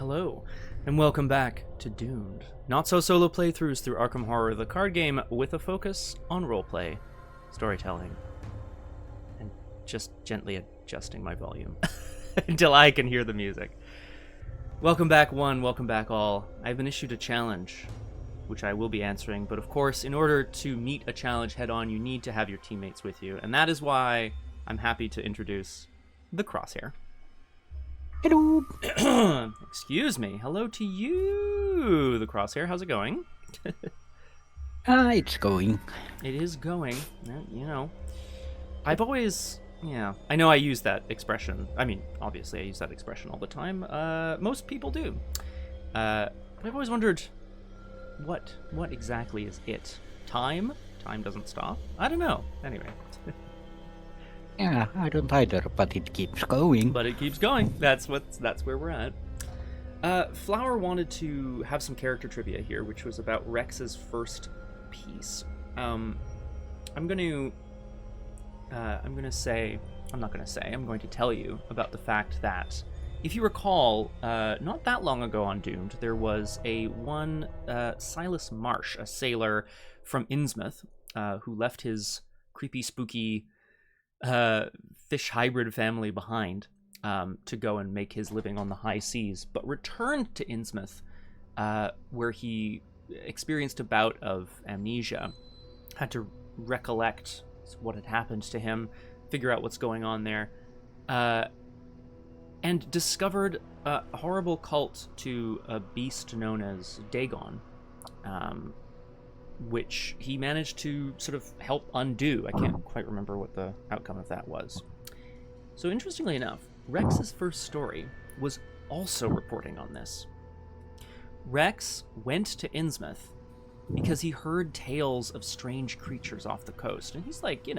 Hello, and welcome back to Doomed. Not so solo playthroughs through Arkham Horror, the card game with a focus on roleplay, storytelling, and just gently adjusting my volume until I can hear the music. Welcome back one, welcome back all. I've been issued a challenge, which I will be answering, but of course, in order to meet a challenge head-on, you need to have your teammates with you, and that is why I'm happy to introduce the Crosshair. Hello. Excuse me. Hello to you, the Crosshair. How's it going? It's going. It is going. You know, I've always, I know I use that expression. I mean, obviously I use that expression all the time. Most people do. But I've always wondered, what exactly is it? Time? Time doesn't stop? I don't know. Anyway. Yeah, I don't either, but it keeps going. But it keeps going. That's where we're at. Flower wanted to have some character trivia here, which was about Rex's first piece. I'm going to tell you about the fact that, if you recall, not that long ago on Doomed, there was one Silas Marsh, a sailor from Innsmouth, who left his creepy, spooky fish hybrid family behind to go and make his living on the high seas, but returned to Innsmouth, where he experienced a bout of amnesia, had to recollect what had happened to him, figure out what's going on there, and discovered a horrible cult to a beast known as Dagon, which he managed to sort of help undo. I can't quite remember what the outcome of that was. So interestingly enough, Rex's first story was also reporting on this. Rex went to Innsmouth because he heard tales of strange creatures off the coast, and he's like, he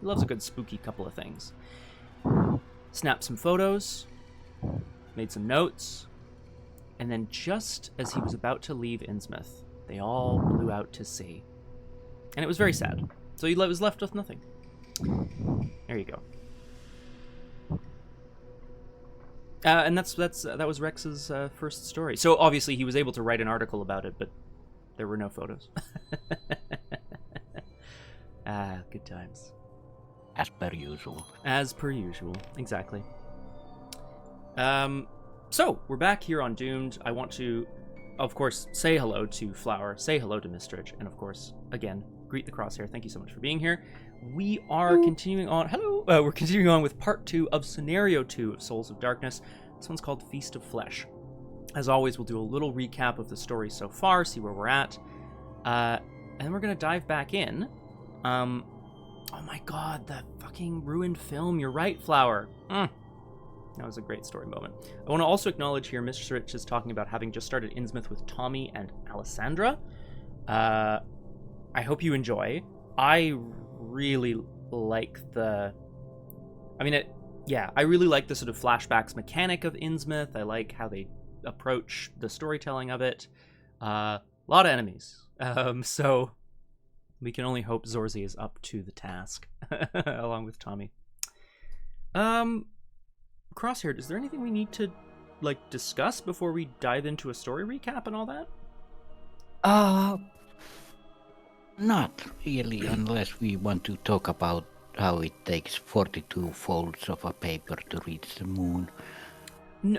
loves a good spooky couple of things. Snapped some photos, made some notes, and then just as he was about to leave Innsmouth, they all blew out to sea. And it was very sad. So he was left with nothing. There you go. And that was Rex's first story. So obviously he was able to write an article about it, but there were no photos. Good times. As per usual. As per usual, exactly. So we're back here on Doomed. I want to, of course, say hello to Flower, say hello to Mistridge, and of course, again, greet the Crosshair. Thank you so much for being here. We are continuing on. We're continuing on with part 2 of Scenario 2 of Souls of Darkness. This one's called Feast of Flesh. As always, we'll do a little recap of the story so far, see where we're at, and then we're gonna dive back in. Oh my God, the fucking ruined film. You're right, Flower. That was a great story moment. I want to also acknowledge here, Mr. Rich is talking about having just started Innsmouth with Tommy and Alessandra. I hope you enjoy. I really like I really like the sort of flashbacks mechanic of Innsmouth. I like how they approach the storytelling of it. A lot of enemies. So we can only hope Zorzi is up to the task, along with Tommy. Crosshair, is there anything we need to discuss before we dive into a story recap and all that? Not really, unless we want to talk about how it takes 42 folds of a paper to reach the moon.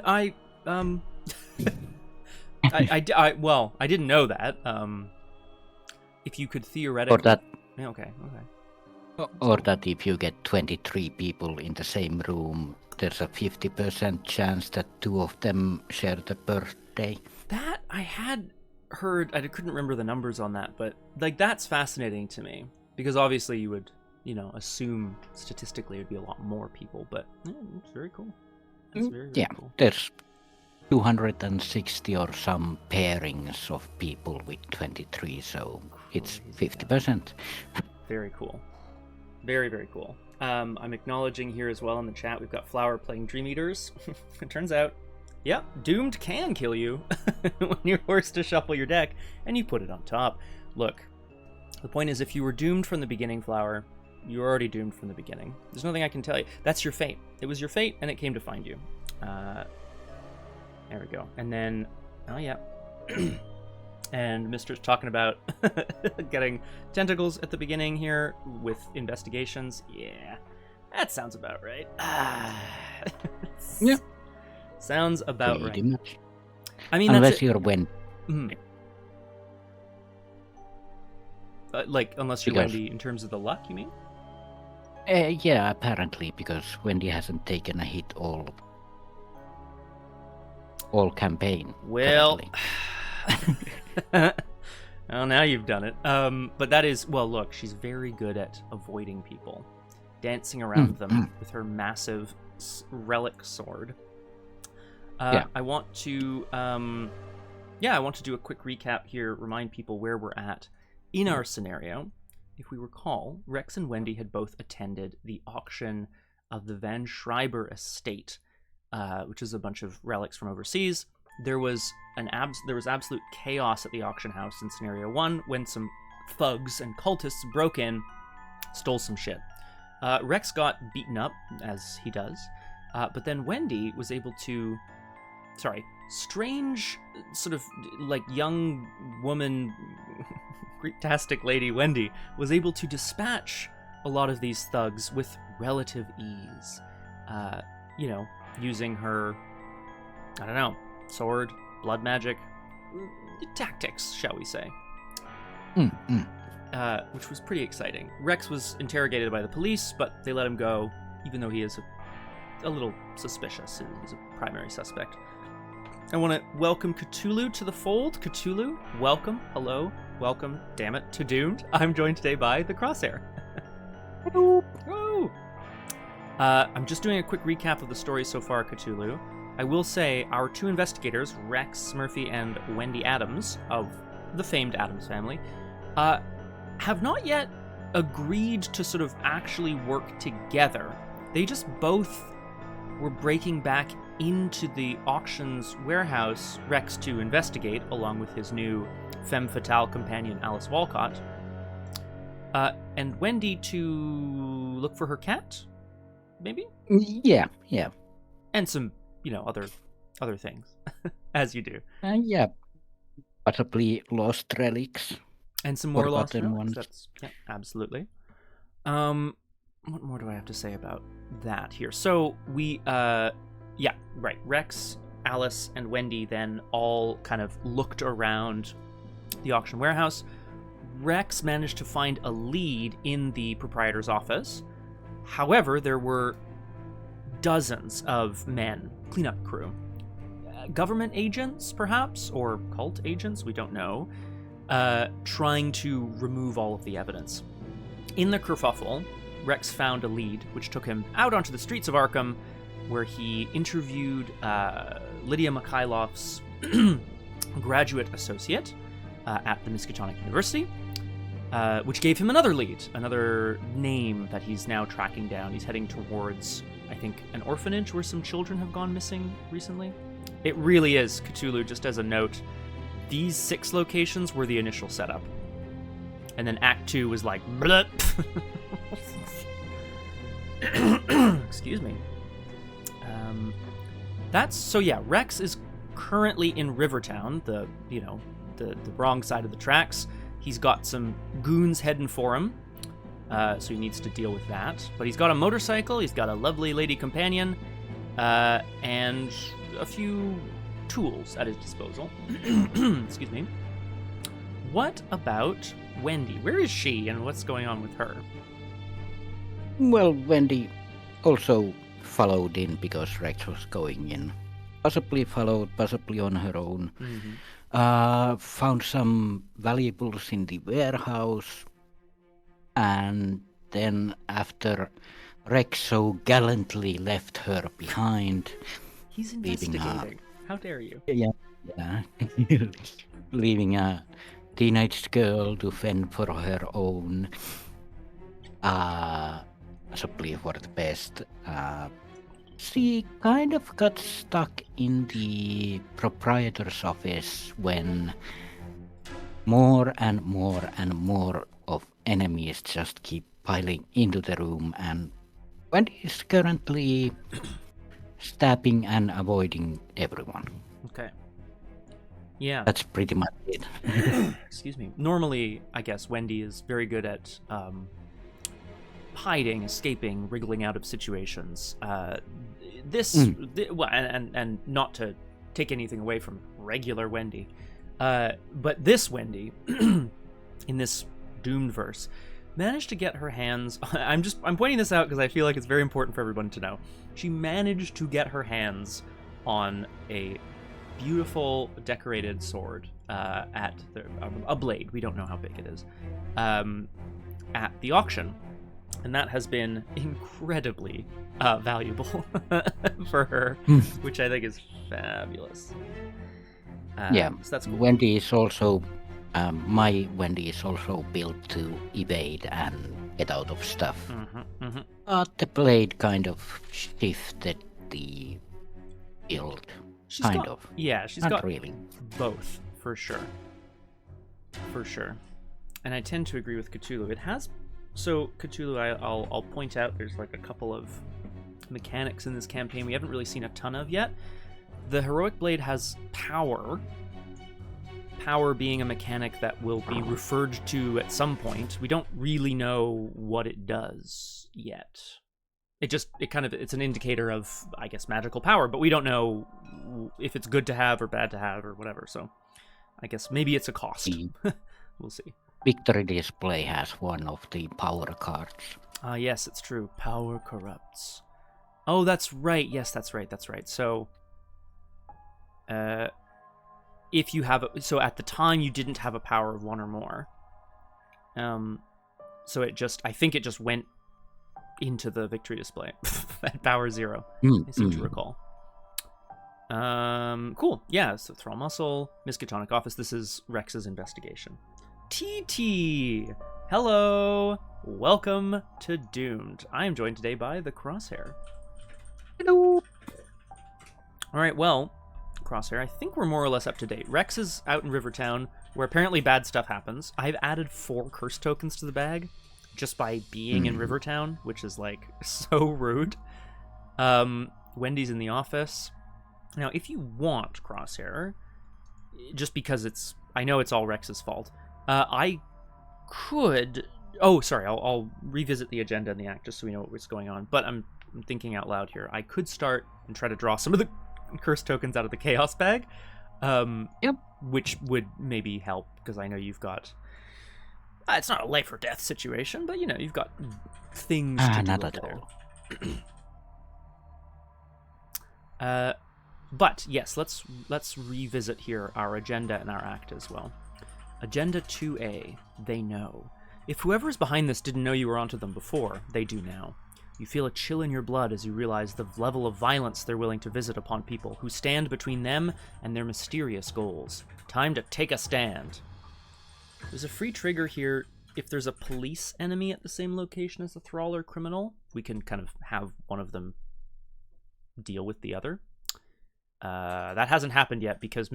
I didn't know that. If you could theoretically... Or that... Okay. Or that if you get 23 people in the same room, there's a 50% chance that 2 of them share the birthday. That I had heard. I couldn't remember the numbers on that, but that's fascinating to me, because obviously you would, assume statistically it would be a lot more people, but it's very cool. It's very cool. There's 260 or some pairings of people with 23, so it's 50%. Very cool. Very, very cool. I'm acknowledging here as well in the chat, we've got Flower playing Dream Eaters. It turns out, Doomed can kill you when you're forced to shuffle your deck and you put it on top. Look, the point is, if you were doomed from the beginning, Flower, you were already doomed from the beginning. There's nothing I can tell you. That's your fate. It was your fate, and it came to find you. There we go. And then, oh yeah. And Mister's talking about getting tentacles at the beginning here with investigations. Yeah, that sounds about right. Yeah. Sounds about Pretty right. much. I mean, Unless that's you're Wendy. like, unless you're Because- Wendy in terms of the luck, you mean? Yeah, apparently, because Wendy hasn't taken a hit all campaign. Well, currently. well, now you've done it. But that is, well, look, she's very good at avoiding people, dancing around them with her massive relic sword. Yeah. I want to, do a quick recap here, remind people where we're at in our scenario. If we recall, Rex and Wendy had both attended the auction of the Van Schreiber estate, which is a bunch of relics from overseas. There was absolute chaos at the auction house in scenario 1 when some thugs and cultists broke in, stole some shit. Rex got beaten up, as he does, but then Wendy was able to... strange sort of like young woman, Greek-tastic lady Wendy was able to dispatch a lot of these thugs with relative ease. Using her, I don't know, sword, blood magic, tactics, shall we say. Which was pretty exciting. Rex was interrogated by the police, but they let him go, even though he is a little suspicious. He's a primary suspect. I want to welcome Cthulhu to the fold. Cthulhu, welcome, hello, welcome, damn it, to Doomed. I'm joined today by the Crosshair. Hello. Oh. I'm just doing a quick recap of the story so far, Cthulhu. I will say our two investigators, Rex Murphy and Wendy Adams, of the famed Adams family, have not yet agreed to sort of actually work together. They just both were breaking back into the auction's warehouse, Rex to investigate, along with his new femme fatale companion, Alice Walcott, and Wendy to look for her cat, maybe? Yeah. And some, other things, as you do. Yeah. Possibly lost relics. And some more lost Forgotten relics. ones. Yeah, absolutely. What more do I have to say about that here? So we, Rex, Alice, and Wendy then all kind of looked around the auction warehouse. Rex managed to find a lead in the proprietor's office. However, there were dozens of men, cleanup crew, government agents, perhaps, or cult agents, we don't know, trying to remove all of the evidence. In the kerfuffle, Rex found a lead, which took him out onto the streets of Arkham, where he interviewed Lydia Mikhailov's graduate associate at the Miskatonic University, which gave him another lead, another name that he's now tracking down. He's heading towards, I think, an orphanage where some children have gone missing recently. It really is, Cthulhu, just as a note, these 6 locations were the initial setup. And then Act 2 was like, bleh. Excuse me. Rex is currently in Rivertown, the wrong side of the tracks. He's got some goons heading for him, so he needs to deal with that. But he's got a motorcycle, he's got a lovely lady companion, and a few tools at his disposal. Excuse me. What about Wendy? Where is she, and what's going on with her? Well, Wendy also followed in because Rex was going in. Possibly followed, possibly on her own. Mm-hmm. Found some valuables in the warehouse. And then after Rex so gallantly left her behind... He's investigating. How dare you? Yeah. Leaving a teenage girl to fend for her own. Possibly for the best. She kind of got stuck in the proprietor's office when more and more of enemies just keep piling into the room, and Wendy is currently stabbing and avoiding everyone. Okay. Yeah. That's pretty much it. Excuse me. Normally, I guess Wendy is very good at hiding, escaping, wriggling out of situations. Well, and not to take anything away from regular Wendy, but this Wendy, in this Doomed verse, managed to get her hands. I'm pointing this out because I feel like it's very important for everyone to know. She managed to get her hands on a beautiful decorated sword at a blade. We don't know how big it is. At the auction. And that has been incredibly valuable for her, which I think is fabulous. Yeah, so that's cool. Wendy is also, my Wendy is also built to evade and get out of stuff. But the blade kind of shifted the build. Yeah, she's Not got really. both, for sure. For sure. And I tend to agree with Cthulhu. It has... So, Cthulhu, I'll point out there's like a couple of mechanics in this campaign we haven't really seen a ton of yet. The Heroic Blade has power. Power being a mechanic that will be referred to at some point. We don't really know what it does yet. It's an indicator of, I guess, magical power, but we don't know if it's good to have or bad to have or whatever. So I guess maybe it's a cost. We'll see. Victory Display has one of the power cards. Yes, it's true. Power corrupts. Oh, that's right. Yes, that's right. So, if you have so at the time you didn't have a power of 1 or more. So I think it just went into the victory display at power 0. I seem to recall. Cool. Yeah, so Thrall Muscle, Miskatonic Office. This is Rex's investigation. TT! Hello! Welcome to Doomed. I am joined today by the Crosshair. Hello! Alright, well, Crosshair, I think we're more or less up to date. Rex is out in Rivertown, where apparently bad stuff happens. I've added 4 curse tokens to the bag, just by being in Rivertown, which is, like, so rude. Wendy's in the office. Now, if you want, Crosshair, just because I know it's all Rex's fault, I could... Oh, sorry, I'll revisit the agenda in the act just so we know what's going on. But I'm thinking out loud here. I could start and try to draw some of the curse tokens out of the chaos bag. Which would maybe help, because I know you've got... it's not a life or death situation, but, you've got things to do not over at there. But, yes, let's revisit here our agenda and our act as well. Agenda 2A, they know. If whoever is behind this didn't know you were onto them before, they do now. You feel a chill in your blood as you realize the level of violence they're willing to visit upon people who stand between them and their mysterious goals. Time to take a stand. There's a free trigger here. If there's a police enemy at the same location as a thrall or criminal, we can kind of have one of them deal with the other. That hasn't happened yet because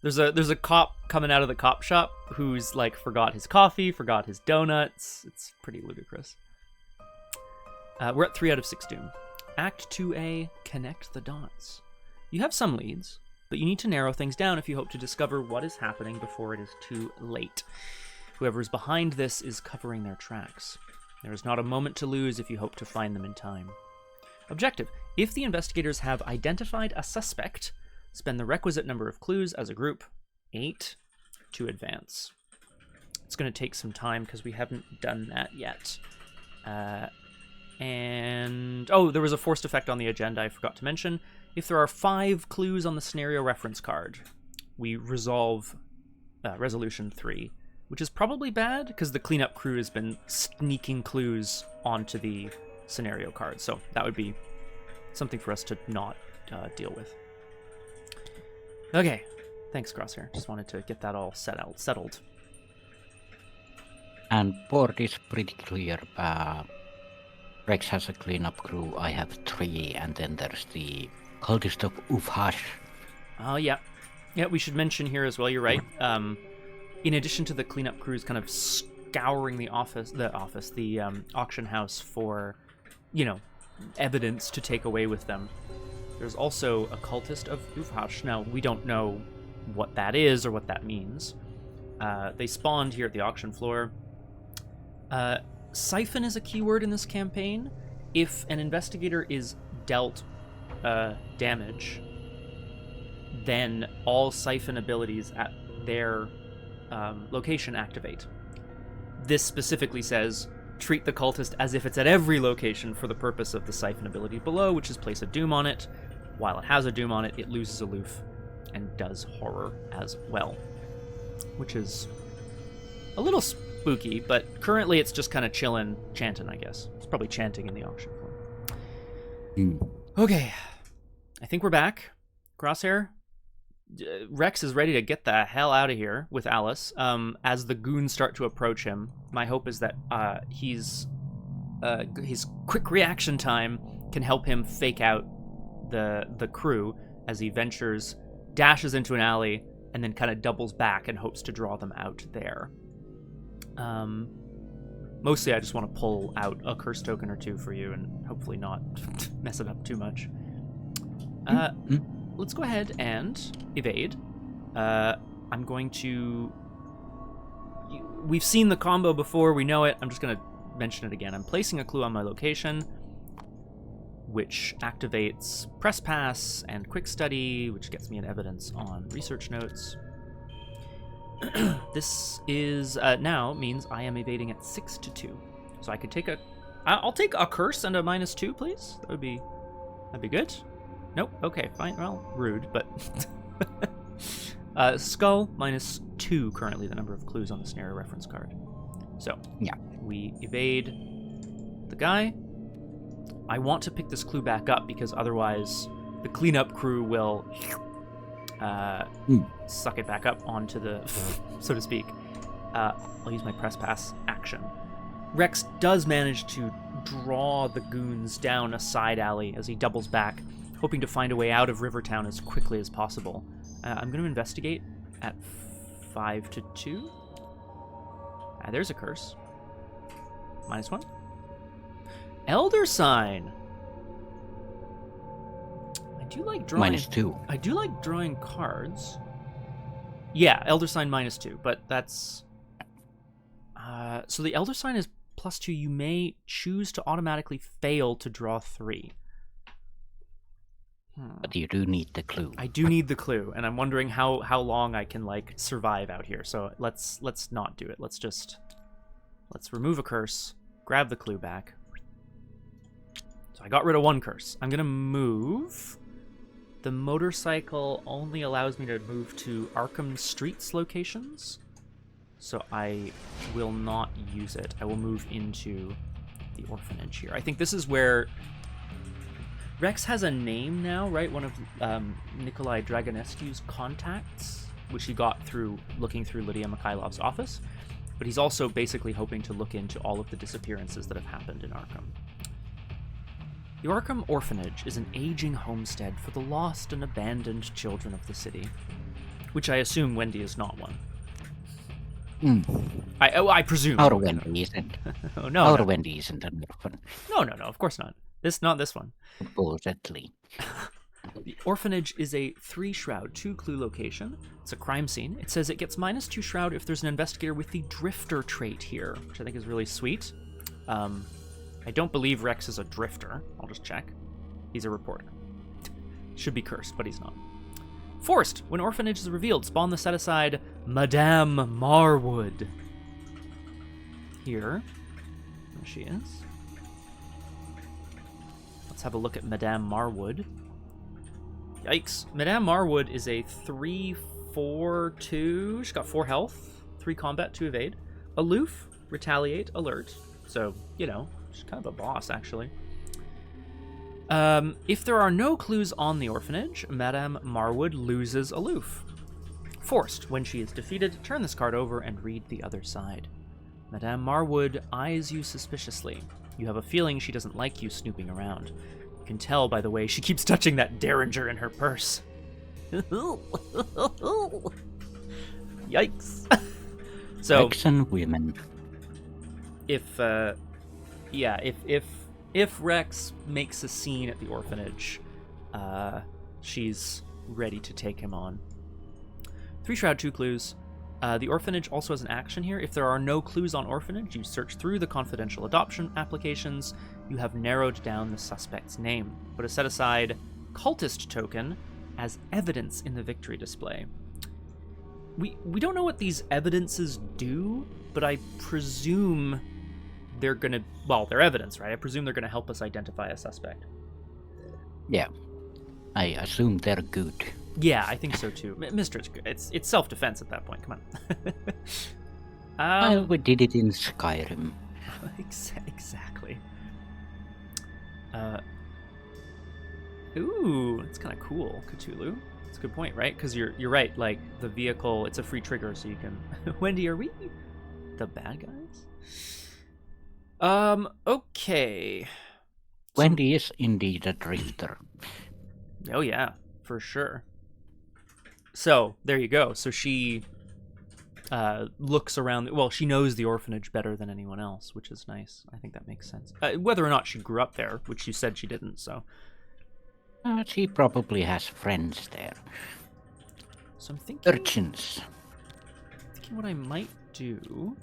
there's a cop coming out of the cop shop who's like forgot his coffee, forgot his donuts. It's pretty ludicrous. We're at 3 out of 6 Doom. Act 2A, connect the dots. You have some leads, but you need to narrow things down if you hope to discover what is happening before it is too late. Whoever is behind this is covering their tracks. There is not a moment to lose if you hope to find them in time. Objective: if the investigators have identified a suspect, spend the requisite number of clues as a group, 8, to advance. It's going to take some time because we haven't done that yet. There was a forced effect on the agenda I forgot to mention. If there are 5 clues on the scenario reference card, we resolve resolution 3, which is probably bad because the cleanup crew has been sneaking clues onto the scenario card. So that would be something for us to not deal with. Okay, thanks, Crosshair. Just wanted to get that all settled. And board is pretty clear. Rex has a cleanup crew, I have 3, and then there's the Cultist of Ufhash. Oh, yeah. Yeah, we should mention here as well, you're right. In addition to the cleanup crews kind of scouring the auction house for, evidence to take away with them, There's also a cultist of Ufhash. Now, we don't know what that is or what that means. They spawned here at the auction floor. Siphon is a keyword in this campaign. If an investigator is dealt damage, then all Siphon abilities at their location activate. This specifically says, treat the cultist as if it's at every location for the purpose of the Siphon ability below, which is place a doom on it. While it has a doom on it, it loses aloof and does horror as well, which is a little spooky, but currently it's just kind of chilling, chanting, I guess. It's probably chanting in the auction floor. Okay, I think we're back. Crosshair, Rex is ready to get the hell out of here with Alice. As the goons start to approach him, my hope is that his quick reaction time can help him fake out the crew as he dashes into an alley, and then kind of doubles back and hopes to draw them out there. Mostly I just want to pull out a curse token or two for you and hopefully not mess it up too much. Let's go ahead and evade. I'm going to... We've seen the combo before, we know it. I'm just going to mention it again. I'm placing a clue on my location, which activates Press Pass and Quick Study, which gets me an evidence on research notes. This is now means I am evading at 6-2. So I could take I'll take a curse and a -2, please. That'd be good. Nope. Okay, fine. Well, rude, but skull -2 currently the number of clues on the scenario reference card. So yeah, we evade the guy. I want to pick this clue back up because otherwise the cleanup crew will suck it back up onto the, so to speak. I'll use my press pass action. Rex does manage to draw the goons down a side alley as he doubles back, hoping to find a way out of Rivertown as quickly as possible. I'm going to investigate at 5-2. There's a curse. -1. Elder Sign. I do like drawing... -2. I do like drawing cards. Yeah, Elder Sign -2, but that's... so the Elder Sign is +2. You may choose to automatically fail to draw 3. But you do need the clue. I do need the clue, and I'm wondering how long I can survive out here. So let's not do it. Let's remove a curse, grab the clue back. So I got rid of one curse. I'm gonna move. The motorcycle only allows me to move to Arkham Streets locations, so I will not use it. I will move into the orphanage here. I think this is where Rex has a name now, right? One of Nikolai Dragonescu's contacts, which he got through looking through Lydia Mikhailov's office. But he's also basically hoping to look into all of the disappearances that have happened in Arkham. The Arkham Orphanage is an aging homestead for the lost and abandoned children of the city, which I assume Wendy is not one. I presume. Our Wendy isn't. Oh, no. Our Wendy isn't an orphan. No, of course not. Not this one. Supposedly. The orphanage is a 3-shroud, 2-clue location. It's a crime scene. It says it gets -2 shroud if there's an investigator with the drifter trait here, which I think is really sweet. I don't believe Rex is a drifter. I'll just check. He's a reporter. Should be cursed, but he's not. Forced. When orphanage is revealed, spawn the set-aside Madame Marwood. Here. There she is. Let's have a look at Madame Marwood. Yikes. Madame Marwood is a 3-4-2. She's got 4 health, 3 combat, 2 evade. Aloof, retaliate, alert. So, she's kind of a boss, actually. If there are no clues on the orphanage, Madame Marwood loses aloof. Forced. When she is defeated, turn this card over and read the other side. Madame Marwood eyes you suspiciously. You have a feeling she doesn't like you snooping around. You can tell by the way she keeps touching that derringer in her purse. Yikes. So, Rex and women. If Rex makes a scene at the orphanage, she's ready to take him on. 3 shroud, 2 clues. The orphanage also has an action here. If there are no clues on orphanage, you search through the confidential adoption applications. You have narrowed down the suspect's name. Put a set-aside cultist token as evidence in the victory display. We don't know what these evidences do, but I presume they're gonna... Well, they're evidence, right? I presume they're gonna help us identify a suspect. Yeah. I assume they're good. Yeah, I think so too. Mistress, it's self-defense at that point. Come on. Well, we did it in Skyrim. Exactly. Ooh, that's kind of cool, Cthulhu. That's a good point, right? Because you're right. Like the vehicle, it's a free trigger, so you can. Wendy, are we the bad guys? Okay. Wendy is indeed a drifter. Oh yeah, for sure. So there you go. So she looks around. Well, she knows the orphanage better than anyone else, which is nice. I think that makes sense. Whether or not she grew up there, which you said she didn't. So She probably has friends there. so I'm thinking. Urchins. Thinking what I might do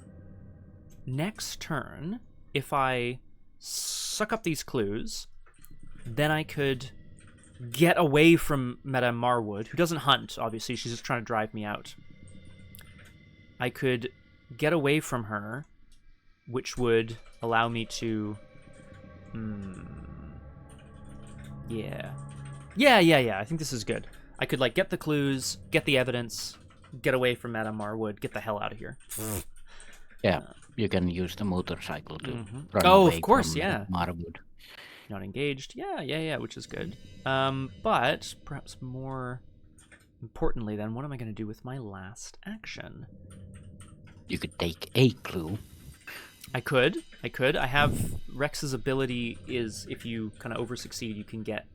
next turn, if I suck up these clues, then I could get away from Madame Marwood, who doesn't hunt, obviously. She's just trying to drive me out. I could get away from her, which would allow me to... Yeah. I think this is good. I could, like, get the clues, get the evidence, get away from Madame Marwood, get the hell out of here. Yeah, you can use the motorcycle to run Oh, away of course, from yeah. Marwood. Not engaged. Yeah, which is good. But perhaps more importantly then, what am I going to do with my last action? You could take a clue. I could. I have Rex's ability is if you kind of over-succeed, you can get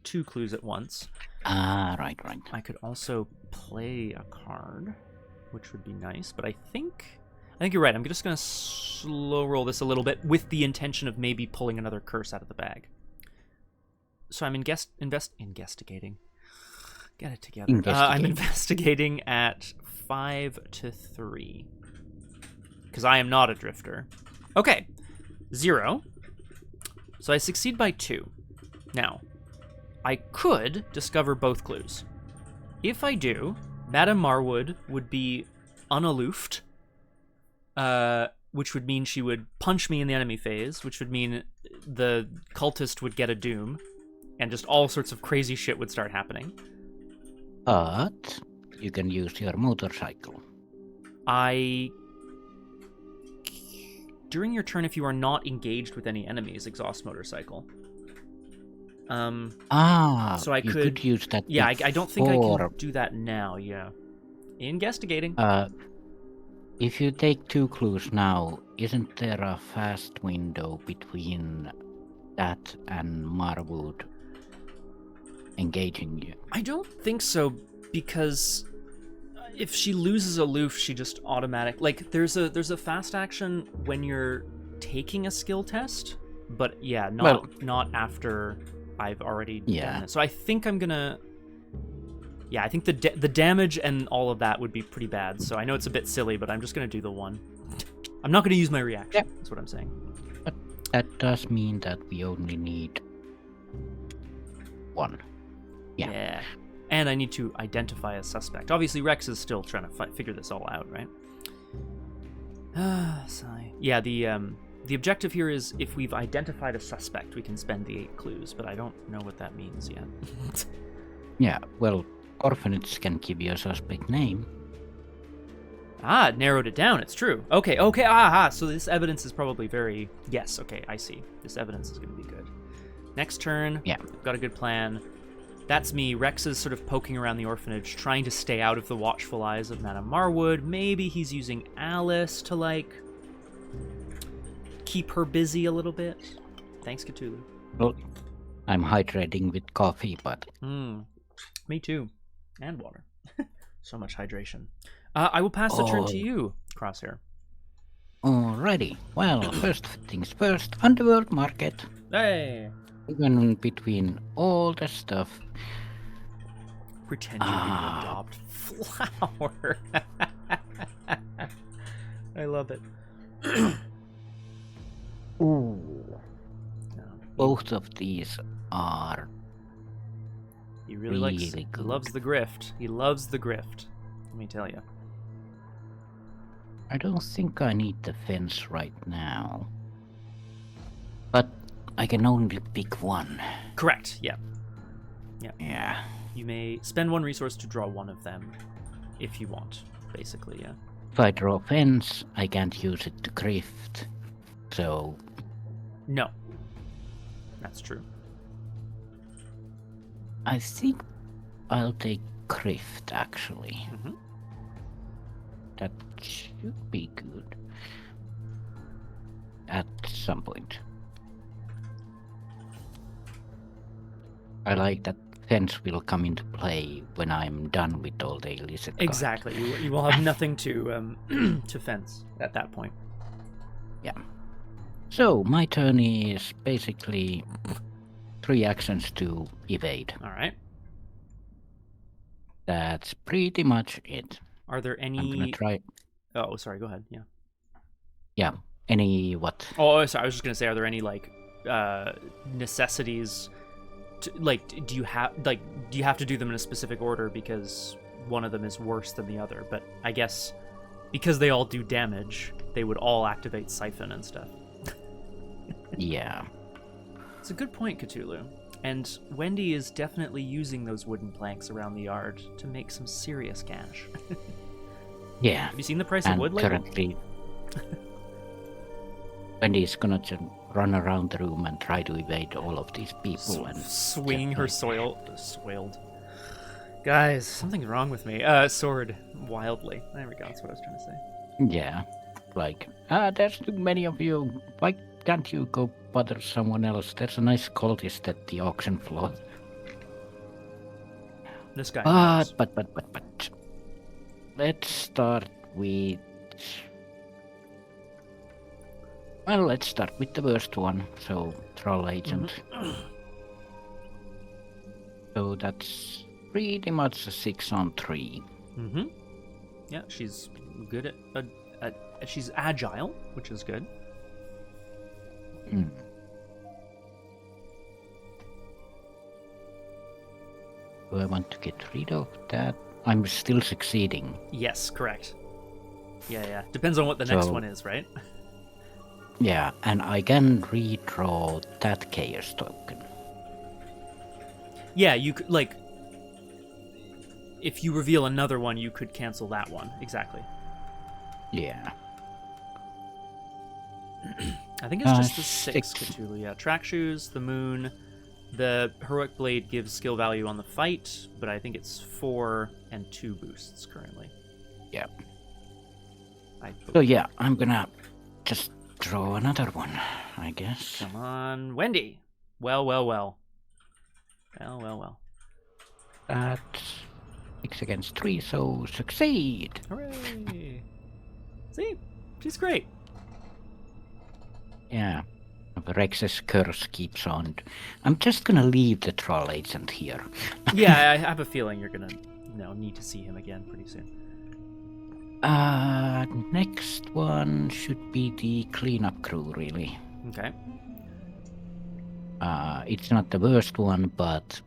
2 clues at once. Ah, right. I could also play a card, which would be nice, but I think you're right. I'm just going to slow roll this a little bit with the intention of maybe pulling another curse out of the bag. So I'm investigating. Get it together. I'm investigating at 5 to 3. Because I am not a drifter. Okay. 0. So I succeed by 2. Now, I could discover both clues. If I do, Madame Marwood would be unaloofed. Which would mean she would punch me in the enemy phase, which would mean the cultist would get a doom, and just all sorts of crazy shit would start happening. But you can use your motorcycle. During your turn, if you are not engaged with any enemies, exhaust motorcycle. So I could use that. Yeah, I don't think I can do that now. Yeah, investigating. If you take 2 clues now, isn't there a fast window between that and Marwood engaging you? I don't think so, because if she loses aloof, she just there's a fast action when you're taking a skill test, but yeah, not after I've already done it. So I think I'm gonna... Yeah, I think the damage and all of that would be pretty bad, so I know it's a bit silly, but I'm just going to do the 1. I'm not going to use my reaction, That's what I'm saying. But that does mean that we only need 1. Yeah. And I need to identify a suspect. Obviously, Rex is still trying to figure this all out, right? Sigh. Yeah, the objective here is if we've identified a suspect, we can spend the 8 clues, but I don't know what that means yet. Yeah, well... Orphanage can give you a suspect name. It narrowed it down. It's true. Okay. So this evidence is probably very... Yes, okay, I see. This evidence is going to be good. Next turn, I've got a good plan. That's me. Rex is sort of poking around the orphanage, trying to stay out of the watchful eyes of Madame Marwood. Maybe he's using Alice to, like, keep her busy a little bit. Thanks, Cthulhu. Well, I'm hydrating with coffee, but... Me too. And water. So much hydration. I will pass the turn to you, Crosshair. Alrighty. Well, first things first, Underworld Market. Hey! Even between all the stuff. Pretend you're gonna adopt Flower. I love it. Ooh. No, Both of these are he really likes. really He good. loves the grift. He loves the grift. Let me tell you. I don't think I need the fence right now. But I can only pick one. Correct. Yeah. Yeah. You may spend one resource to draw one of them, if you want. Basically, yeah. If I draw fence, I can't use it to grift. So No. That's true. I think I'll take grift actually. Mm-hmm. That should be good. At some point. I like that fence will come into play when I'm done with all the illicit cards. Exactly. You will have nothing to to fence at that point. Yeah. So my turn is basically 3 actions to evade. All right. That's pretty much it. Are there I'm gonna any? try. Oh, sorry. Go ahead. Yeah. Yeah. Any what? Oh, sorry. I was just gonna say, are there any like necessities? Do you have to do them in a specific order because one of them is worse than the other? But I guess because they all do damage, they would all activate Siphon and stuff. Yeah. It's a good point, Cthulhu. And Wendy is definitely using those wooden planks around the yard to make some serious cash. Yeah. Have you seen the price of And wood lately? currently, Wendy's gonna just run around the room and try to evade all of these people and Swinging her just, like, soiled. Guys, something's wrong with me. Sword wildly. There we go. That's what I was trying to say. Yeah. Like, there's too many of you. Why can't you go bother someone else? There's a nice cultist at the auction floor. This guy. But. Let's start with. Well, let's start with the worst one. So, Troll Agent. So that's pretty much a 6 on 3. Mm-hmm. Yeah, she's good at she's agile, which is good. Mm. Do I want to get rid of that? I'm still succeeding. Yes, correct. Yeah. Depends on what the next So- one is, right? Yeah, and I can redraw that chaos token. Yeah, you could, like, if you reveal another one, you could cancel that one. Exactly. Yeah. I think it's just the 6 6. Cthulhu. Yeah, track shoes, the moon, the heroic blade gives skill value on the fight, but I think it's 4 and 2 boosts currently. Yeah. I So yeah, I'm gonna just draw another one, I guess. Come on, Wendy. Well. That's 6 against 3, so succeed. Hooray! See, she's great. Yeah. Rex's curse keeps on. I'm just gonna leave the Troll Agent here. Yeah, I have a feeling you're gonna, need to see him again pretty soon. Next one should be the cleanup crew, really. Okay. It's not the worst one, but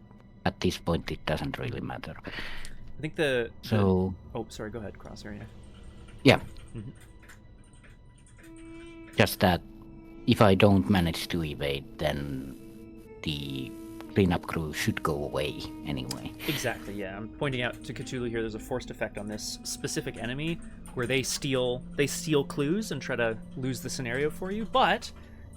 at this point it doesn't really matter. I think So, Oh, sorry. Go ahead, Crosshare. yeah. Mhm. Just that if I don't manage to evade, then the cleanup crew should go away anyway. Exactly. Yeah, I'm pointing out to Cthulhu here. There's a forced effect on this specific enemy where they steal clues and try to lose the scenario for you, but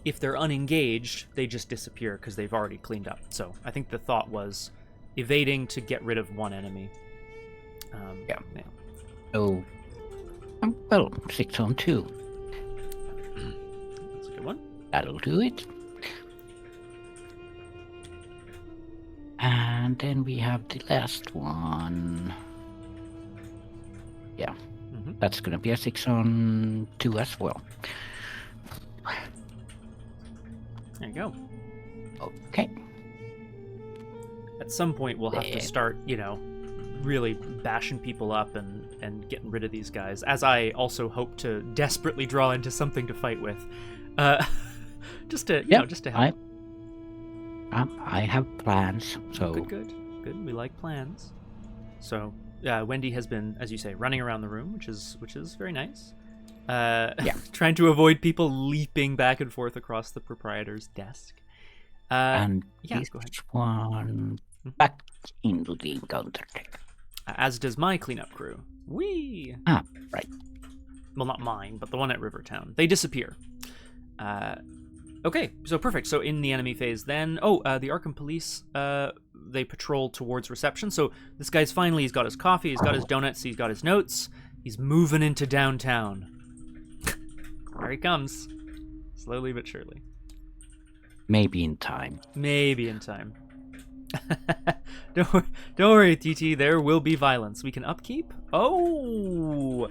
if they're unengaged, they just disappear because they've already cleaned up. So I think the thought was evading to get rid of one enemy. Yeah. So, well, 6 on 2. That's a good one. That'll do it. And then we have the last one. Yeah, Mhm. that's gonna be a 6 on 2 as well. There you go. Okay. At some point, we'll have to There. start, really bashing people up and getting rid of these guys, as I also hope to desperately draw into something to fight with. Just to, just to help. I have plans, so... Good. We like plans. So, Wendy has been, as you say, running around the room, which is very nice. Trying to avoid people leaping back and forth across the proprietor's desk. And yes, go ahead. One back into the encounter deck. As does my cleanup crew. Whee! Right. Well, not mine, but the one at Rivertown. They disappear. Okay, so perfect. So in the enemy phase then... the Arkham police, they patrol towards reception. So this guy's he's got his coffee, he's got his donuts, he's got his notes. He's moving into downtown. There he comes. Slowly but surely. Maybe in time. Don't worry, TT. There will be violence. We can upkeep. Oh,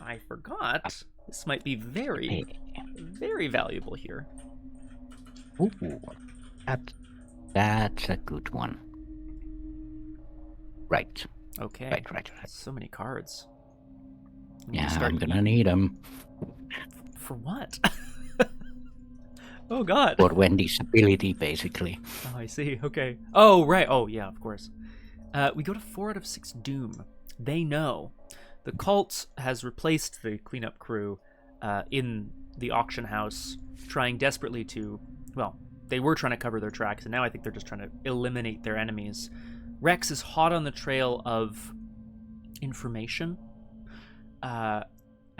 I forgot. This might be very, very valuable here. Ooh, that's a good one. Right. Okay. Right. So many cards. I'm gonna need them. For what? Oh, God. For Wendy's ability, basically. Oh, I see. Okay. Oh, right. Oh, yeah, of course. We go to 4 out of 6 Doom. They know. The cult has replaced the cleanup crew in the auction house, trying desperately to... Well, they were trying to cover their tracks, and now I think they're just trying to eliminate their enemies. Rex is hot on the trail of information at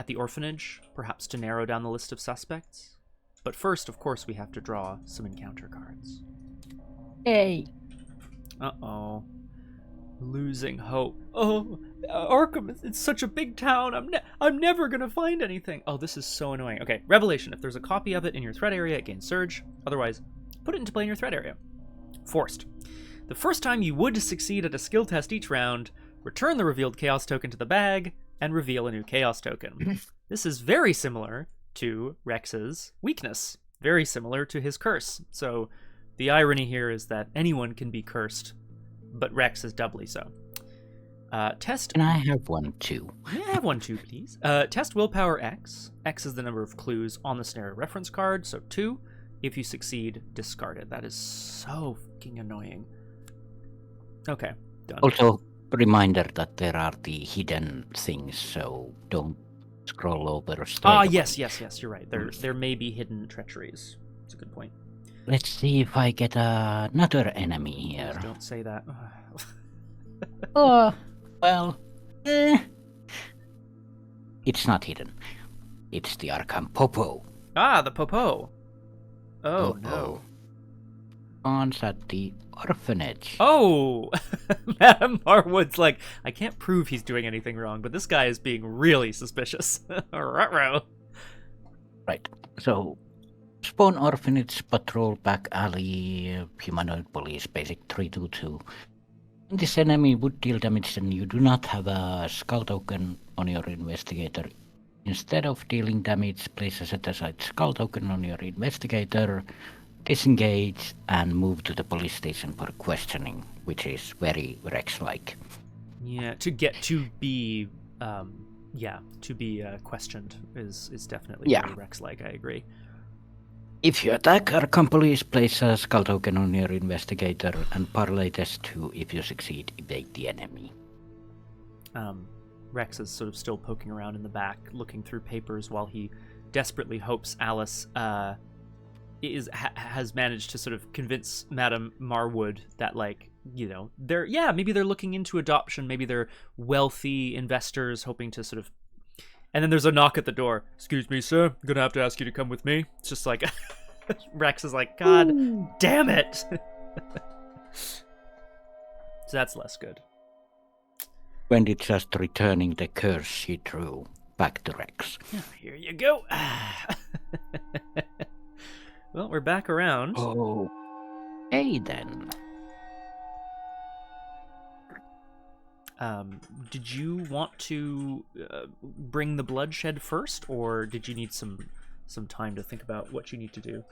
the orphanage, perhaps to narrow down the list of suspects. But first, of course, we have to draw some encounter cards. Hey. Uh-oh. Losing hope. Oh, Arkham, it's such a big town. I'm never going to find anything. Oh, this is so annoying. Okay, Revelation. If there's a copy of it in your threat area, it gains Surge. Otherwise, put it into play in your threat area. Forced. The first time you would succeed at a skill test each round, return the revealed Chaos token to the bag and reveal a new Chaos token. This is very similar to Rex's weakness. Very similar to his curse. So the irony here is that anyone can be cursed, but Rex is doubly so. Test... Can I have one too? May I have one too, please? Test Willpower X. X is the number of clues on the scenario reference card, so 2. If you succeed, discard it. That is so fucking annoying. Okay, done. Also, reminder that there are the hidden things, so don't scroll over or stay away. Yes, you're right. There may be hidden treacheries. That's a good point. Let's see if I get another enemy here. Please don't say that. Well, it's not hidden. It's the Arkham Popo. The Popo. Oh, no. Spawns at the orphanage. Oh! Madame Marwood's like, I can't prove he's doing anything wrong, but this guy is being really suspicious. Ruh-roh. Right. So, spawn orphanage, patrol back alley, humanoid police, basic 322. This enemy would deal damage and you do not have a skull token on your investigator. Instead of dealing damage, place a set-aside skull token on your investigator, disengage, and move to the police station for questioning, which is very Rex-like. Yeah, to be questioned is definitely very Rex-like, I agree. If you attack Arkham Police, place a skull token on your investigator and parlay test 2. If you succeed, evade the enemy. Rex is sort of still poking around in the back, looking through papers while he desperately hopes Alice has managed to sort of convince Madame Marwood that, like, maybe they're looking into adoption, maybe they're wealthy investors hoping to sort of... And then there's a knock at the door. Excuse me, sir. I'm gonna have to ask you to come with me. It's just like... Rex is like, God damn it! So that's less good. Wendy just returning the curse she drew back to Rex. Here you go. Well, we're back around. Oh. Hey, then. Did you want to bring the bloodshed first, or did you need some some time to think about what you need to do.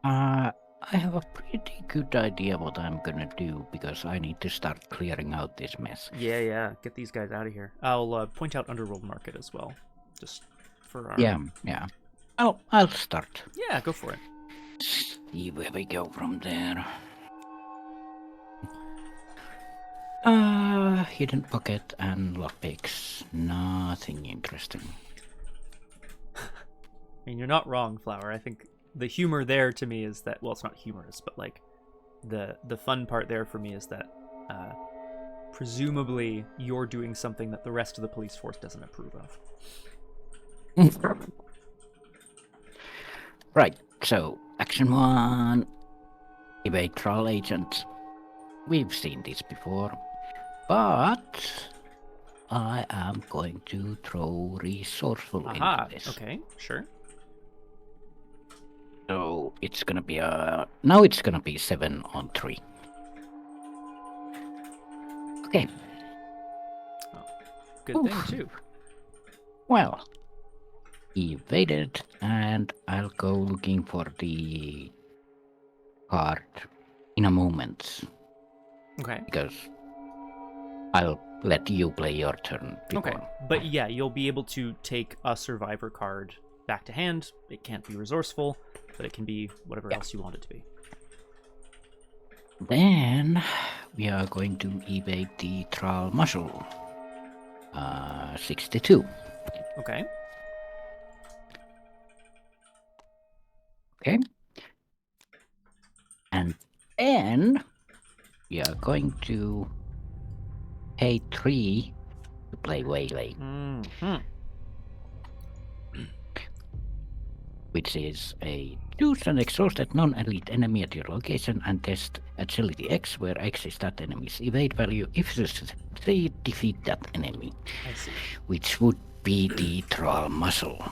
I have a pretty good idea what I'm gonna do because I need to start clearing out this mess. Yeah. Get these guys out of here. I'll point out Underworld Market as well, just for our... Yeah. I'll start. Yeah, go for it. See where we go from there. Hidden pocket and lockpicks. Nothing interesting. I mean, you're not wrong, Flower. I think the humor there to me is that, well, it's not humorous, but like the fun part there for me is that presumably you're doing something that the rest of the police force doesn't approve of. Right, so action 1. Evade trial agent. We've seen this before, but I am going to throw resourceful into this. Okay, sure. So it's gonna be now it's gonna be 7 on 3. Okay. Oh, good thing too. Well, evaded, and I'll go looking for the card in a moment. Okay. Because I'll let you play your turn before. Okay, but yeah, you'll be able to take a survivor card back to hand. It can't be resourceful, but it can be whatever else you want it to be. Then we are going to evade the trial muscle. 62. Okay. Okay. And then we are going to pay 3 to play Waylay. Mm-hmm. Which is a choose an exhausted non-elite enemy at your location and test agility X, where X is that enemy's evade value. If you succeed, defeat that enemy. I see. Which would be the trial muscle.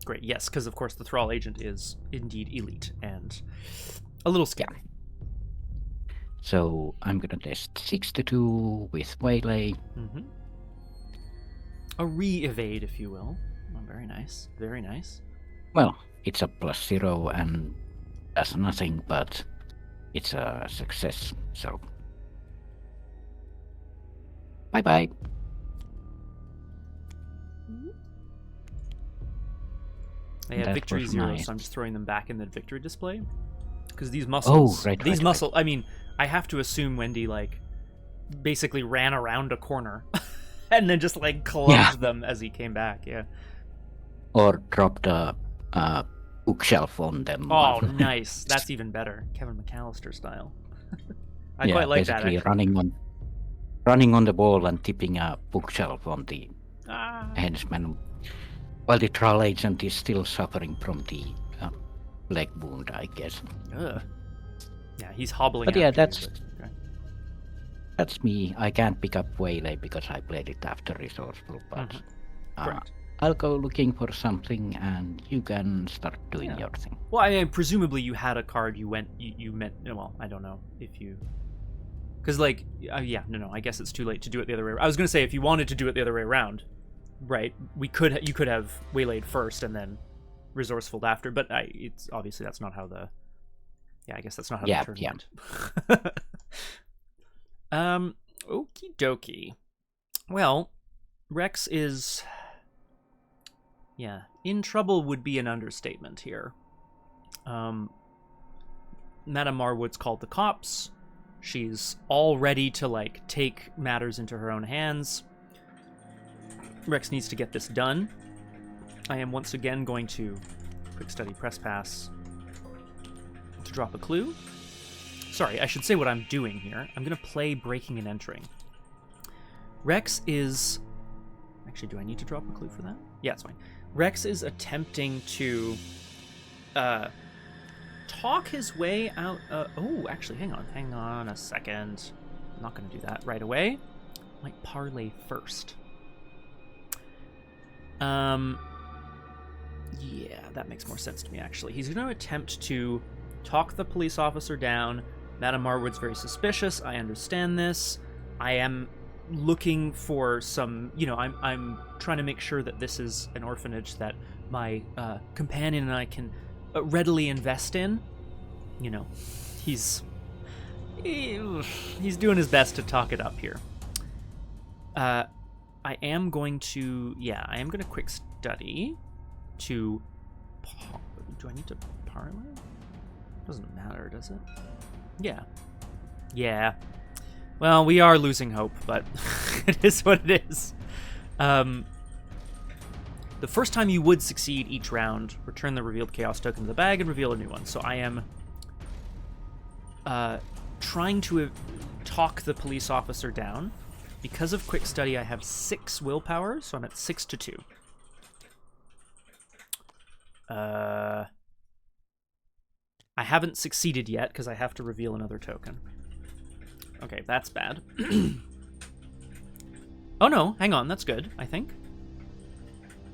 Great, yes, because of course the Thrall agent is indeed elite and a little scary. So I'm gonna test 62 with Waylay. Mm-hmm. A re-evade, if you will. Oh, very nice, very nice. Well, it's a +0 and does nothing, but it's a success, so... Bye-bye. They have That victory was 0, nice. so I'm just throwing them back in the victory display. Because these muscles... right. I mean, I have to assume Wendy, like, basically ran around a corner and then just, like, clubbed them as he came back, yeah. Or dropped a bookshelf on them. Oh, nice. That's even better. Kevin McAllister style. I quite like that, basically actually. running on the ball and tipping a bookshelf on the henchman, while the trial agent is still suffering from the leg wound, I guess. Ugh. Yeah, he's hobbling. But yeah, after you, okay. that's me. I can't pick up Waylay because I played it after resourceful, but Correct. I'll go looking for something and you can start doing your thing. Well, I mean, presumably you had a card you meant, well, I don't know if you... Because, like, I guess it's too late to do it the other way around. I was going to say, if you wanted to do it the other way around, right, you could have Waylaid first and then resourceful after, but it's obviously that's not how the... Yeah, I guess that's not how the turn went. Okie dokie. Well, Rex is... Yeah, in trouble would be an understatement here. Madame Marwood's called the cops. She's all ready to, like, take matters into her own hands. Rex needs to get this done. I am once again going to quick study press pass to drop a clue. Sorry, I should say what I'm doing here. I'm going to play breaking and entering. Rex is... Actually, do I need to drop a clue for that? Yeah, it's fine. Rex is attempting to talk his way out... actually, hang on a second. I'm not going to do that right away. Might parlay first. Yeah, that makes more sense to me, actually. He's going to attempt to talk the police officer down. Madame Marwood's very suspicious. I understand this. I am looking for some, I'm trying to make sure that this is an orphanage that my companion and I can readily invest in. You know, he's doing his best to talk it up here. I am going to quick study to. Do I need to parlay? Doesn't matter, does it? Yeah. Yeah. Well, we are losing hope, but it is what it is. The first time you would succeed each round, return the revealed chaos token to the bag and reveal a new one. So I am trying to talk the police officer down. Because of quick study, I have 6 willpower, so I'm at 6 to 2. I haven't succeeded yet because I have to reveal another token. Okay, that's bad. Oh no, hang on, that's good, I think.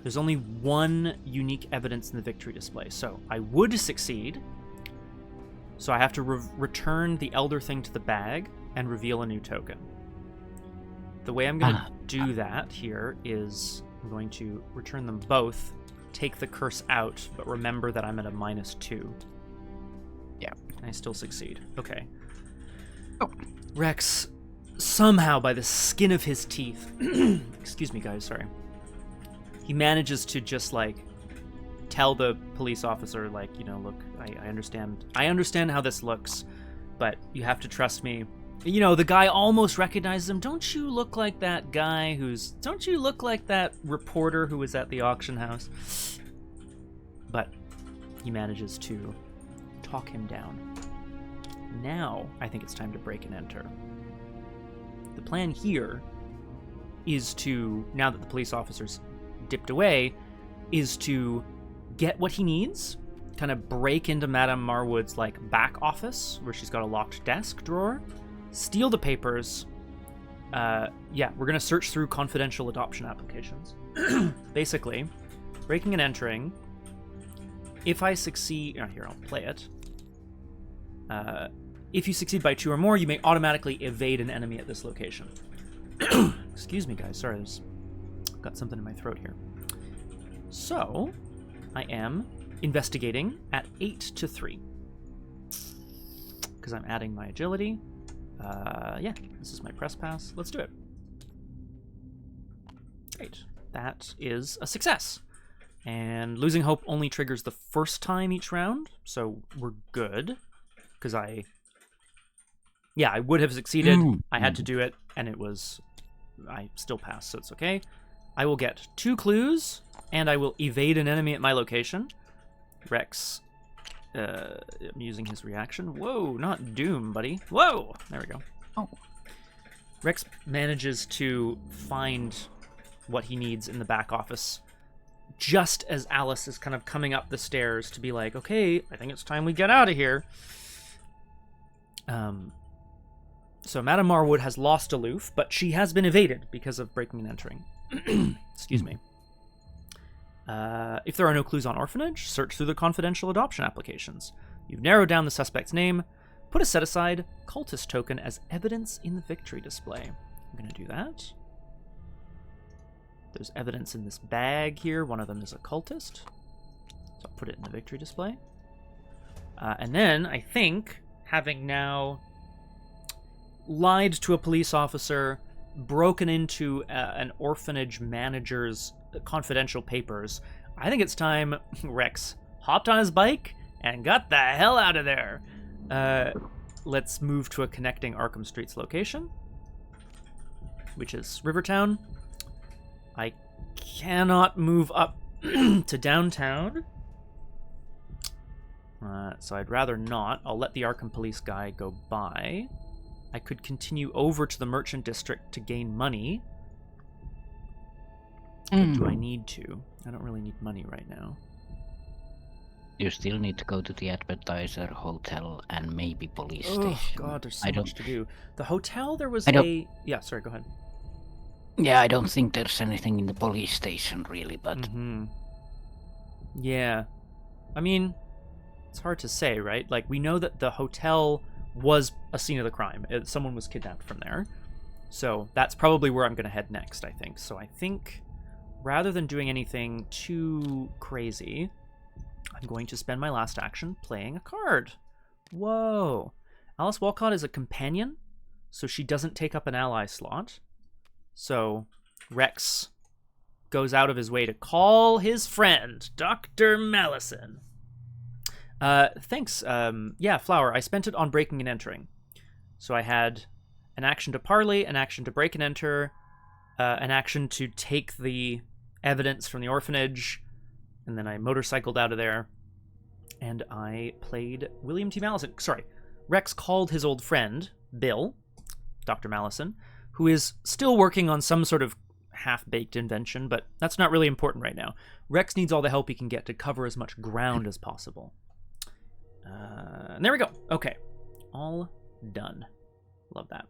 There's only 1 unique evidence in the victory display, so I would succeed. So I have to return the Elder Thing to the bag and reveal a new token. The way I'm going to do that here is I'm going to return them both, take the curse out, but remember that I'm at a -2. Yeah. I still succeed. Okay. Oh. Rex, somehow by the skin of his teeth, excuse me guys, sorry. He manages to just like tell the police officer, like, you know, look, I understand how this looks, but you have to trust me. You know, the guy almost recognizes him. Don't you look like that guy don't you look like that reporter who was at the auction house? But he manages to talk him down. Now, I think it's time to break and enter. The plan here is to, now that the police officer's dipped away, is to get what he needs, kind of break into Madame Marwood's, like, back office, where she's got a locked desk drawer, steal the papers. We're gonna search through confidential adoption applications. Basically, breaking and entering. If I succeed, here, I'll play it. If you succeed by 2 or more, you may automatically evade an enemy at this location. Excuse me, guys. Sorry, I've got something in my throat here. So, I am investigating at 8 to 3. Because I'm adding my agility. This is my press pass. Let's do it. Great. That is a success. And losing hope only triggers the first time each round, so we're good. Because I would have succeeded. I had to do it, and I still passed, so it's okay. I will get 2 clues, and I will evade an enemy at my location. Rex, I'm using his reaction. Whoa, not Doom, buddy. Whoa! There we go. Oh. Rex manages to find what he needs in the back office just as Alice is kind of coming up the stairs to be like, okay, I think it's time we get out of here. So Madame Marwood has lost aloof, but she has been evaded because of breaking and entering. Excuse me. If there are no clues on orphanage, search through the confidential adoption applications. You've narrowed down the suspect's name. Put a set-aside cultist token as evidence in the victory display. I'm going to do that. There's evidence in this bag here. One of them is a cultist. So I'll put it in the victory display. And then, I think, having now lied to a police officer, broken into an orphanage manager's confidential papers, I think it's time Rex hopped on his bike and got the hell out of there. Let's move to a connecting Arkham Streets location, which is Rivertown. I cannot move up to downtown, so I'd rather not. I'll let the Arkham Police guy go by. I could continue over to the Merchant District to gain money. Do I need to? I don't really need money right now. You still need to go to the advertiser, hotel, and maybe police station. Oh god, there's so much to do. The hotel, there was Yeah, sorry, go ahead. Yeah, I don't think there's anything in the police station, really, but... Mm-hmm. Yeah. I mean, it's hard to say, right? Like, we know that the hotel was a scene of the crime. Someone was kidnapped from there. So that's probably where I'm going to head next, I think. So I think rather than doing anything too crazy, I'm going to spend my last action playing a card. Whoa. Alice Walcott is a companion, so she doesn't take up an ally slot. So Rex goes out of his way to call his friend, Dr. Malison. Thanks. Yeah, Flower, I spent it on breaking and entering. So I had an action to parley, an action to break and enter, an action to take the evidence from the orphanage, and then I motorcycled out of there, and I played William T. Malison. Sorry, Rex called his old friend, Bill, Dr. Malison, who is still working on some sort of half-baked invention, but that's not really important right now. Rex needs all the help he can get to cover as much ground as possible. And there we go. Okay. All done. Love that.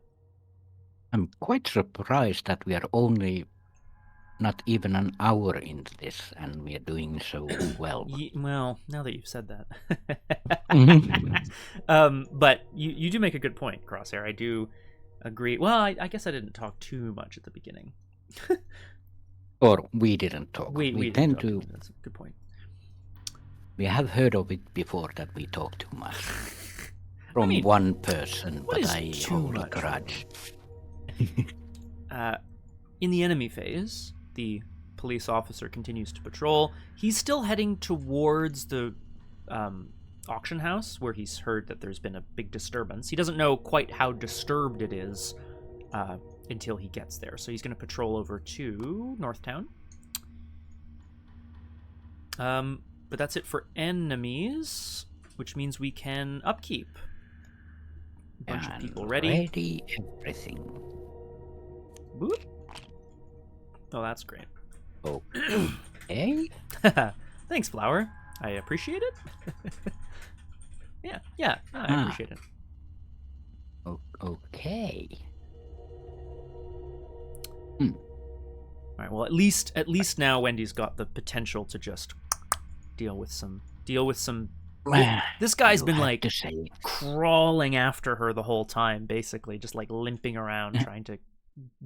I'm quite surprised that we are only not even an hour into this and we are doing so well. Well, now that you've said that. Mhm. But you do make a good point, Crosshair. I do agree. Well, I guess I didn't talk too much at the beginning. Or we didn't talk. We tend didn't to. talk. That's a good point. We have heard of it before that we talk too much. From one person, what but is I too hold a much? grudge. In the enemy phase, the police officer continues to patrol. He's still heading towards the auction house where he's heard that there's been a big disturbance. He doesn't know quite how disturbed it is until he gets there. So he's going to patrol over to Northtown. But that's it for enemies, which means we can upkeep. A bunch of people ready. Ready everything. Boop. Oh, that's great. Okay. Thanks, Flower. I appreciate it. yeah, I appreciate it. Okay. All right. Well, at least now Wendy's got the potential to just deal with some. This guy's been like crawling after her the whole time, basically, just like limping around trying to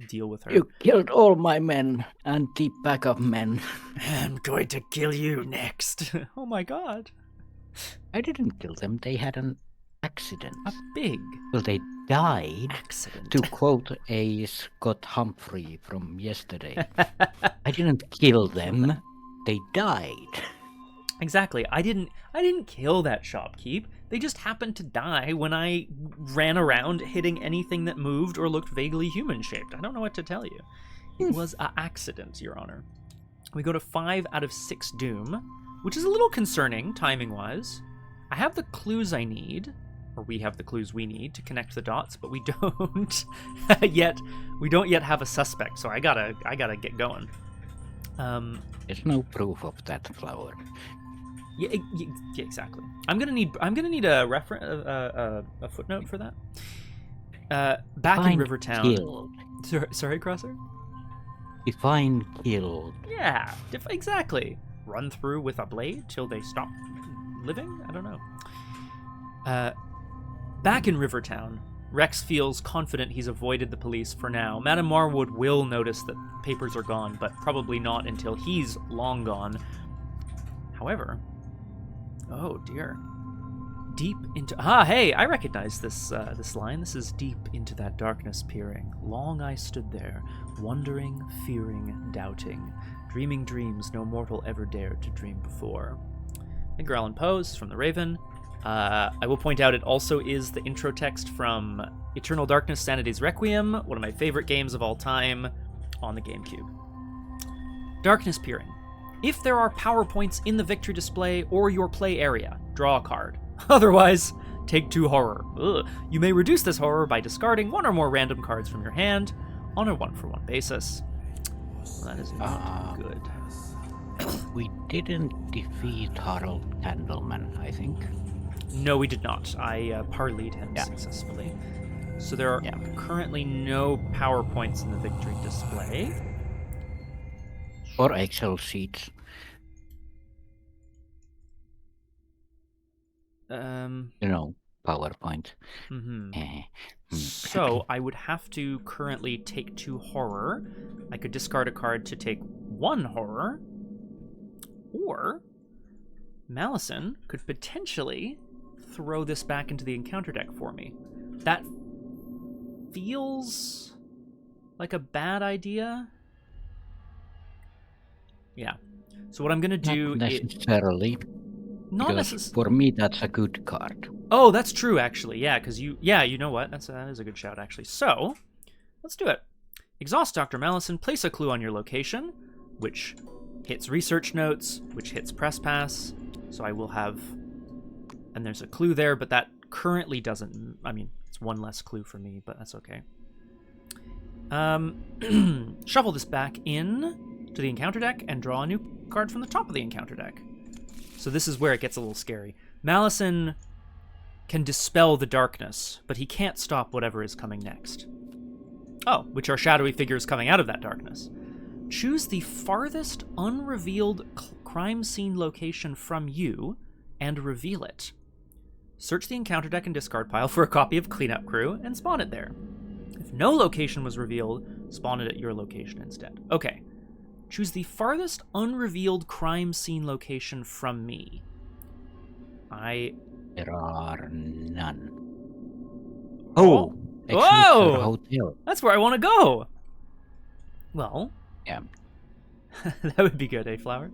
deal with her. You killed all my men and the backup men. I'm going to kill you next. Oh my god. I didn't kill them. They had an accident. A big Well, they died. accident. To quote a Scott Humphrey from yesterday, I didn't kill them. They died. Exactly. I didn't kill that shopkeep. They just happened to die when I ran around hitting anything that moved or looked vaguely human-shaped. I don't know what to tell you. It was an accident, Your Honor. We go to 5 out of 6 Doom, which is a little concerning, timing-wise. I have the clues I need, or we have the clues we need to connect the dots, but we don't yet. We don't yet have a suspect, so I gotta get going. There's no proof of that, Flower. Yeah, exactly. I'm gonna need a footnote for that. Back in Rivertown. Killed. Sorry, Crosser? Define killed. Yeah, exactly. Run through with a blade till they stop living? I don't know. Back in Rivertown, Rex feels confident he's avoided the police for now. Madame Marwood will notice that papers are gone, but probably not until he's long gone. However, oh dear. Deep into... hey, I recognize this line. This is deep into that darkness peering. Long I stood there, wondering, fearing, doubting, dreaming dreams no mortal ever dared to dream before. Edgar Allan Poe's from The Raven. I will point out it also is the intro text from Eternal Darkness, Sanity's Requiem, one of my favorite games of all time, on the GameCube. Darkness peering. If there are PowerPoints in the victory display or your play area, draw a card. Otherwise, take 2 horror. Ugh. You may reduce this horror by discarding 1 or more random cards from your hand on a 1-for-1 basis. Well, that is not good. We didn't defeat Harold Candleman, I think. No, we did not. I parlayed him successfully. So there are currently no PowerPoints in the victory display. Or Excel sheets. PowerPoint. So I would have to currently take 2 horror. I could discard a card to take one horror, or Malison could potentially throw this back into the encounter deck for me. That feels like a bad idea. Yeah. So what I'm going to do Not necessarily. Not because for me, that's a good card. Oh, that's true, actually. Yeah, because you know what? That is a good shout, actually. So, let's do it. Exhaust Dr. Malison, place a clue on your location, which hits research notes, which hits press pass. So I will have, and there's a clue there, but that currently doesn't, I mean, it's one less clue for me, but that's okay. Shuffle this back in to the encounter deck and draw a new card from the top of the encounter deck. So this is where it gets a little scary. Malison can dispel the darkness, but he can't stop whatever is coming next. Oh, which are shadowy figures coming out of that darkness. Choose the farthest unrevealed crime scene location from you and reveal it. Search the encounter deck and discard pile for a copy of Cleanup Crew and spawn it there. If no location was revealed, spawn it at your location instead. Okay. Choose the farthest unrevealed crime scene location from me. There are none. Oh! Whoa! Hotel. That's where I want to go! Well... Yeah. That would be good, eh, Flower?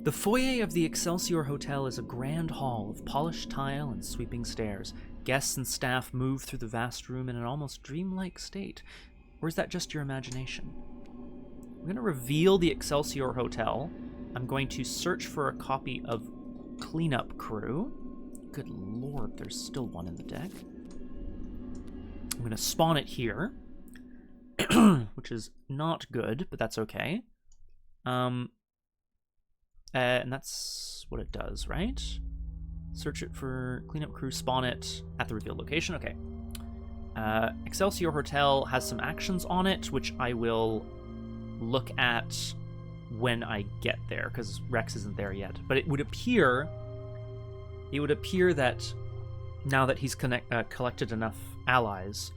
The foyer of the Excelsior Hotel is a grand hall of polished tile and sweeping stairs. Guests and staff move through the vast room in an almost dreamlike state. Or is that just your imagination? I'm going to reveal the Excelsior Hotel. I'm going to search for a copy of Cleanup Crew. Good lord, there's still one in the deck. I'm going to spawn it here, which is not good, but that's okay. And that's what it does, right? Search it for Cleanup Crew, spawn it at the revealed location. Okay. Excelsior Hotel has some actions on it, which I will look at when I get there, because Rex isn't there yet. But it would appear that now that he's collected enough allies,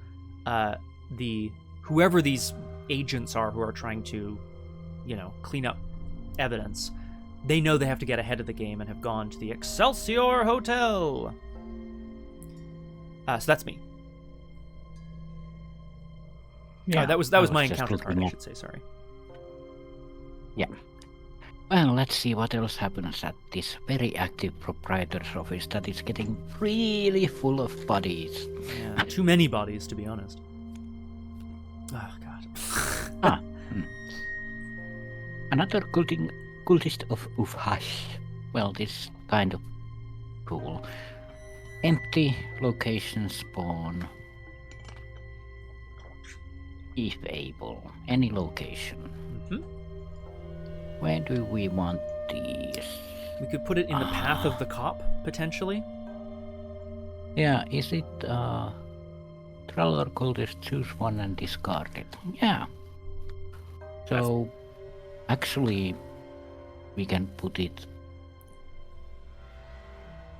whoever these agents are who are trying to, clean up evidence, they know they have to get ahead of the game and have gone to the Excelsior Hotel. So that's me. Yeah, that was my encounter card, I should say. Sorry. Yeah. Well, let's see what else happens at this very active proprietor's office that is getting really full of bodies. Yeah, too many bodies, to be honest. Oh, God. Another cultist of Ufhash. Well, this kind of cool. Empty location spawn. If able. Any location. Mm-hmm. Where do we want these? We could put it in the path of the cop, potentially. Yeah, is it Troll or cultist, choose one and discard it? Yeah. So, actually, we can put it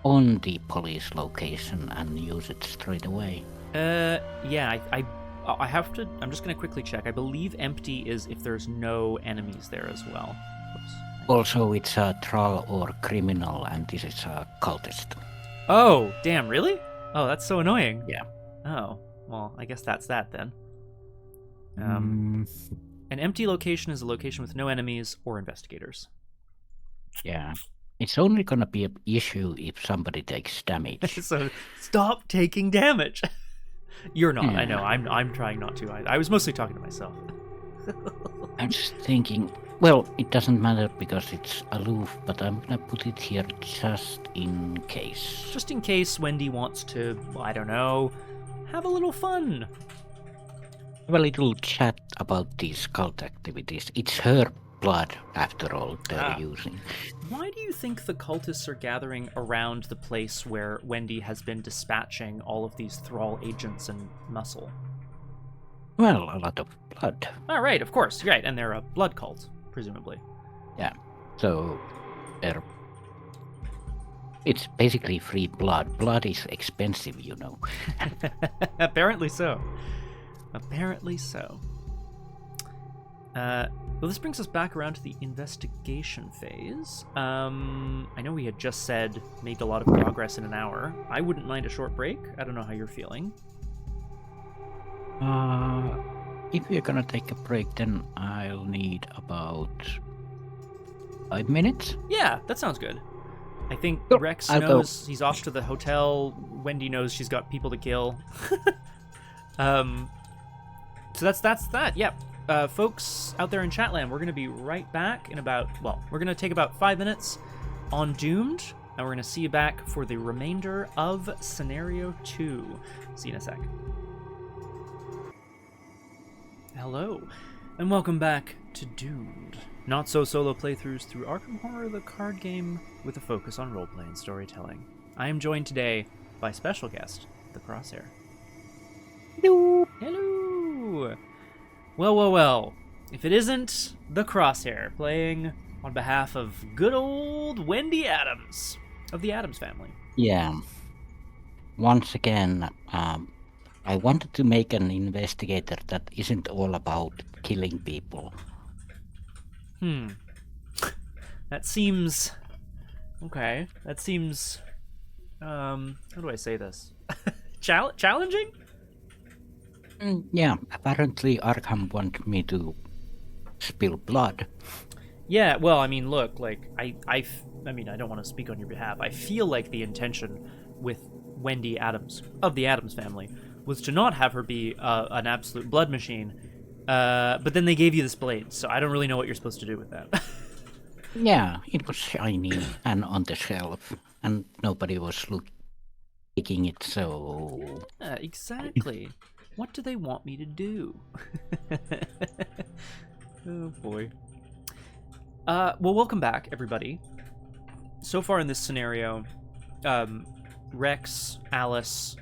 on the police location and use it straight away. Yeah, I have to... I'm just going to quickly check. I believe empty is if there's no enemies there as well. Oops. Also, it's a troll or criminal, and this is a cultist. Oh, damn, really? Oh, that's so annoying. Yeah. Oh, well, I guess that's that then. An empty location is a location with no enemies or investigators. Yeah. It's only gonna be an issue if somebody takes damage. So, stop taking damage. You're not, yeah. I know. I'm trying not to. I was mostly talking to myself. I'm just thinking, well, it doesn't matter because it's aloof, but I'm gonna put it here just in case. Just in case Wendy wants to, I don't know, have a little fun. Have a little chat about these cult activities. It's her blood, after all, they're using. Why do you think the cultists are gathering around the place where Wendy has been dispatching all of these thrall agents and muscle? Well, a lot of blood. Oh, right, of course. Right, and they're a blood cult, presumably. Yeah, so it's basically free blood. Blood is expensive, you know. Apparently so. Apparently so. Well, this brings us back around to the investigation phase. I know we had just said made a lot of progress in an hour. I wouldn't mind a short break. I don't know how you're feeling. If we're gonna take a break, then I'll need about 5 minutes. Yeah, that sounds good. I think Sure, Rex I'll knows he's off to the hotel. Wendy knows she's got people to kill. So that's that. Yep. Folks out there in Chatland, we're going to be right back in we're going to take about 5 minutes on Doomed, and we're going to see you back for the remainder of Scenario 2. See you in a sec. Hello, and welcome back to Doomed. Not-so-solo playthroughs through Arkham Horror, the card game with a focus on roleplay and storytelling. I am joined today by special guest, the Crosshair. Hello. Hello! Well. If it isn't the Crosshair playing on behalf of good old Wendy Adams of the Adams family. Yeah. Once again, I wanted to make an investigator that isn't all about killing people. That seems... Okay. That seems... how do I say this? Challenging? Yeah, apparently Arkham wanted me to spill blood. Yeah, well, I mean, look, like, I mean, I don't want to speak on your behalf. I feel like the intention with Wendy Adams, of the Adams family, was to not have her be an absolute blood machine, but then they gave you this blade, so I don't really know what you're supposed to do with that. Yeah, it was shiny and on the shelf, and nobody was taking it, so... Yeah, exactly. What do they want me to do? Oh, boy. Well, welcome back, everybody. So far in this scenario, Rex, Alice,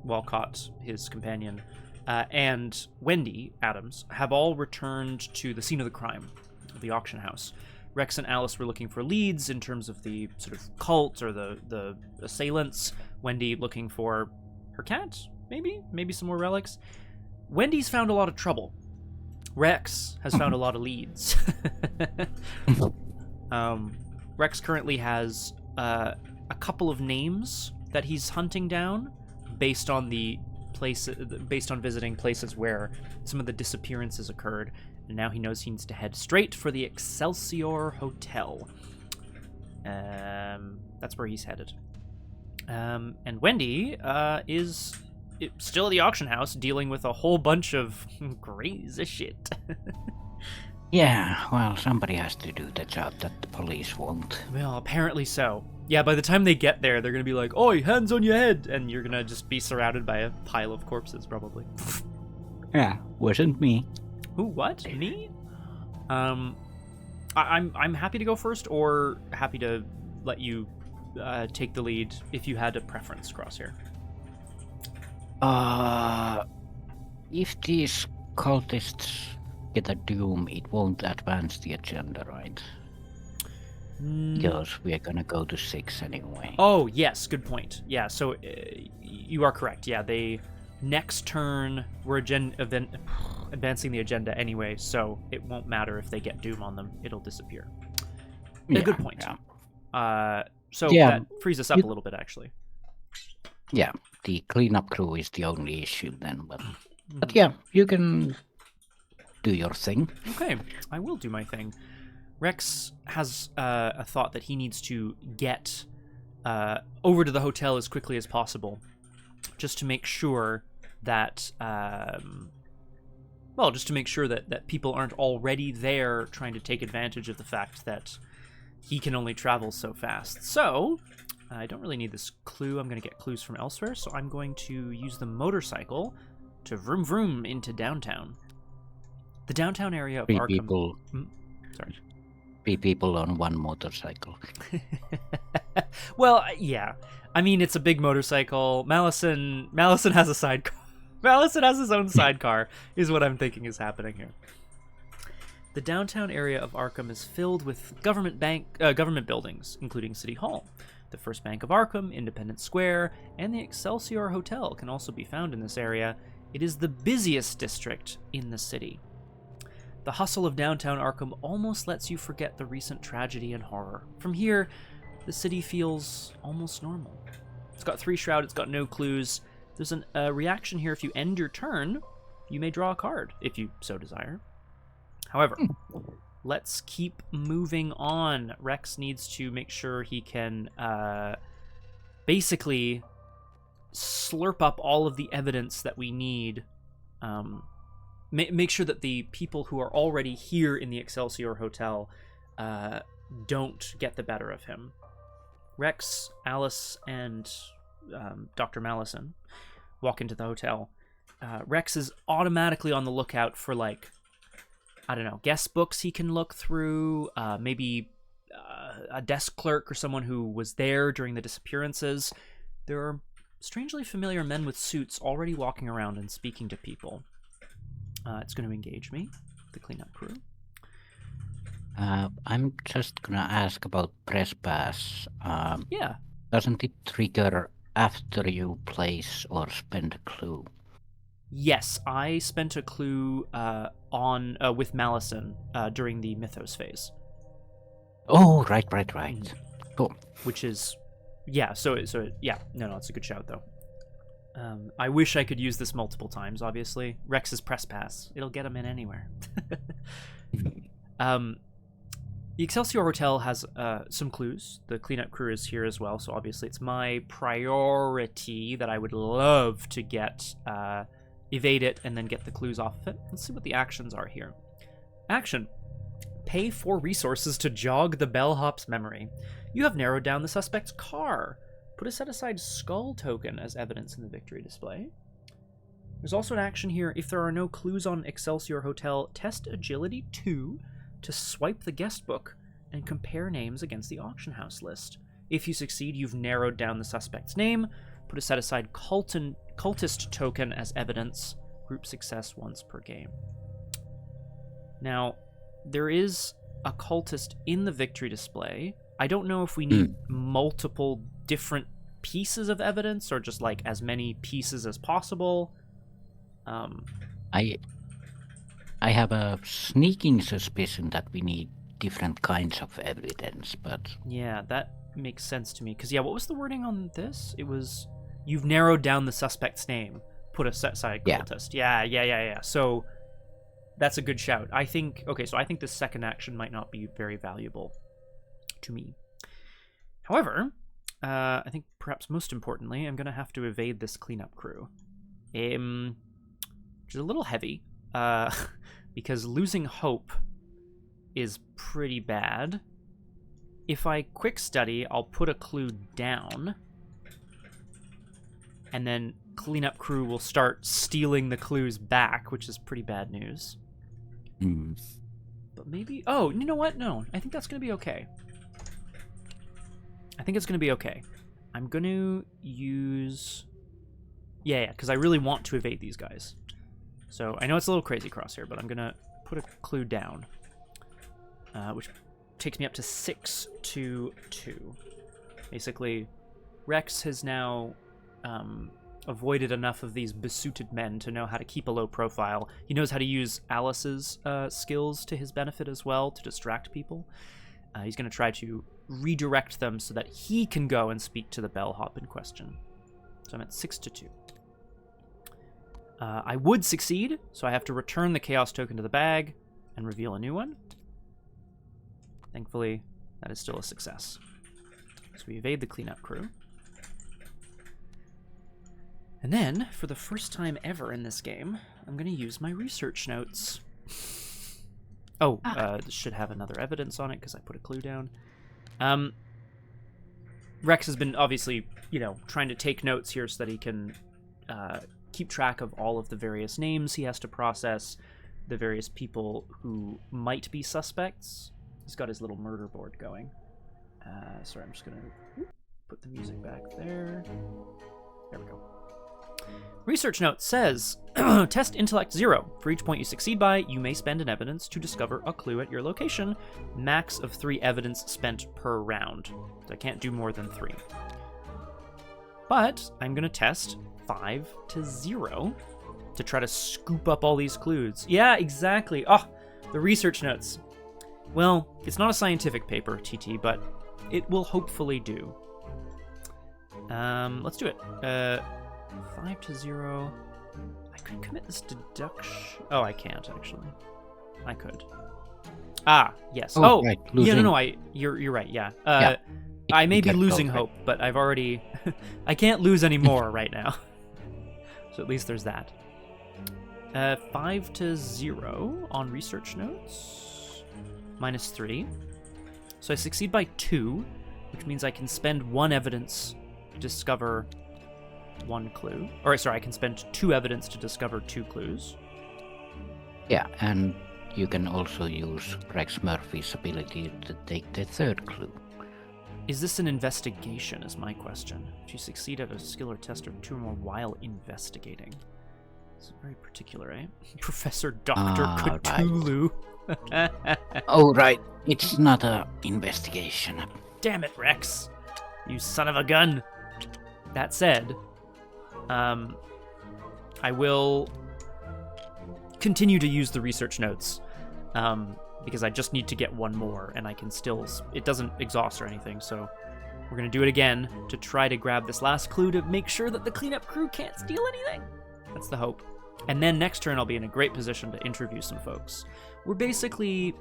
Walcott, his companion, and Wendy Adams have all returned to the scene of the crime, the auction house. Rex and Alice were looking for leads in terms of the sort of cult or the assailants. Wendy looking for her cat, maybe some more relics. Wendy's found a lot of trouble. Rex has found a lot of leads. Rex currently has a couple of names that he's hunting down based on visiting places where some of the disappearances occurred, and now he knows he needs to head straight for the Excelsior Hotel. That's where he's headed. And Wendy is still at the auction house dealing with a whole bunch of crazy shit. Yeah, well, somebody has to do the job that the police won't. Well, apparently so. Yeah, by the time they get there, they're gonna be like, "Oi, hands on your head!" And you're gonna just be surrounded by a pile of corpses, probably. Yeah, wasn't me. Who? What? Me? I'm happy to go first, or happy to let you take the lead if you had a preference, Crosshair. If these cultists get a doom, it won't advance the agenda, right? Because we are gonna go to 6 anyway. Oh, yes, good point. Yeah, so you are correct. Yeah, they next turn we're advancing the agenda anyway, so it won't matter if they get doom on them. It'll disappear. Yeah, good point. Yeah. So Yeah, that frees us up a little bit, actually. Yeah, the cleanup crew is the only issue then, but yeah, you can do your thing. Okay, I will do my thing. Rex has a thought that he needs to get over to the hotel as quickly as possible, just to make sure that, that people aren't already there trying to take advantage of the fact that he can only travel so fast. So, I don't really need this clue. I'm going to get clues from elsewhere, so I'm going to use the motorcycle to vroom vroom into downtown. The downtown area of Arkham... Sorry. 3 people on 1 motorcycle. Well, yeah. I mean, it's a big motorcycle. Malison has a sidecar. Malison has his own sidecar, is what I'm thinking is happening here. The downtown area of Arkham is filled with government buildings, including City Hall. The First Bank of Arkham, Independence Square, and the Excelsior Hotel can also be found in this area. It is the busiest district in the city. The hustle of downtown Arkham almost lets you forget the recent tragedy and horror. From here, the city feels almost normal. It's got 3 shroud, it's got no clues. There's a reaction here. If you end your turn, you may draw a card, if you so desire. However, let's keep moving on. Rex needs to make sure he can basically slurp up all of the evidence that we need. Make sure that the people who are already here in the Excelsior Hotel don't get the better of him. Rex, Alice, and Dr. Mallison walk into the hotel. Rex is automatically on the lookout for, like, I don't know, guest books he can look through, maybe a desk clerk or someone who was there during the disappearances. There are strangely familiar men with suits already walking around and speaking to people. It's going to engage me, the cleanup crew. I'm just gonna ask about press pass. Yeah. Doesn't it trigger after you place or spend a clue? Yes, I spent a clue on with Mallison during the mythos phase. Oh, right. Cool. Which is, yeah. So yeah. No, it's a good shout though. I wish I could use this multiple times. Obviously, Rex's press pass. It'll get him in anywhere. The Excelsior Hotel has some clues. The cleanup crew is here as well, so obviously it's my priority that I would love to get, evade it, and then get the clues off of it. Let's see what the actions are here. Action. Pay 4 resources to jog the bellhop's memory. You have narrowed down the suspect's car. Put a set-aside skull token as evidence in the victory display. There's also an action here. If there are no clues on Excelsior Hotel, test Agility 2 to swipe the guest book and compare names against the auction house list. If you succeed, you've narrowed down the suspect's name. Put a set-aside cultist token as evidence. Group success once per game. Now, there is a cultist in the victory display. I don't know if we need multiple different pieces of evidence or just like as many pieces as possible. I have a sneaking suspicion that we need different kinds of evidence, but... Yeah, that makes sense to me. Because, yeah, what was the wording on this? It was, you've narrowed down the suspect's name. Put a set-aside cultist. Yeah. So, that's a good shout. I think this second action might not be very valuable to me. However, I think perhaps most importantly, I'm going to have to evade this cleanup crew. Which is a little heavy. Because losing hope is pretty bad. If I quick study, I'll put a clue down, and then cleanup crew will start stealing the clues back, which is pretty bad news. But maybe... Oh, you know what? No, I think that's going to be okay. I think it's going to be okay. I'm going to use... Yeah, because I really want to evade these guys. So I know it's a little crazy, Crosshair, but I'm going to put a clue down, which takes me up to 6-2. Basically, Rex has now avoided enough of these besuited men to know how to keep a low profile. He knows how to use Alice's skills to his benefit as well, to distract people. He's going to try to redirect them so that he can go and speak to the bellhop in question. So I'm at 6-2. I would succeed, so I have to return the chaos token to the bag and reveal a new one. Thankfully, that is still a success. So we evade the cleanup crew. And then, for the first time ever in this game, I'm going to use my research notes. Oh, this should have another evidence on it because I put a clue down. Rex has been obviously, trying to take notes here so that he can keep track of all of the various names he has to process, the various people who might be suspects. He's got his little murder board going. Sorry, I'm just going to put the music back there. There we go. Research note says, test intellect 0. For each point you succeed by, you may spend an evidence to discover a clue at your location. Max of 3 evidence spent per round. So I can't do more than 3. But I'm going to test 5-0 to try to scoop up all these clues. Yeah, exactly. Oh, The research notes. Well, it's not a scientific paper, TT, but it will hopefully do. Let's do it. 5-0. I could commit this deduction. Oh, I can't actually. I could. Ah, yes. Right, yeah, no, you're right. Yeah. Yeah. I may be losing hope, but I've already. I can't lose any more right now. So at least there's that. 5-0 on research notes. -3. So I succeed by 2, which means I can spend 1 evidence to discover 1 clue. Or sorry, I can spend 2 evidence to discover 2 clues. Yeah, and you can also use Rex Murphy's ability to take the 3rd clue. Is this an investigation, is my question. If you succeed at a skill or test of 2 or more while investigating. It's very particular, eh? Professor Dr. Cthulhu. Right. Oh, right. It's not a investigation. Damn it, Rex. You son of a gun. That said, I will continue to use the research notes, because I just need to get 1 more, and I can still... It doesn't exhaust or anything, so we're going to do it again to try to grab this last clue to make sure that the cleanup crew can't steal anything. That's the hope. And then next turn I'll be in a great position to interview some folks. We're basically...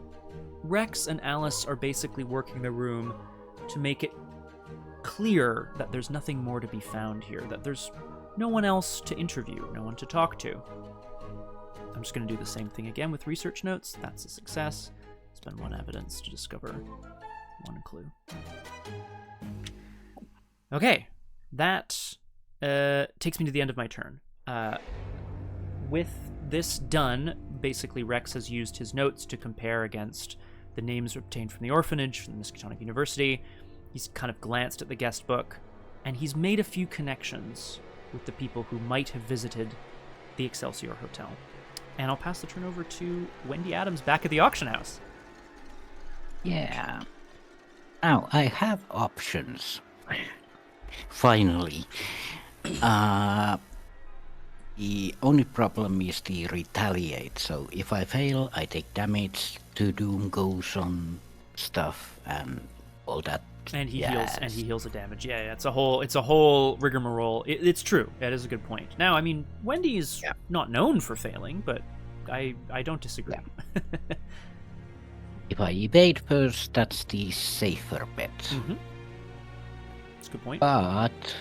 Rex and Alice are basically working the room to make it clear that there's nothing more to be found here, that there's no one else to interview, no one to talk to. I'm just going to do the same thing again with research notes. That's a success. Spend 1 evidence to discover 1 clue. Okay, that takes me to the end of my turn. With this done, basically Rex has used his notes to compare against the names obtained from the orphanage, from the Miskatonic University. He's kind of glanced at the guest book, and he's made a few connections with the people who might have visited the Excelsior Hotel. And I'll pass the turn over to Wendy Adams back at the auction house. Yeah. Now, I have options. Finally. The only problem is the retaliate, so if I fail, I take damage, 2 doom goes on stuff, and all that. And he heals the damage. Yeah, it's a whole rigmarole. It's true. That is a good point. Now, I mean, Wendy's not known for failing, but I don't disagree. Yeah. If I evade first, that's the safer bet. Mm-hmm. That's a good point. But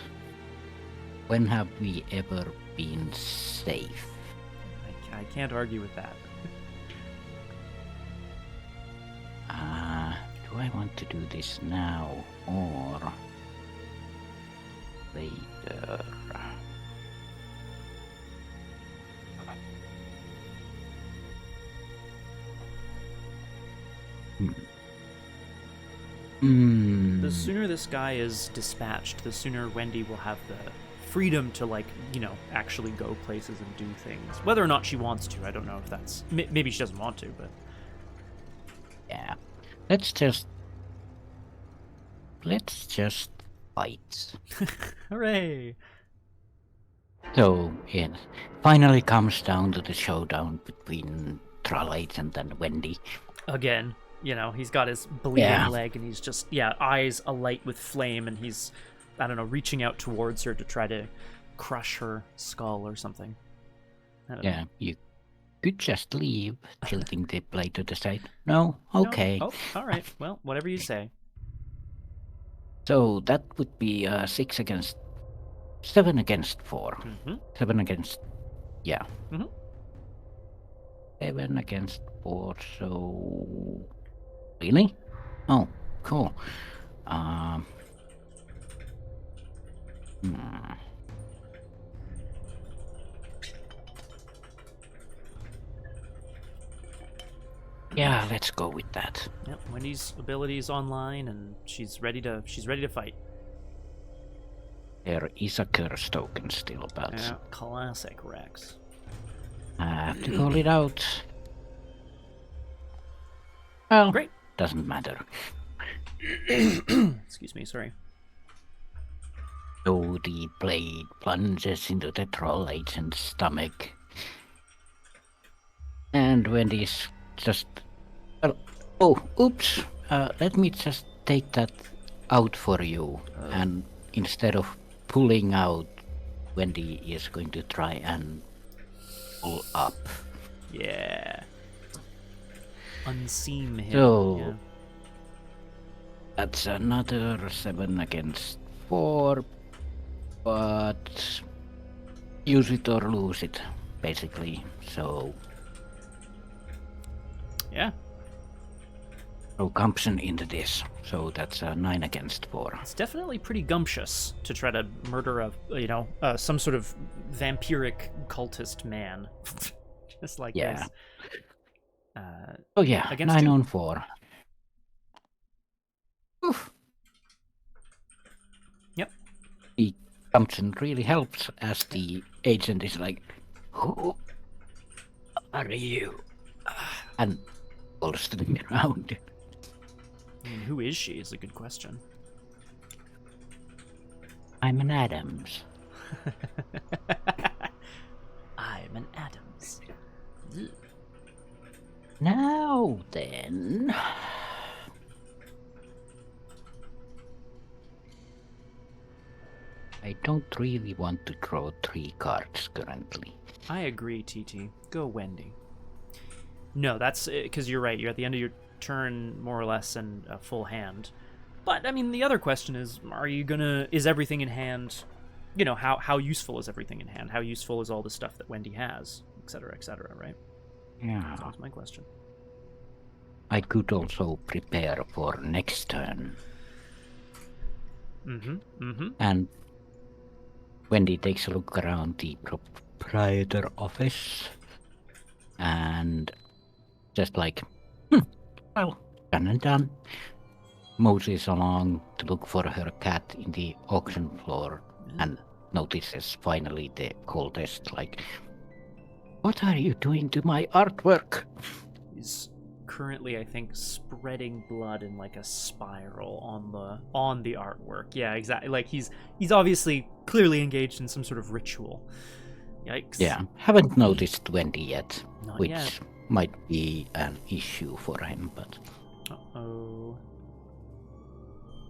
when have we ever been safe? I can't argue with that. Do I want to do this now or later? The sooner this guy is dispatched, the sooner Wendy will have the freedom to, like, actually go places and do things. Whether or not she wants to, I don't know if that's... Maybe she doesn't want to, but... Yeah. Let's just fight. Hooray! So it finally comes down to the showdown between Troll Agent and Wendy. Again, he's got his bleeding leg and he's just, eyes alight with flame, and he's, I don't know, reaching out towards her to try to crush her skull or something. Yeah, you could just leave, tilting the blade to the side. No? Okay. No? Oh, all right. Well, whatever you say. So that would be 7 against 4. Mm-hmm. 7 against... Yeah. Mm-hmm. 7 against 4, so... Really? Oh, cool. Yeah, let's go with that. Yep, Wendy's ability is online, and she's ready to fight. There is a curse token still, but Yeah, classic Rex. I have to call it out. Well, Great. Doesn't matter. Excuse me, sorry. So the blade plunges into the troll agent's stomach. And Wendy's just Well, oh, oops. Let me just take that out for you. And instead of pulling out, Wendy is going to try and pull up. Yeah. Unseam him. So Yeah. that's another 7 against 4. But use it or lose it, basically. So Yeah. no gumption into this. So that's a 9 against 4. It's definitely pretty gumptious to try to murder some sort of vampiric cultist man. Just like Yeah. this. Oh yeah, Against 9 2. on 4. Oof. Yep. The gumption really helps as the agent is like, who are you? And pulls them around. I mean, who is she is a good question. I'm an Adams. I'm an Adams. Now then. I don't really want to draw 3 cards currently. I agree, TT. Go Wendy. No, that's because you're right. You're at the end of your turn, more or less, and a full hand. But, I mean, the other question is, is everything in hand, how useful is everything in hand? How useful is all the stuff that Wendy has, et cetera, right? Yeah. That's my question. I could also prepare for next turn. And Wendy takes a look around the proprietor office and just like, well, done and done. Moses along to look for her cat in the auction floor and notices finally the cultist like, what are you doing to my artwork? He's currently, I think, spreading blood in like a spiral on the artwork. Yeah, exactly. Like he's obviously clearly engaged in some sort of ritual. Yikes. Yeah, haven't noticed Wendy yet, Not which yet. might be an issue for him, but Uh-oh.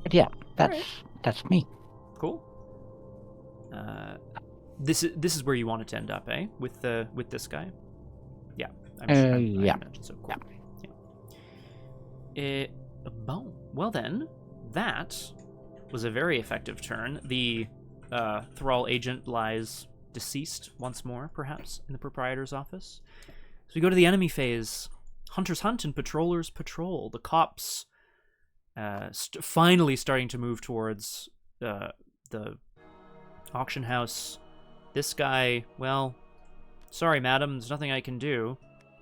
yeah, that's me. Cool. This is where you want it to end up, eh? With this guy. Yeah. I imagine so. Cool. Yeah. Boom. Well then, that was a very effective turn. The thrall agent lies deceased once more, perhaps, in the proprietor's office. So we go to the enemy phase. Hunters hunt and patrollers patrol. The cops finally starting to move towards the auction house. This guy, well, sorry, madam, there's nothing I can do.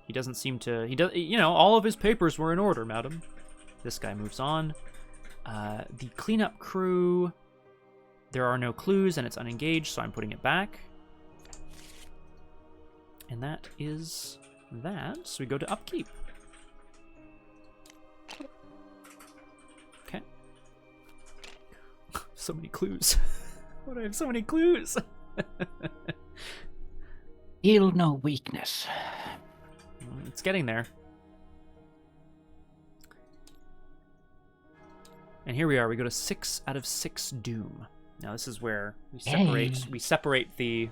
He doesn't seem to. He does. All of his papers were in order, madam. This guy moves on. The cleanup crew. There are no clues and it's unengaged, so I'm putting it back. And that is that. So we go to upkeep. Okay. So many clues. Why do I have so many clues? Heal no weakness. It's getting there. And here we are. We go to 6 out of 6 doom. Now this is where we separate the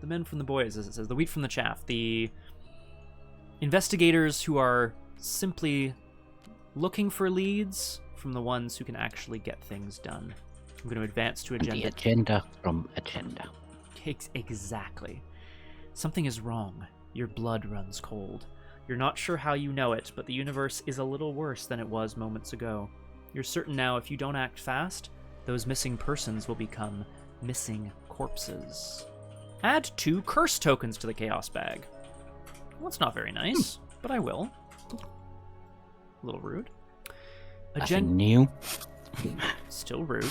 men from the boys, as it says, the wheat from the chaff. The investigators who are simply looking for leads from the ones who can actually get things done. I'm going to advance to agenda. The agenda from agenda. Exactly. Something is wrong. Your blood runs cold. You're not sure how you know it, but the universe is a little worse than it was moments ago. You're certain now if you don't act fast, those missing persons will become missing corpses. Add 2 curse tokens to the chaos bag. Well, that's not very nice, but I will. A little rude. Nothing new. Still rude.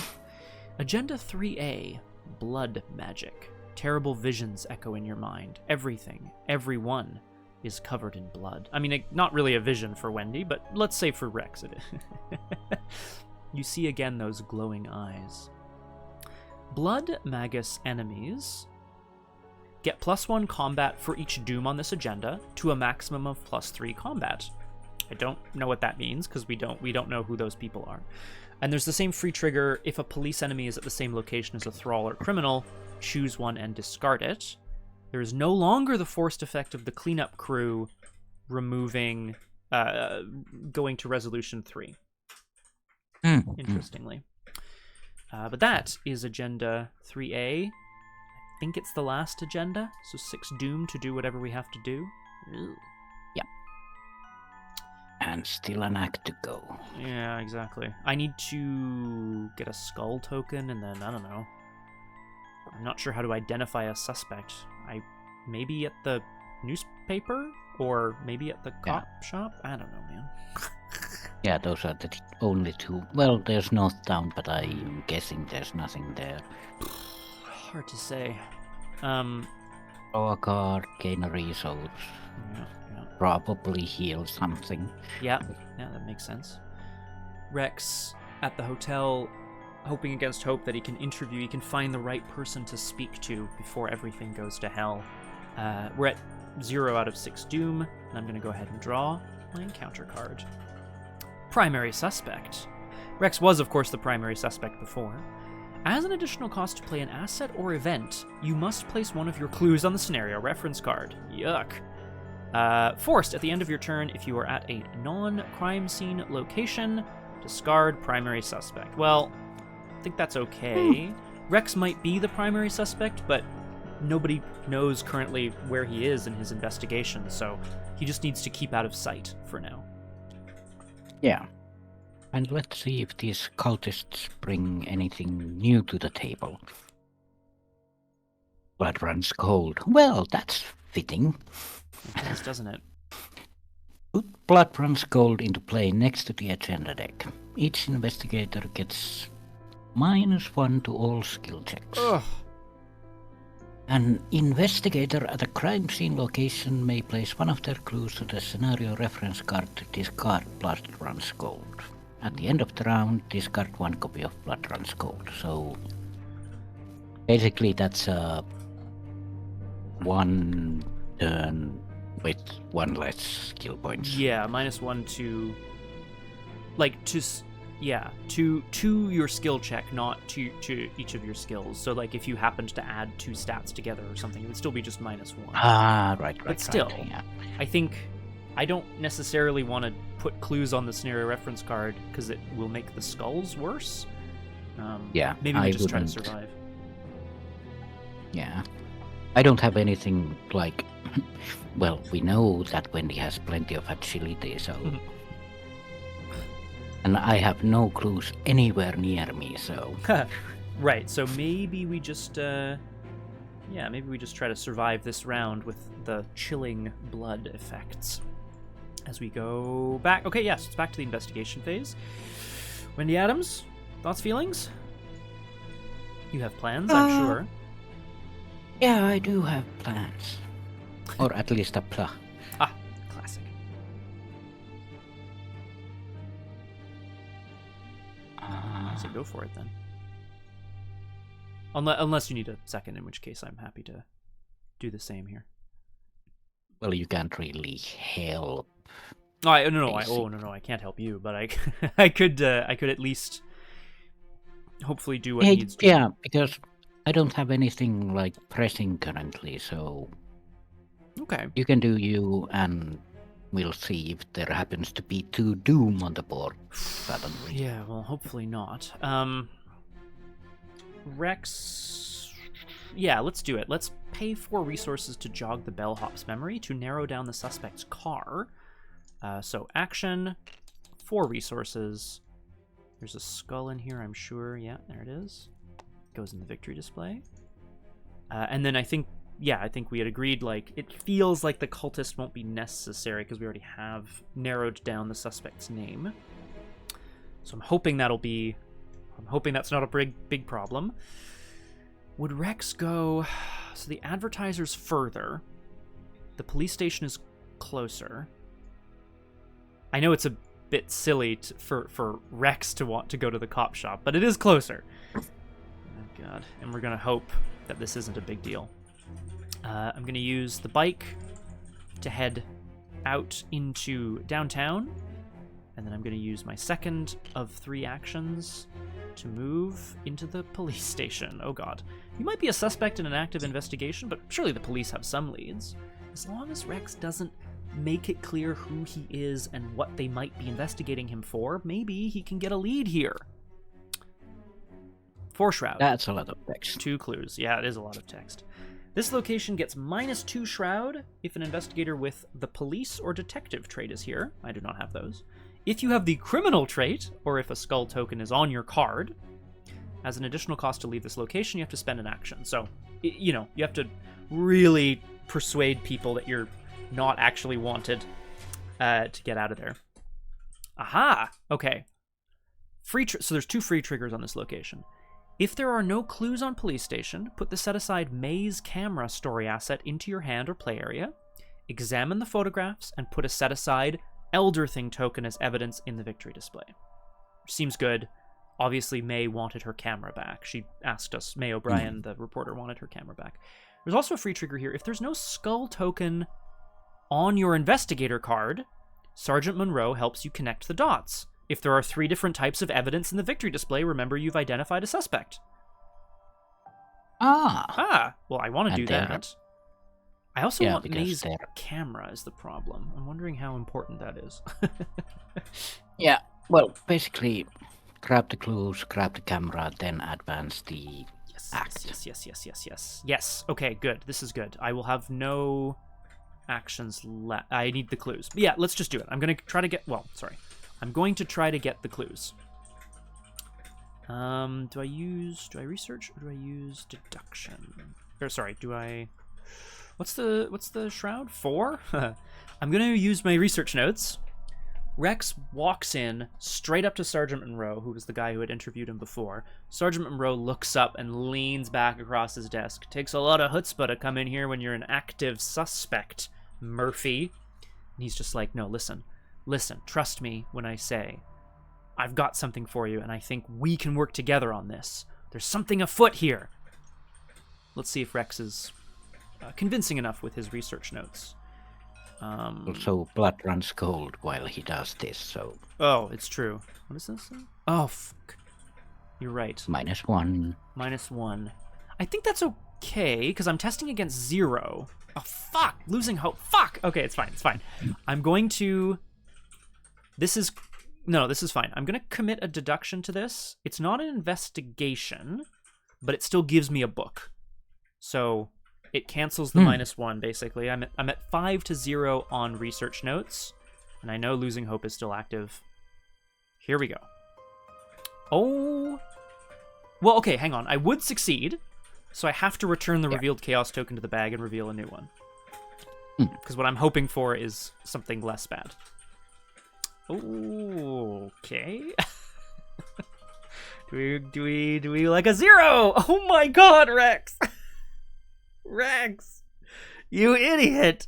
Agenda 3A, blood magic. Terrible visions echo in your mind. Everything, everyone is covered in blood. I mean, not really a vision for Wendy, but let's say for Rex it is. You see again those glowing eyes. Blood magus enemies Get +1 combat for each doom on this agenda to a maximum of +3 combat. I don't know what that means because we don't know who those people are. And there's the same free trigger if a police enemy is at the same location as a thrall or criminal. Choose one and discard it. There is no longer the forced effect of the cleanup crew removing, going to resolution 3. Interestingly. But that is agenda 3A. I think it's the last agenda, so 6 doom to do whatever we have to do. Ew. Yeah. And still an act to go. Yeah, exactly. I need to get a skull token, and then, I don't know. I'm not sure how to identify a suspect. Maybe at the newspaper? Or maybe at the cop shop? I don't know, man. Yeah, those are the only 2. Well, there's Northtown, but I'm guessing there's nothing there. Hard to say. Draw a card, gain a resource. Yeah. Probably heal something. Yeah, that makes sense. Rex at the hotel, hoping against hope that he can find the right person to speak to before everything goes to hell. We're at 0 out of 6 doom, and I'm going to go ahead and draw my encounter card. Primary suspect. Rex was, of course, the primary suspect before. As an additional cost to play an asset or event, you must place one of your clues on the scenario reference card. Yuck. Forced at the end of your turn, if you are at a non-crime scene location, discard primary suspect. Well, I think that's okay. Rex might be the primary suspect, but nobody knows currently where he is in his investigation, so he just needs to keep out of sight for now. Yeah. And let's see if these cultists bring anything new to the table. Blood runs cold. Well, that's fitting. It does, doesn't it? Put Blood runs cold into play next to the agenda deck. Each investigator gets -1 to all skill checks. Ugh. An investigator at a crime scene location may place one of their clues to the scenario reference card to discard Blood runs cold. At the end of the round, discard 1 copy of Blood runs cold. So basically that's a 1 turn with 1 less skill points. Yeah, -1 to, like, to your skill check, not to each of your skills. So, like, if you happened to add 2 stats together or something, it would still be just -1. Ah, right. But still, yeah. I think I don't necessarily want to put clues on the scenario reference card because it will make the skulls worse. Yeah, maybe we just try to survive. Yeah. I don't have anything like... Well, we know that Wendy has plenty of agility, so... And I have no clues anywhere near me, so... Right, so maybe we just... maybe we just try to survive this round with the chilling blood effects. As we go back... Okay, yes, it's back to the investigation phase. Wendy Adams, thoughts, feelings? You have plans, I'm sure. Yeah, I do have plans. Or at least a plan. Ah, classic. So go for it then. Unless you need a second, in which case I'm happy to do the same here. Well, you can't really help. No, I can't help you, but I could at least hopefully do what needs to. Yeah, because I don't have anything like pressing currently, so okay. You can do you, and we'll see if there happens to be 2 doom on the board suddenly. Yeah, well, hopefully not. Rex, yeah, let's do it. Let's pay 4 resources to jog the bellhop's memory to narrow down the suspect's car. So action, 4 resources. There's a skull in here, I'm sure. Yeah, there it is. Goes in the victory display. And then I think we had agreed, like, it feels like the cultist won't be necessary because we already have narrowed down the suspect's name. So I'm hoping that's not a big problem. Would Rex go... So the advertiser's further. The police station is closer. I know it's a bit silly for Rex to want to go to the cop shop, but it is closer. Oh, God. And we're going to hope that this isn't a big deal. I'm going to use the bike to head out into downtown, and then I'm going to use my second of 3 actions to move into the police station. Oh god. You might be a suspect in an active investigation, but surely the police have some leads. As long as Rex doesn't make it clear who he is and what they might be investigating him for, maybe he can get a lead here. 4 shroud. That's a lot of text. 2 clues. Yeah, it is a lot of text. This location gets -2 shroud if an investigator with the police or detective trait is here. I do not have those. If you have the criminal trait, or if a skull token is on your card, as an additional cost to leave this location, you have to spend an action. So, you know, you have to really persuade people that you're not actually wanted to get out of there. Aha! Okay. So there's 2 free triggers on this location. If there are no clues on police station, put the set-aside maze camera story asset into your hand or play area, examine the photographs, and put a set-aside Elder Thing token as evidence in the victory display. Seems good. Obviously, May wanted her camera back. She asked us, May O'Brien, the reporter, wanted her camera back. There's also a free trigger here. If there's no skull token on your investigator card, Sergeant Monroe helps you connect the dots. If there are 3 different types of evidence in the victory display, remember you've identified a suspect. Well, I want to do that. I also want May's camera is the problem. I'm wondering how important that is. Yeah, well, basically, grab the clues, grab the camera, then advance the act. Yes. Okay, good. This is good. I will have no actions left. I need the clues. But yeah, let's just do it. I'm going to try to get... Well, sorry. I'm going to try to get the clues. Do I research or do I use deduction? Or sorry, do I... What's the shroud? 4? I'm going to use my research notes. Rex walks in straight up to Sergeant Monroe, who was the guy who had interviewed him before. Sergeant Monroe looks up and leans back across his desk. Takes a lot of chutzpah to come in here when you're an active suspect, Murphy. And he's just like, no, listen, trust me when I say I've got something for you, and I think we can work together on this. There's something afoot here. Let's see if Rex is convincing enough with his research notes. Also, blood runs cold while he does this, so... Oh, it's true. What is this? Oh, fuck. You're right. -1. -1. I think that's okay, because I'm testing against 0. Oh, fuck! Losing hope. Fuck! Okay, it's fine. I'm going to... This is fine. I'm going to commit a deduction to this. It's not an investigation, but it still gives me a book. So... It cancels the -1, basically. I'm at 5-0 on research notes, and I know losing hope is still active. Here we go. Oh. Well, okay, hang on. I would succeed, so I have to return the revealed chaos token to the bag and reveal a new one. Because what I'm hoping for is something less bad. Okay. do we like a 0? Oh my god, Rex! Rex, you idiot!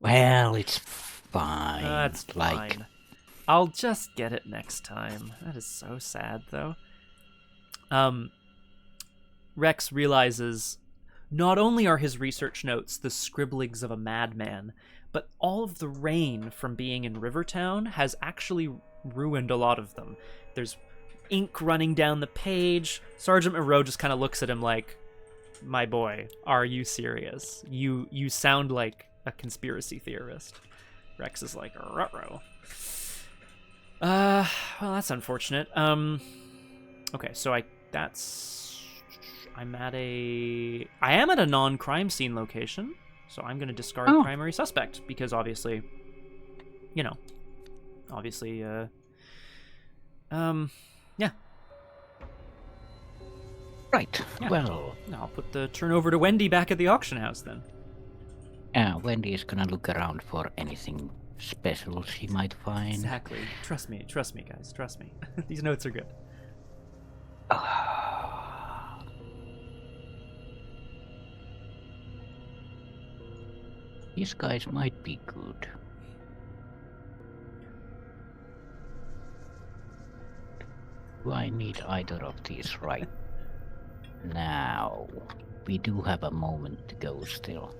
Well, it's fine. That's fine. I'll just get it next time. That is so sad, though. Rex realizes not only are his research notes the scribblings of a madman, but all of the rain from being in Rivertown has actually ruined a lot of them. There's ink running down the page. Sergeant Monroe just kind of looks at him like, my boy, are you serious? You sound like a conspiracy theorist. Rex is like, ruh-roh. Well, that's unfortunate. Okay, so I am at a non-crime scene location, so I'm gonna discard primary suspect, because obviously, yeah. Right, yeah. Well... I'll put the turnover to Wendy back at the auction house, then. Wendy is gonna look around for anything special she might find. Exactly. Trust me, guys. Trust me. These notes are good. These guys might be good. Do I need either of these right now? we do have a moment to go still.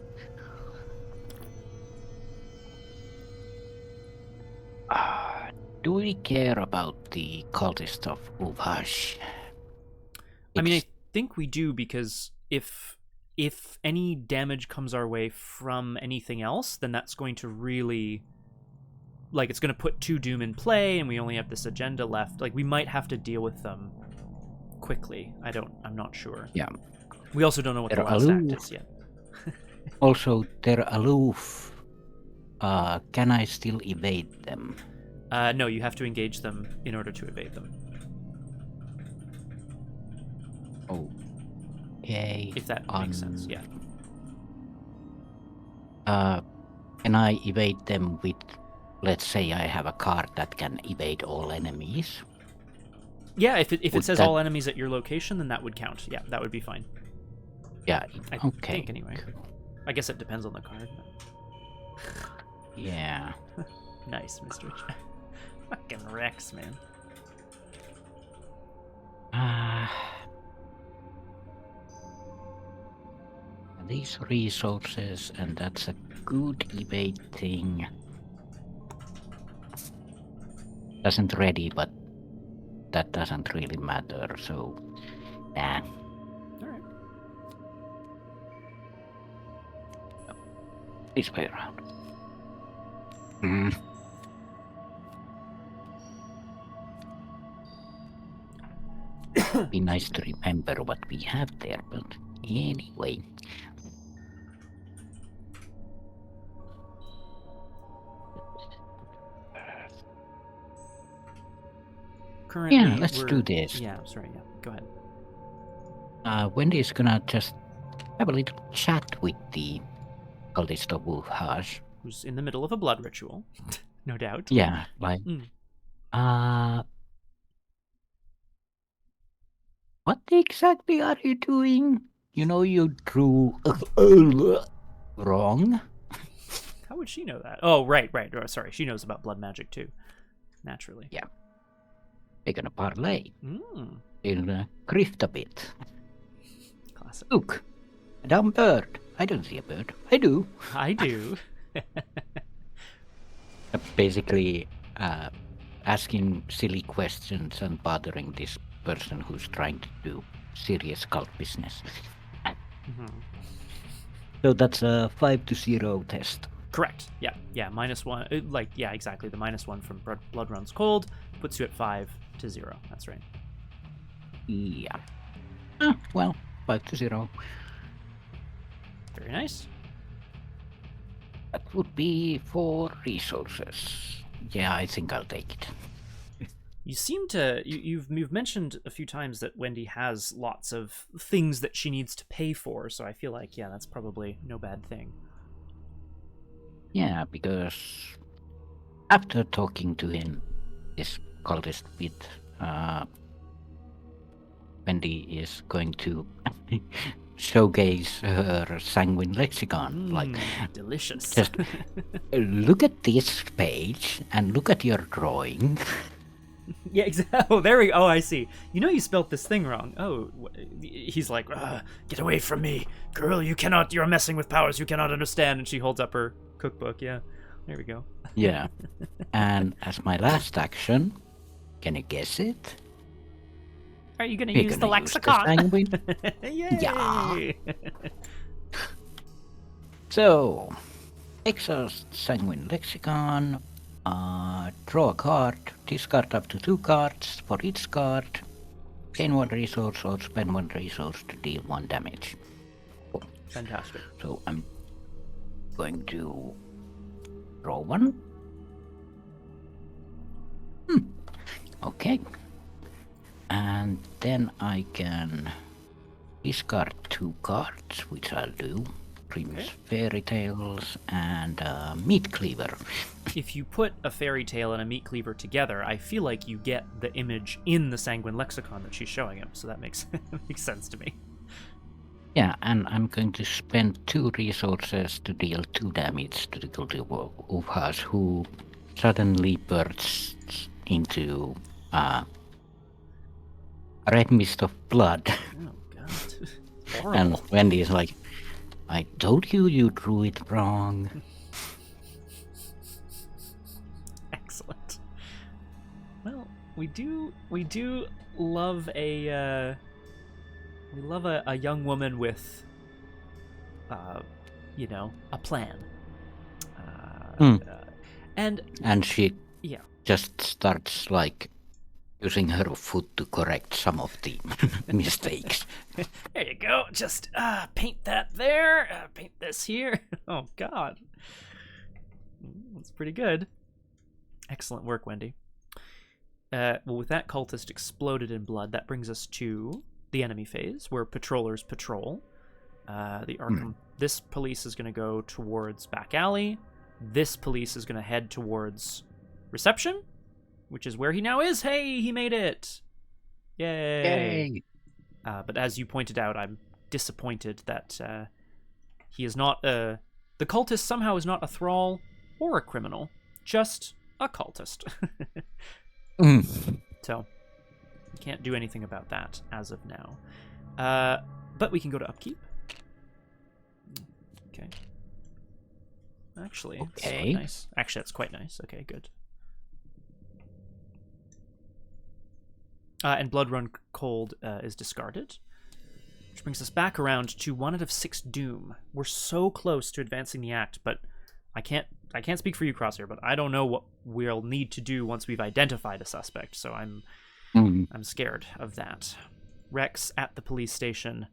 Do we care about the cultist of Uvhash? I mean, I think we do, because if any damage comes our way from anything else, then that's going to really, like, it's going to put 2 Doom in play, and we only have this agenda left. Like, we might have to deal with them quickly. I'm not sure. Yeah. We also don't know what They're the last act aloof. is yet. Also, they're aloof. Can I still evade them? No, you have to engage them in order to evade them. Okay. If that makes sense, yeah. Can I evade them with, let's say I have a card that can evade all enemies? Yeah, if it Would says that- all enemies at your location, then that would count. Yeah, that would be fine. Yeah, I okay. think, anyway. I guess it depends on the card. Yeah. Nice, Mr. Fucking Rex, man. These resources, and that's a good evade thing. Doesn't ready, but that doesn't really matter, so nah. Alright. This way around. Be nice to remember what we have there, but anyway. Currently, Yeah, let's do this. Yeah, sorry, yeah. Go ahead. Wendy's gonna just have a little chat with the cultist of Uvhash. Who's in the middle of a blood ritual, no doubt. Yeah, like, what exactly are you doing? You know you drew wrong. How would she know that? Oh, right. Oh, sorry, she knows about blood magic too. Naturally. Yeah. We're gonna parlay. Mm. We'll grift a bit. Classic. Look, a dumb bird. I don't see a bird. I do. I do. Basically, asking silly questions and bothering this person who's trying to do serious cult business. Mm-hmm. So that's a 5-0 test. Correct. Yeah. -1. Like, yeah, exactly. The -1 from blood runs cold puts you at 5-0. That's right. Yeah. Well, 5-0. Very nice. That would be 4 resources. Yeah, I think I'll take it. You seem to you've mentioned a few times that Wendy has lots of things that she needs to pay for, so I feel like, yeah, that's probably no bad thing. Yeah, because after talking to him, this cultist bit, Wendy is going to showcase her sanguine lexicon. Like, delicious. just look at this page and look at your drawing. Yeah, exactly. Oh, there we go. Oh, I see. You know you spelt this thing wrong. Oh, he's like, get away from me. Girl, you're messing with powers you cannot understand. And she holds up her cookbook. Yeah, there we go. Yeah. And as my last action, can you guess it? Are you going to We're use the gonna use the lexicon? sanguine. Yay! Yeah. So, exhaust sanguine lexicon. Draw a card, discard up to 2 cards for each card, gain 1 resource or spend 1 resource to deal 1 damage. Cool. Fantastic. So I'm going to draw 1. Okay. And then I can discard 2 cards, which I'll do. Previous Fairy Tales and Meat Cleaver. If you put a fairy tale and a meat cleaver together, I feel like you get the image in the sanguine lexicon that she's showing him, so that makes makes sense to me. Yeah, and I'm going to spend 2 resources to deal 2 damage to the cultist of Uvhash, who suddenly bursts into a red mist of blood. Oh god. And Wendy is like, I told you you drew it wrong. Excellent. Well, we do love a young woman with a plan. And she yeah, just starts like using her foot to correct some of the mistakes. there you go. Just paint that there. Paint this here. Oh God, that's pretty good. Excellent work, Wendy. Well, with that cultist exploded in blood, that brings us to the enemy phase, where patrollers patrol. The Arkham. This police is going to go towards back alley. This police is going to head towards reception, which is where he now is. Hey, he made it! Yay! But as you pointed out, I'm disappointed that he is not the cultist somehow is not a thrall or a criminal, just a cultist. So, we can't do anything about that as of now. But we can go to upkeep. Okay. Actually, it's quite nice. Actually, that's quite nice. Okay, good. And Blood Run Cold is discarded. Which brings us back around to 1 out of 6 Doom. We're so close to advancing the act, but I can't speak for you, Crosshair, but I don't know what we'll need to do once we've identified a suspect, so I'm scared of that. Rex at the police station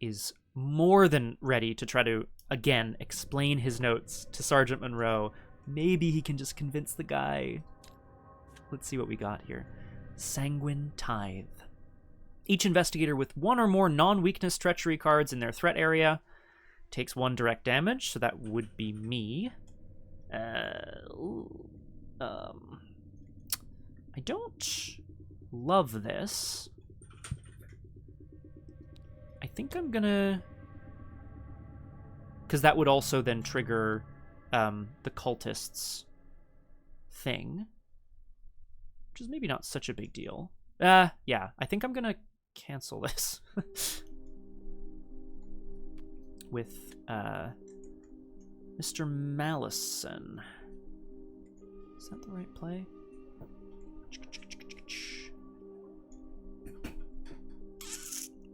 is more than ready to try to, again, explain his notes to Sergeant Monroe. Maybe he can just convince the guy. Let's see what we got here. Sanguine Tithe. Each investigator with 1 or more non-weakness treachery cards in their threat area takes 1 direct damage, so that would be me. I don't love this. I think I'm gonna... Because that would also then trigger the cultists thing. Which is maybe not such a big deal. Yeah, I think I'm gonna cancel this. With Mr. Malison. Is that the right play?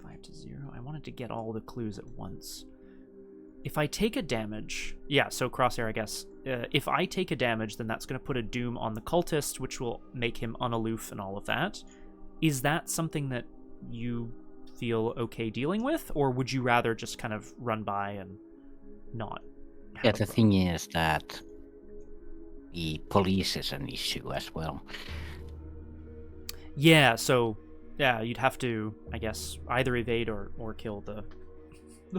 5-0. I wanted to get all the clues at once. If I take a damage... Yeah, so Crosshair, I guess. If I take a damage, then that's going to put a doom on the cultist, which will make him unaloof and all of that. Is that something that you feel okay dealing with? Or would you rather just kind of run by and not? Yeah, the thing is that the police is an issue as well. Yeah, so... Yeah, you'd have to, I guess, either evade or kill the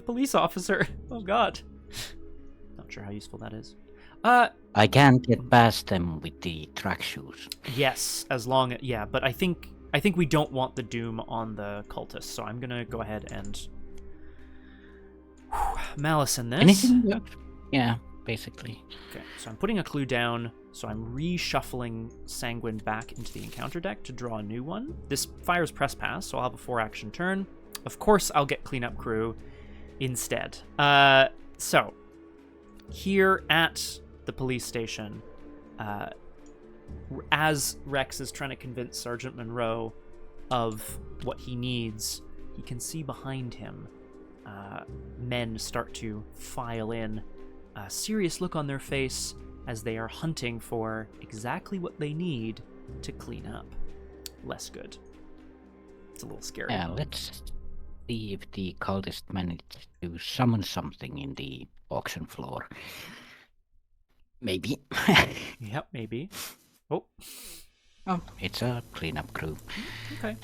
police officer. Oh god. Not sure how useful that is. I can't get past them with the track shoes. Yes, as long as... Yeah, but I think we don't want the doom on the cultists, so I'm gonna go ahead and... Malice in this. Anything? Yeah, basically. Okay, so I'm putting a clue down, so I'm reshuffling Sanguine back into the encounter deck to draw a new one. This fires Press Pass, so I'll have a 4-action turn. Of course, I'll get Cleanup Crew instead. So, here at the police station, as Rex is trying to convince Sergeant Monroe of what he needs, he can see behind him men start to file in, a serious look on their face as they are hunting for exactly what they need to clean up. Less good. It's a little scary. Yeah, let's see if the cultist managed to summon something in the auction floor. Maybe. Yep, maybe. Oh, it's a cleanup crew. okay.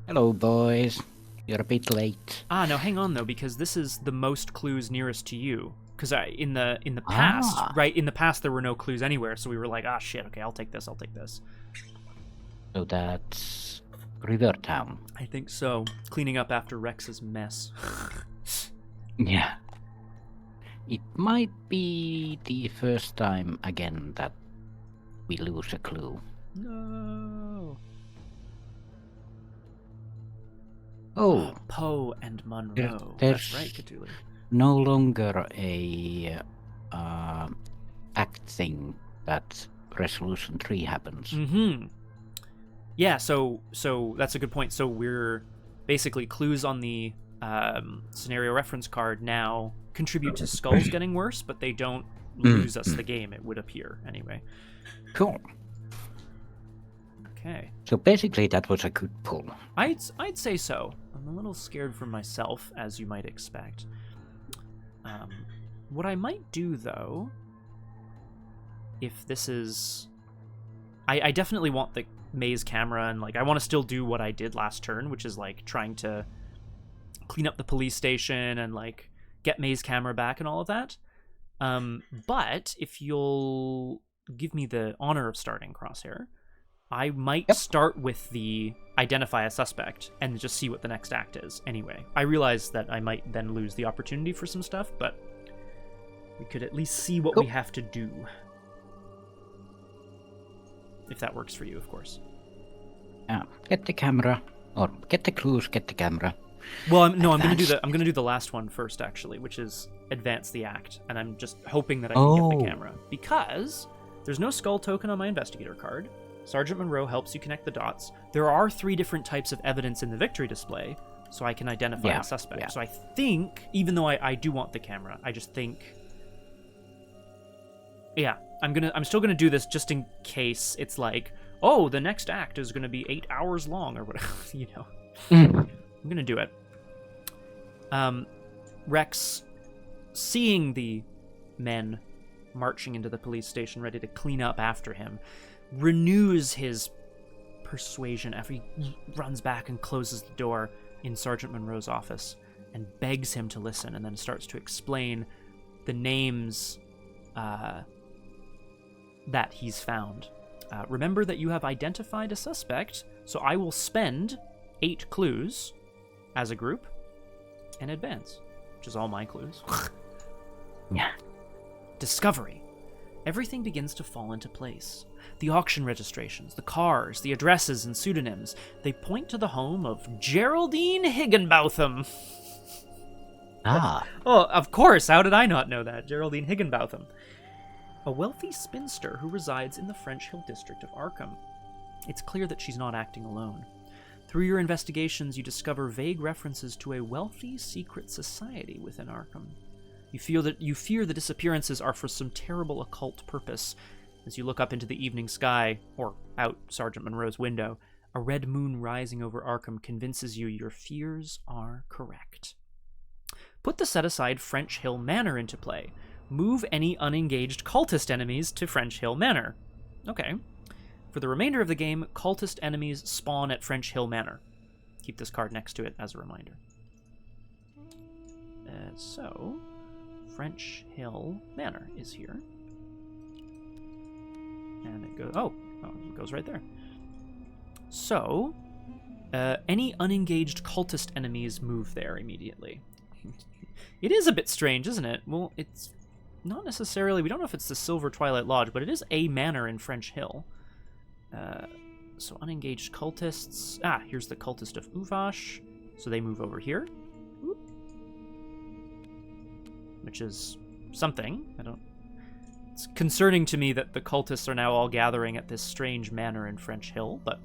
Hello, boys. You're a bit late. No, hang on though, because this is the most clues nearest to you. Because in the past, right? In the past, there were no clues anywhere, so we were like, shit. Okay, I'll take this. So that's Rivertown. I think so. Cleaning up after Rex's mess. Yeah. It might be the first time again that we lose a clue. No. Oh, Poe and Monroe. there's That's right, Cthulhu. no longer a act thing that Resolution 3 happens. Mm-hmm. Yeah, so that's a good point. So we're basically clues on the scenario reference card now contribute to skulls getting worse, but they don't lose us the game, it would appear, anyway. Cool. Okay. So basically that was a good pull. I'd say so. I'm a little scared for myself, as you might expect. What I might do, though, if this is... I definitely want the maze camera, and like I want to still do what I did last turn, which is like trying to clean up the police station and like get maze camera back and all of that. But if you'll give me the honor of starting Crosshair, I might start with the identify a suspect and just see what the next act is anyway. I realize that I might then lose the opportunity for some stuff, but we could at least see what we have to do. If that works for you, of course. Yeah, get the camera, or get the clues, get the camera. Well, I'm going to do the last one first, actually, which is advance the act, and I'm just hoping that I can get the camera because there's no skull token on my investigator card. Sergeant Monroe helps you connect the dots. There are 3 different types of evidence in the victory display, so I can identify a suspect. Yeah. So I think, even though I do want the camera, I just think, yeah, I'm still gonna do this just in case it's like, oh, the next act is gonna be 8 hours long or whatever, you know. I'm gonna do it. Rex, seeing the men marching into the police station ready to clean up after him, renews his persuasion after he runs back and closes the door in Sergeant Monroe's office and begs him to listen, and then starts to explain the names that he's found. Remember that you have identified a suspect, so I will spend 8 clues as a group and advance, which is all my clues. Yeah. Discovery. Everything begins to fall into place. The auction registrations, the cars, the addresses and pseudonyms, they point to the home of Geraldine Higginbotham. Ah. Oh, of course, how did I not know that? Geraldine Higginbotham. A wealthy spinster who resides in the French Hill district of Arkham. It's clear that she's not acting alone. Through your investigations, you discover vague references to a wealthy secret society within Arkham. You fear the disappearances are for some terrible occult purpose. As you look up into the evening sky, or out Sergeant Monroe's window, a red moon rising over Arkham convinces you your fears are correct. Put the set-aside French Hill Manor into play. Move any unengaged cultist enemies to French Hill Manor. Okay. For the remainder of the game, cultist enemies spawn at French Hill Manor. Keep this card next to it as a reminder. So, French Hill Manor is here. And it goes... Oh, it goes right there. So, any unengaged cultist enemies move there immediately. It is a bit strange, isn't it? Well, it's not necessarily... We don't know if it's the Silver Twilight Lodge, but it is a manor in French Hill. So unengaged cultists... Ah, here's the cultist of Uvash. So they move over here. Oop. Which is something. It's concerning to me that the cultists are now all gathering at this strange manor in French Hill, but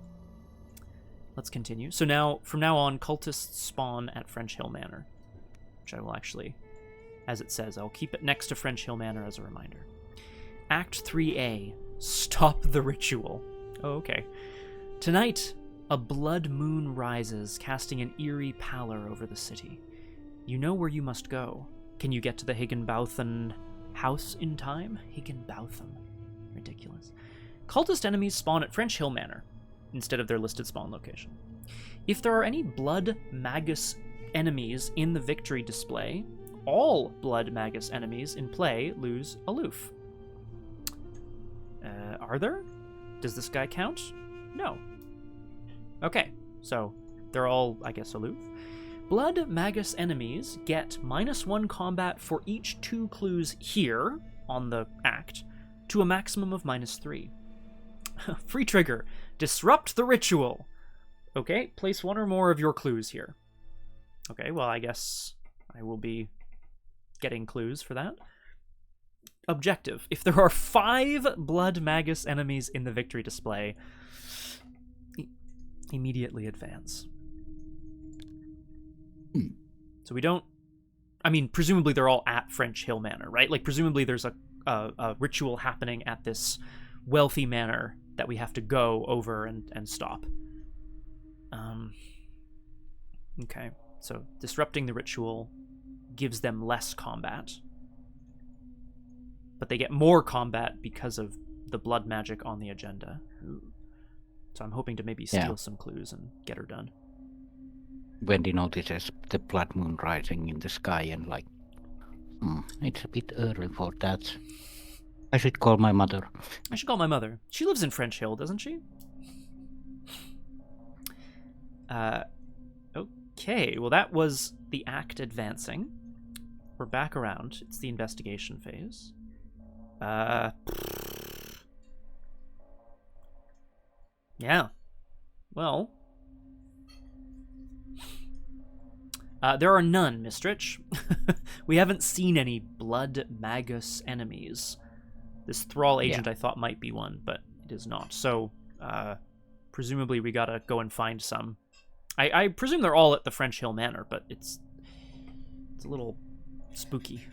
let's continue. So now, from now on, cultists spawn at French Hill Manor, which I will actually, as it says, I'll keep it next to French Hill Manor as a reminder. Act 3A, Stop the Ritual. Oh, okay. Tonight, a blood moon rises, casting an eerie pallor over the city. You know where you must go. Can you get to the Higginbotham house in time? Higginbotham. Ridiculous. Cultist enemies spawn at French Hill Manor, instead of their listed spawn location. If there are any blood magus enemies in the victory display, all blood magus enemies in play lose aloof. Are there? Does this guy count? No. Okay, so they're all, I guess, aloof. Blood magus enemies get -1 combat for each 2 clues here on the act, to a maximum of -3. Free trigger. Disrupt the ritual. Okay, place 1 or more of your clues here. Okay, well, I guess I will be getting clues for that. Objective. If there are 5 Blood Magus enemies in the victory display, immediately advance. So we don't... I mean, presumably they're all at French Hill Manor, right? Like, presumably there's a ritual happening at this wealthy manor that we have to go over and stop. Okay, so disrupting the ritual gives them less combat. But they get more combat because of the blood magic on the agenda. Ooh. So I'm hoping to maybe steal some clues and get her done. Wendy notices the blood moon rising in the sky and it's a bit early for that. I should call my mother. I should call my mother. She lives in French Hill, doesn't she? Okay, well that was the act advancing. We're back around. It's the investigation phase. Yeah. Well. There are none, Mistrich. We haven't seen any Blood Magus enemies. This Thrall agent I thought might be one, but it is not. So, presumably we gotta go and find some. I presume they're all at the French Hill Manor, but it's a little spooky.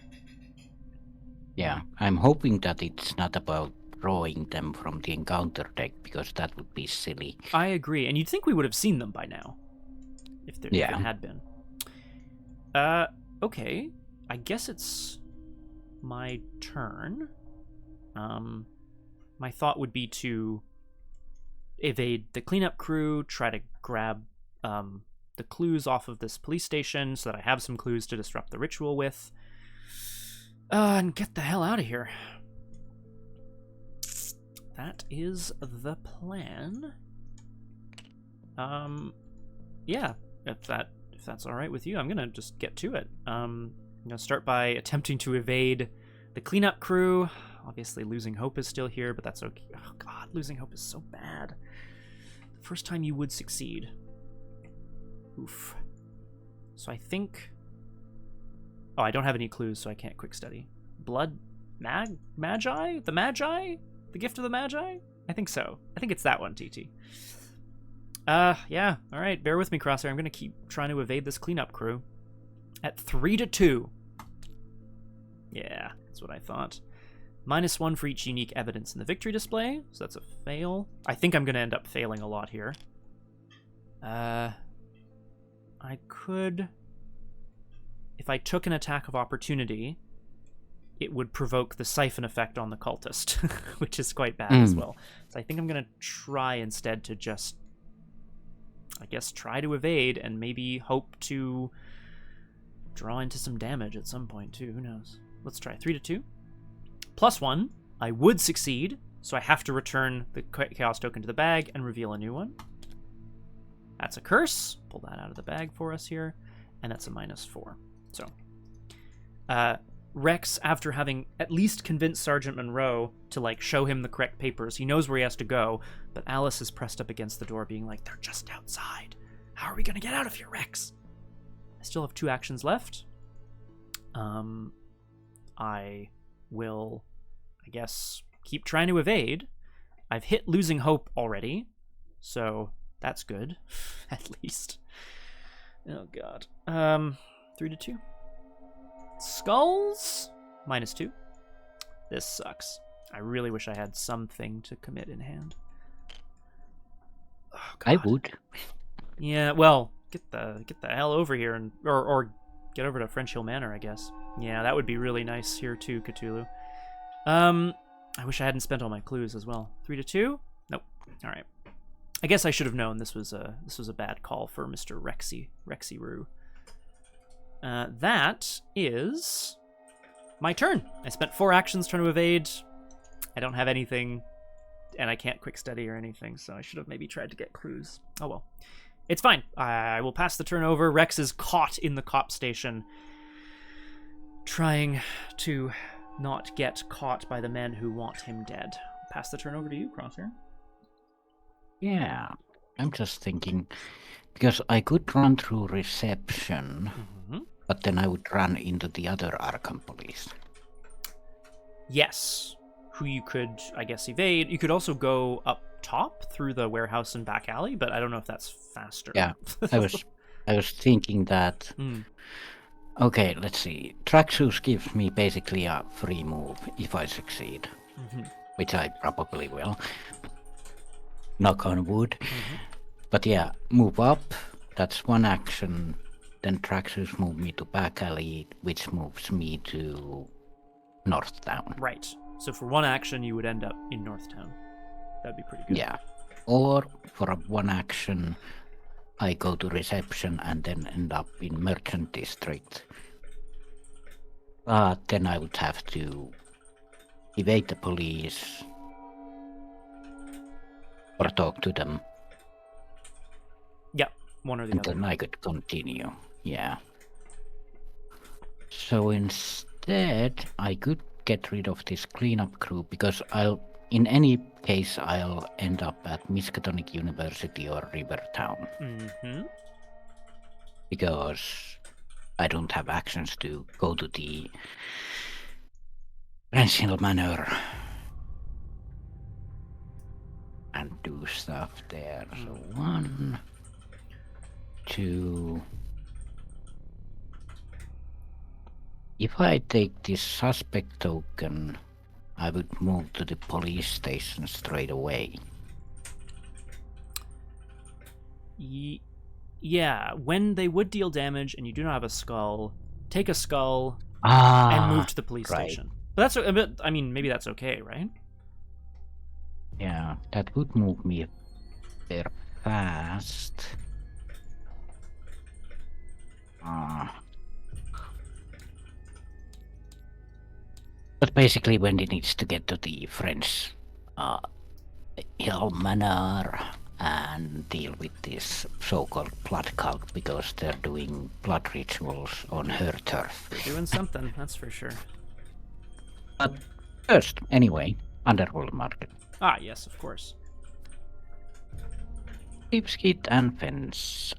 Yeah, I'm hoping that it's not about drawing them from the encounter deck, because that would be silly. I agree, and you'd think we would have seen them by now, if it had been. Okay, I guess it's my turn. My thought would be to evade the cleanup crew, try to grab the clues off of this police station so that I have some clues to disrupt the ritual with. And get the hell out of here. That is the plan. Yeah, if that's all right with you, I'm gonna just get to it. I'm gonna start by attempting to evade the cleanup crew. Obviously, losing hope is still here, but that's okay. Oh God, losing hope is so bad. The first time you would succeed. Oof. So I think... Oh, I don't have any clues, so I can't quick study. Blood Magi? The Magi? The Gift of the Magi? I think so. I think it's that one, TT. Yeah. All right, bear with me, Crosshare. I'm going to keep trying to evade this cleanup crew. At 3-2. Yeah, that's what I thought. -1 for each unique evidence in the victory display, so that's a fail. I think I'm going to end up failing a lot here. I could... If I took an attack of opportunity, it would provoke the siphon effect on the cultist, which is quite bad as well. So I think I'm going to try instead to just, I guess, try to evade and maybe hope to draw into some damage at some point too. Who knows? Let's try 3-2. +1. I would succeed, so I have to return the Chaos token to the bag and reveal a new one. That's a curse. Pull that out of the bag for us here. And that's a -4. So, Rex, after having at least convinced Sergeant Monroe to, show him the correct papers, he knows where he has to go, but Alice is pressed up against the door being like, they're just outside. How are we going to get out of here, Rex? I still have 2 actions left. I will, I guess, keep trying to evade. I've hit losing hope already, so that's good, at least. Oh, God. 3-2. Skulls? -2. This sucks. I really wish I had something to commit in hand. Oh, God. I would. Yeah, well, get the hell over here and or get over to French Hill Manor, I guess. Yeah, that would be really nice here too, Cthulhu. I wish I hadn't spent all my clues as well. 3-2? Nope. All right. I guess I should have known this was a bad call for Mr. Rexy Roo. That is my turn. I spent 4 actions trying to evade. I don't have anything, and I can't quick study or anything, so I should have maybe tried to get clues. Oh well. It's fine. I will pass the turn over. Rex is caught in the cop station, trying to not get caught by the men who want him dead. I'll pass the turn over to you, Crosshair. Yeah, I'm just thinking, Because I could run through reception, Mm-hmm. but then I would run into the other Arkham police. Yes. Who you could, I guess, evade. You could also go up top through the warehouse and back alley, but I don't know if that's faster. Yeah, I was thinking that. Mm. Okay, let's see. Traxxus gives me basically a free move if I succeed, which I probably will. Knock on wood. But yeah, move up. That's one action. Then Traxxus move me to back alley, which moves me to North Town. Right. So for one action, you would end up in Northtown. That'd be pretty good. Yeah. Or for a one action, I go to reception and then end up in Merchant District. But then I would have to evade the police or talk to them. Yeah, one or the And other. then I could continue. Yeah. So instead, I could get rid of this cleanup crew because in any case, I'll end up at Miskatonic University or Rivertown. Because I don't have actions to go to the Rensil Manor and do stuff there. So 1, 2. If I take this suspect token, I would move to the police station straight away. Yeah, when they would deal damage and you do not have a skull, take a skull and move to the police station. But that's, I mean, maybe that's okay, right? Yeah, that would move me there fast. But basically, Wendy needs to get to the French Hill Manor and deal with this so-called blood cult because they're doing blood rituals on her turf. They're doing something, that's for sure. But first, anyway, Underworld Market. Ah, yes, of course. Sheepskit and fence.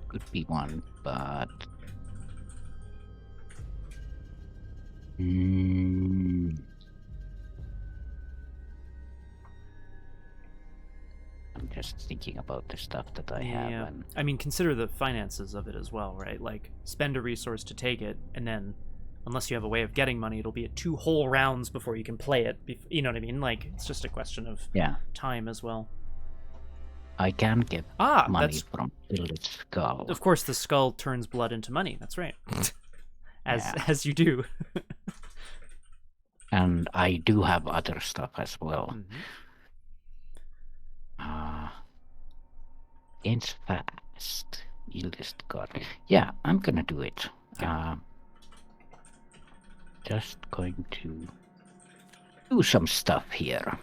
Could be one, but I'm just thinking about the stuff that I have. Yeah. And I mean, consider the finances of it as well, right? Like, spend a resource to take it, and then, unless you have a way of getting money, it'll be at 2 whole rounds before you can play it. You know what I mean? Like, it's just a question of time as well. I can get money from Tilly's skull. Of course, the skull turns blood into money. That's right. As you do. And I do have other stuff as well. Gains fast. Eldest god. Yeah, I'm gonna do it. Just going to do some stuff here.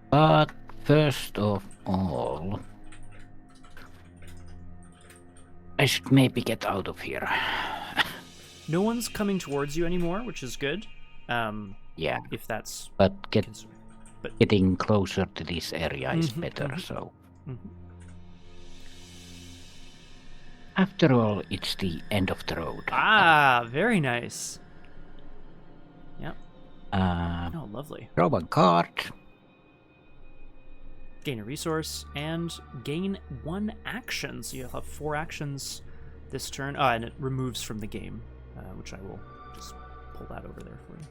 But first of all, I should maybe get out of here. No one's coming towards you anymore, which is good. Yeah. If that's... But getting closer to this area is better, so... After all, it's the end of the road. Ah, very nice. Yep. Oh, lovely. Throw a cart. Gain a resource and gain 1 action. So you'll have 4 actions this turn. And it removes from the game, which I will just pull that over there for you.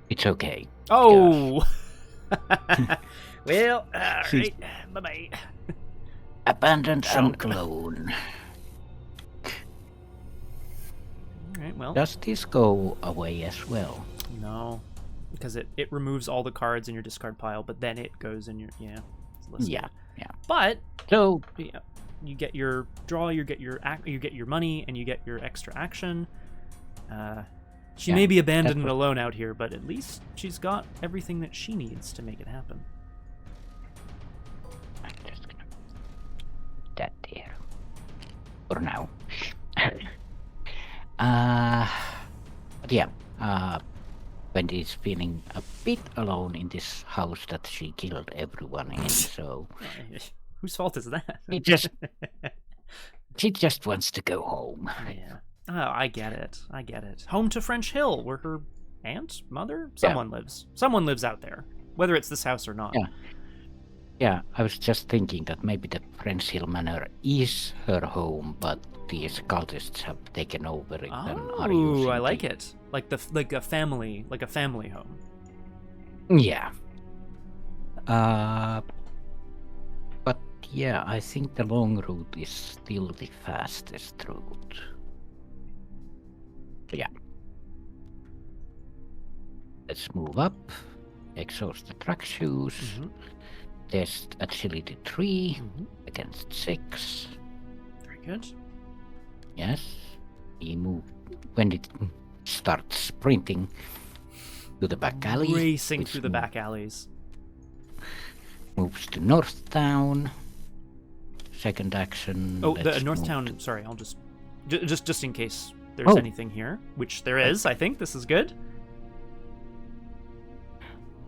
It's okay. Oh! Well, alright. Bye-bye. Abandoned and alone. Alright, well. Does this go away as well? No. Because it removes all the cards in your discard pile, but then it goes in your... Yeah. Yeah. But... So... Yeah, you get your draw, you get your money, and you get your extra action. She may be abandoned and alone out here, but at least she's got everything that she needs to make it happen. for now. But yeah, Wendy's feeling a bit alone in this house that she killed everyone in, so Whose fault is that? she just wants to go home. Yeah. Oh, I get it. Home to French Hill, where her aunt, mother, someone lives. Someone lives out there, whether it's this house or not. Yeah, I was just thinking that maybe the French Hill Manor is her home, but these cultists have taken over it and are using I like it. Like a family home. Yeah. But yeah, I think the long route is still the fastest route. So yeah. Let's move up. Exhaust the track shoes. Mm-hmm. Test agility 3 against 6. Very good. Yes. We move when it starts sprinting to the back alley. Racing through the back alleys. Moves to North Town. Second action. Oh, the North Town. Sorry, I'll just in case there's anything here, which there is. I think this is good.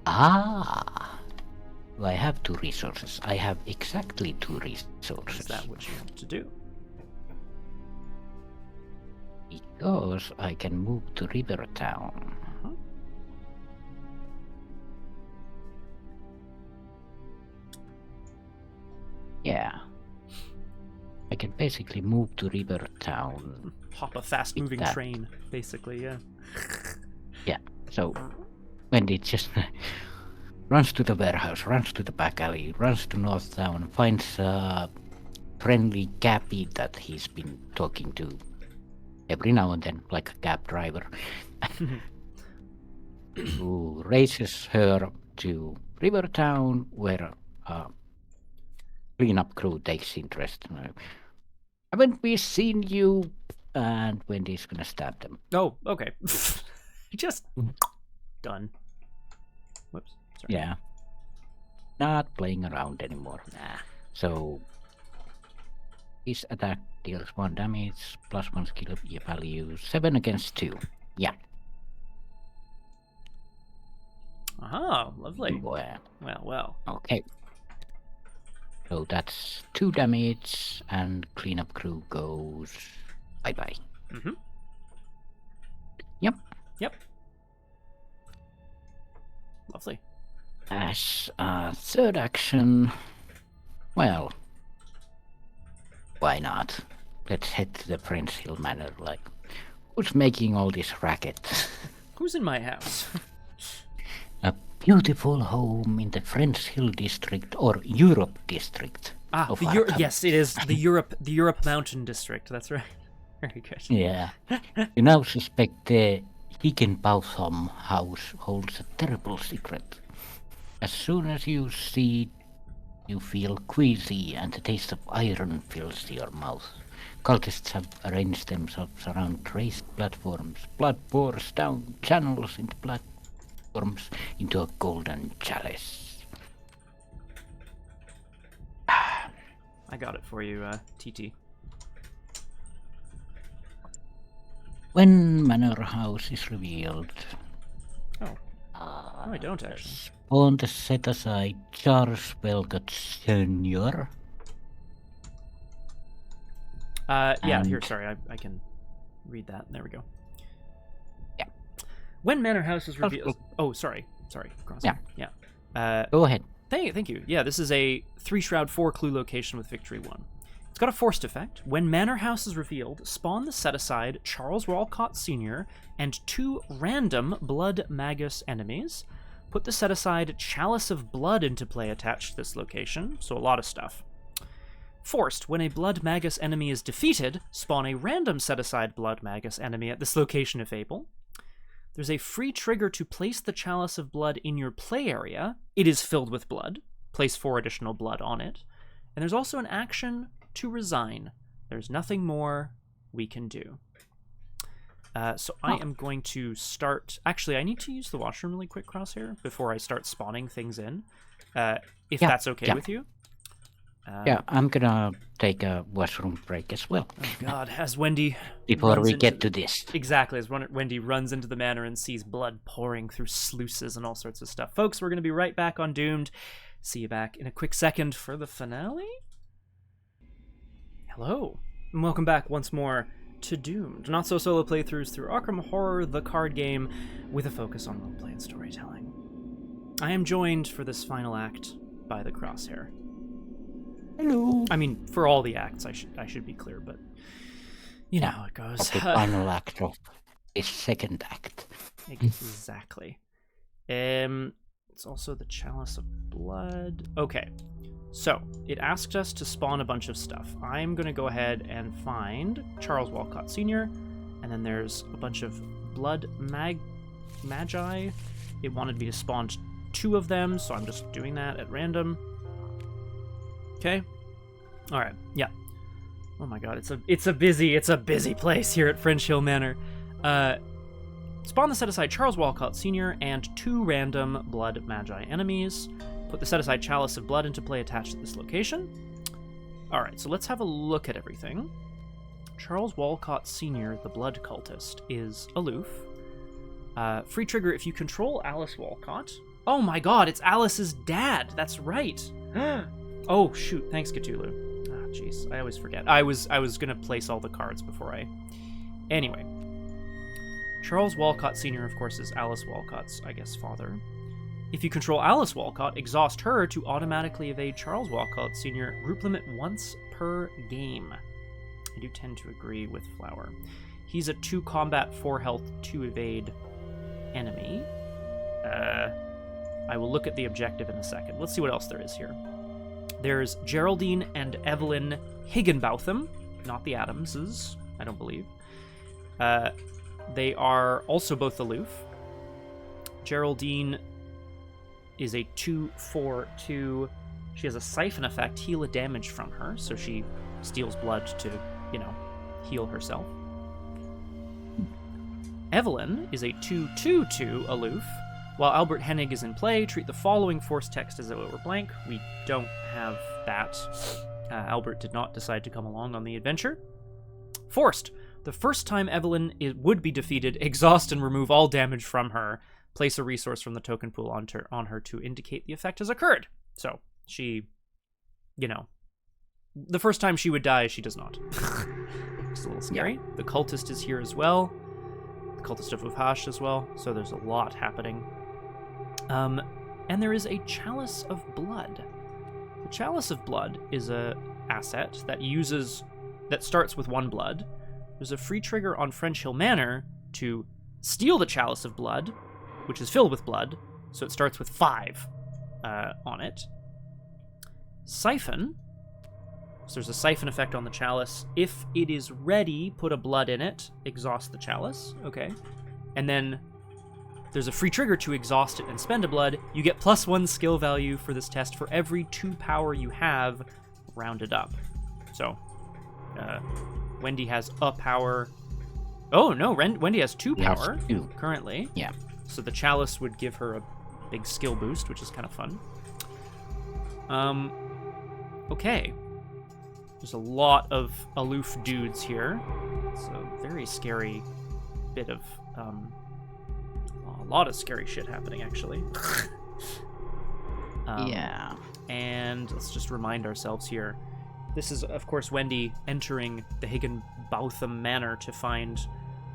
I have 2 resources. I have exactly 2 resources. Is that what you want to do? Because I can move to Rivertown. Yeah. I can basically move to Rivertown. Hop a fast-moving train, basically, yeah. Yeah, so Wendy just runs to the warehouse, runs to the back alley, runs to North Town, finds a friendly cabbie that he's been talking to every now and then, like a cab driver, who races her to Rivertown, where a cleanup crew takes interest. Haven't we seen you? And Wendy's gonna stab them. Oh, okay. Just done. Whoops. Sorry. Yeah. Not playing around anymore. So his attack deals 1 damage, +1 skill value, 7 against 2. Yeah. Ah, lovely. Well. Okay. So that's 2 damage, and cleanup crew goes bye-bye. Yep. Lovely. As a third action, well, why not? Let's head to the French Hill Manor. Like, who's making all this racket? Who's in my house? A beautiful home in the French Hill district, or Europe district. Yes, it is the Europe Mountain district. That's right. Very good. Yeah. You now suspect the Higginbotham house holds a terrible secret. As soon as you see, you feel queasy, and the taste of iron fills your mouth. Cultists have arranged themselves around raised platforms. Blood pours down channels into platforms into a golden chalice. I got it for you, TT. When Manor House is revealed... Oh, I don't actually. On the set aside Charles Welcott Sr. Yeah, here, sorry, I can read that. There we go. Yeah. When Manor House is revealed... Oh, sorry, Crosshare. Yeah. Go ahead. Thank you. Yeah, this is a 3-shroud 4-clue location with Victory 1. It's got a forced effect. When Manor House is revealed, spawn the set-aside Charles Walcott Sr. and 2 random Blood Magus enemies. Put the set-aside Chalice of Blood into play attached to this location, so a lot of stuff. Forced, when a Blood Magus enemy is defeated, spawn a random set-aside Blood Magus enemy at this location if able. There's a free trigger to place the Chalice of Blood in your play area. It is filled with blood. Place 4 additional blood on it. And there's also an action to resign. There's nothing more we can do. So I am going to start... Actually, I need to use the washroom really quick, Crosshair, before I start spawning things in. If that's okay with you. Yeah, I'm gonna take a washroom break as well. Oh God, as Wendy Before runs we into get to this. Exactly, as Wendy runs into the manor and sees blood pouring through sluices and all sorts of stuff. Folks, we're going to be right back on Doomed. See you back in a quick second for the finale. Hello, and welcome back once more to Doomed, not so solo playthroughs through Arkham Horror, the card game, with a focus on roleplay and storytelling. I am joined for this final act by the Crosshair. Hello. I mean, for all the acts, I should be clear, but you know how it goes. The final act of this second act. Exactly. It's also the Chalice of Blood. Okay, so it asked us to spawn a bunch of stuff. I'm going to go ahead and find Charles Walcott Sr., and then there's a bunch of blood magi. It wanted me to spawn 2 of them, so I'm just doing that at random. Okay. All right. Yeah. Oh my God, it's a busy place here at French Hill Manor. Spawn the set-aside Charles Walcott Sr. and 2 random blood magi enemies. Put the set-aside Chalice of Blood into play attached to this location. All right, so let's have a look at everything. Charles Walcott Sr., the blood cultist, is aloof. Free trigger if you control Alice Walcott. Oh my God, it's Alice's dad. That's right. Oh shoot! Thanks, Cthulhu. Ah, jeez, I always forget. I was gonna place all the cards before I. Anyway, Charles Walcott Sr., of course, is Alice Walcott's, I guess, father. If you control Alice Walcott, exhaust her to automatically evade Charles Walcott Sr. Group limit once per game. I do tend to agree with Flower. He's a 2 combat, 4 health, 2 evade enemy. I will look at the objective in a second. Let's see what else there is here. There's Geraldine and Evelyn Higginbotham, not the Adamses, I don't believe. They are also both aloof. Geraldine is a 2/4/2. She has a siphon effect, heal a damage from her, so she steals blood to, heal herself. Evelyn is a 2/2/2 aloof. While Albert Hennig is in play, treat the following force text as though it were blank. We don't have that. Albert did not decide to come along on the adventure. Forced. The first time Evelyn would be defeated, exhaust and remove all damage from her. Place a resource from the token pool on her to indicate the effect has occurred. So, she, the first time she would die, she does not. It's a little scary. Yeah. The cultist is here as well. The cultist of Uhash as well. So there's a lot happening. And there is a Chalice of Blood. The Chalice of Blood is a asset that starts with 1 blood. There's a free trigger on French Hill Manor to steal the Chalice of Blood, which is filled with blood, so it starts with 5 on it. Siphon. So there's a siphon effect on the chalice. If it is ready, put a blood in it, exhaust the chalice. Okay. And then there's a free trigger to exhaust it and spend a blood. You get +1 skill value for this test for every 2 power you have, rounded up. So, Wendy has a power. Oh, no, Wendy has 2 power currently. Yeah. So the chalice would give her a big skill boost, which is kind of fun. Okay. There's a lot of aloof dudes here. It's a very scary bit of, a lot of scary shit happening, actually. Yeah. And let's just remind ourselves here. This is, of course, Wendy entering the Higginbotham Manor to find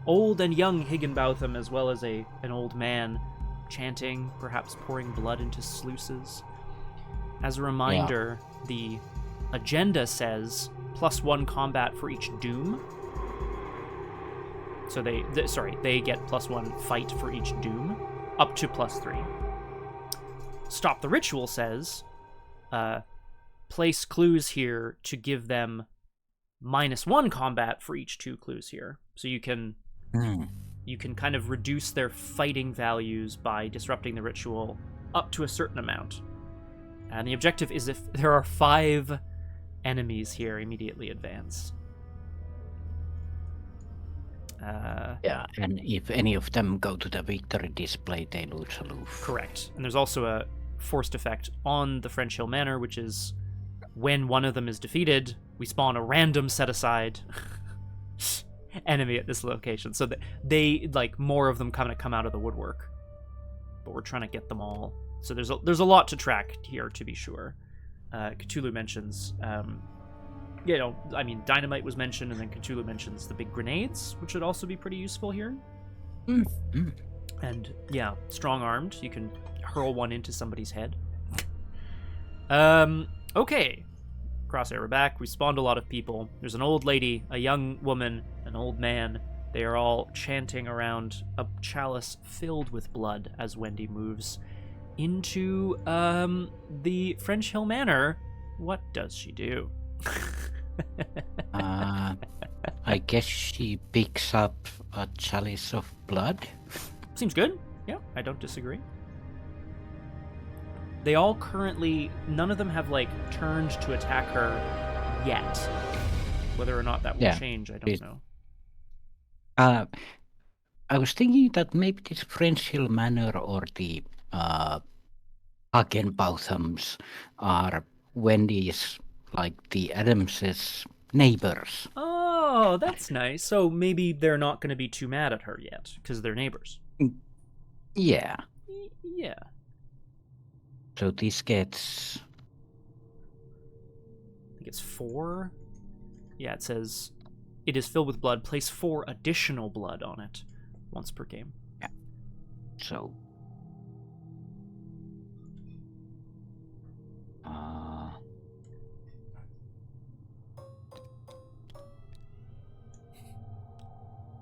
old and young Higginbotham, as well as an old man chanting, perhaps pouring blood into sluices. As a reminder, the agenda says +1 combat for each doom. So they get +1 fight for each doom, up to +3. Stop the Ritual says, place clues here to give them -1 combat for each 2 clues here. So you can kind of reduce their fighting values by disrupting the ritual up to a certain amount. And the objective is, if there are 5 enemies here, immediately advance. And if any of them go to the victory display, they lose aloof. Correct. And there's also a forced effect on the French Hill Manor, which is when one of them is defeated, we spawn a random set-aside enemy at this location. So that they, like, more of them kind of come out of the woodwork. But we're trying to get them all. So there's a lot to track here, to be sure. Cthulhu mentions, dynamite was mentioned, and then Cthulhu mentions the big grenades, which would also be pretty useful here. Mm-hmm. And, yeah, strong-armed. You can hurl one into somebody's head. Okay. Crosshair, we're back. We spawned a lot of people. There's an old lady, a young woman, an old man. They are all chanting around a chalice filled with blood as Wendy moves into the French Hill Manor. What does she do? I guess she picks up a chalice of blood. Seems good. Yeah, I don't disagree. They all currently, none of them have, like, turned to attack her yet. Whether or not that will change, I don't know. I was thinking that maybe this French Hill Manor or the Hagenbauthams are Wendy's, like, the Adamses' neighbors. Oh, that's nice. So maybe they're not going to be too mad at her yet, because they're neighbors. Yeah. Yeah. So this gets... I think it's 4. Yeah, it says, it is filled with blood. Place 4 additional blood on it once per game. Yeah. So...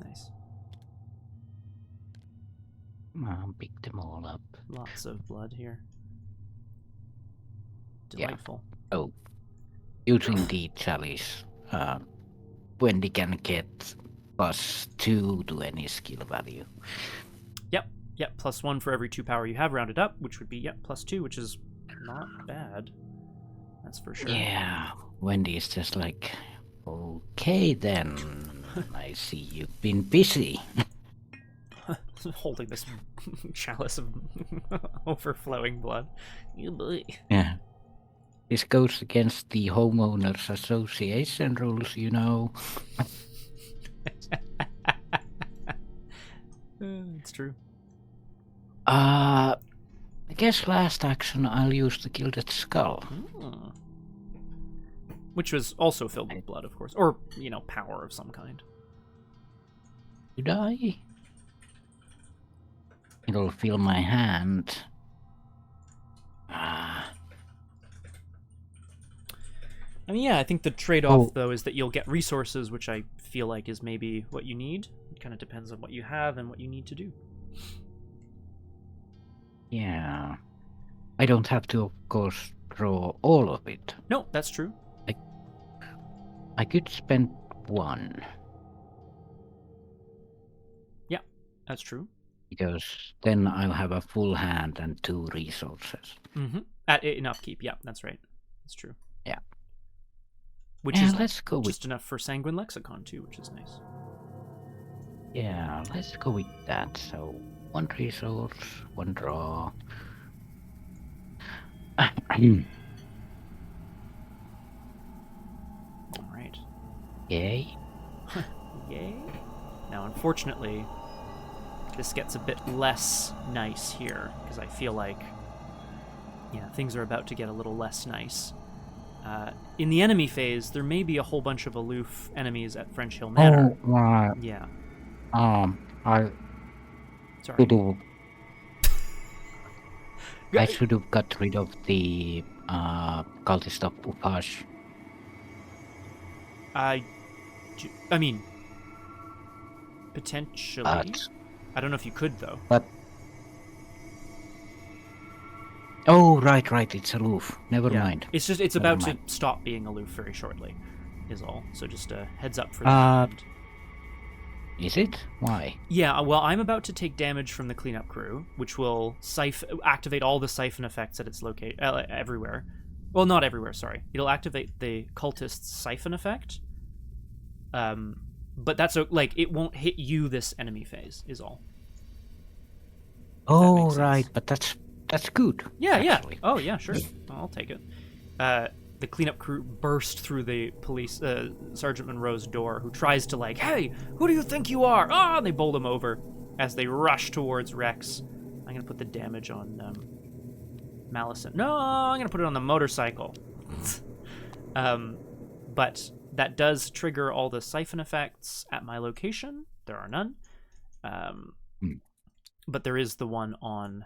Nice. Pick them all up. Lots of blood here. Delightful. Yeah. Oh, using the chalice, Wendy can get +2 to any skill value. Yep, +1 for every 2 power you have rounded up, which would be, +2, which is not bad. That's for sure. Yeah, Wendy is just like, okay then, I see you've been busy. Holding this chalice of overflowing blood. Yeah. This goes against the Homeowners Association rules, you know. It's true. I guess last action I'll use the Gilded Skull. Which was also filled with blood, of course. Or, power of some kind. Should I? It'll fill my hand. I mean, yeah, I think the trade-off, though, is that you'll get resources, which I feel like is maybe what you need. It kind of depends on what you have and what you need to do. Yeah. I don't have to, of course, draw all of it. No, that's true. I could spend 1. Yeah, that's true. Because then I'll have a full hand and 2 resources. Mm-hmm. In upkeep, yeah, that's right. That's true. Yeah. Which is let's go just enough for Sanguine Lexicon, too, which is nice. Yeah, let's go with that. So, 1 resource, 1 draw. Alright. Yay. Yay. Now, unfortunately, this gets a bit less nice here, because I feel like, things are about to get a little less nice. In the enemy phase, there may be a whole bunch of aloof enemies at French Hill Manor. Oh, right. Yeah. I Sorry. should have got rid of the cultist of Upash. I mean, potentially. But, I don't know if you could, though. But... Oh, right, it's aloof. Never mind. It's about to stop being aloof very shortly, is all. So just a heads up for that. Is it? Why? Yeah, well, I'm about to take damage from the cleanup crew, which will activate all the siphon effects at its everywhere. Well, not everywhere, sorry. It'll activate the cultist's siphon effect. But that's it won't hit you this enemy phase, is all. Oh, right, but that's good. Yeah, actually. yeah. Oh, yeah, sure. I'll take it. the cleanup crew burst through the police Sergeant Monroe's door, who tries to like, hey, who do you think you are? Ah, they bowl him over as they rush towards Rex. I'm gonna put the damage on Malison. No, I'm gonna put it on the motorcycle. But that does trigger all the siphon effects at my location. There are none. But there is the one on,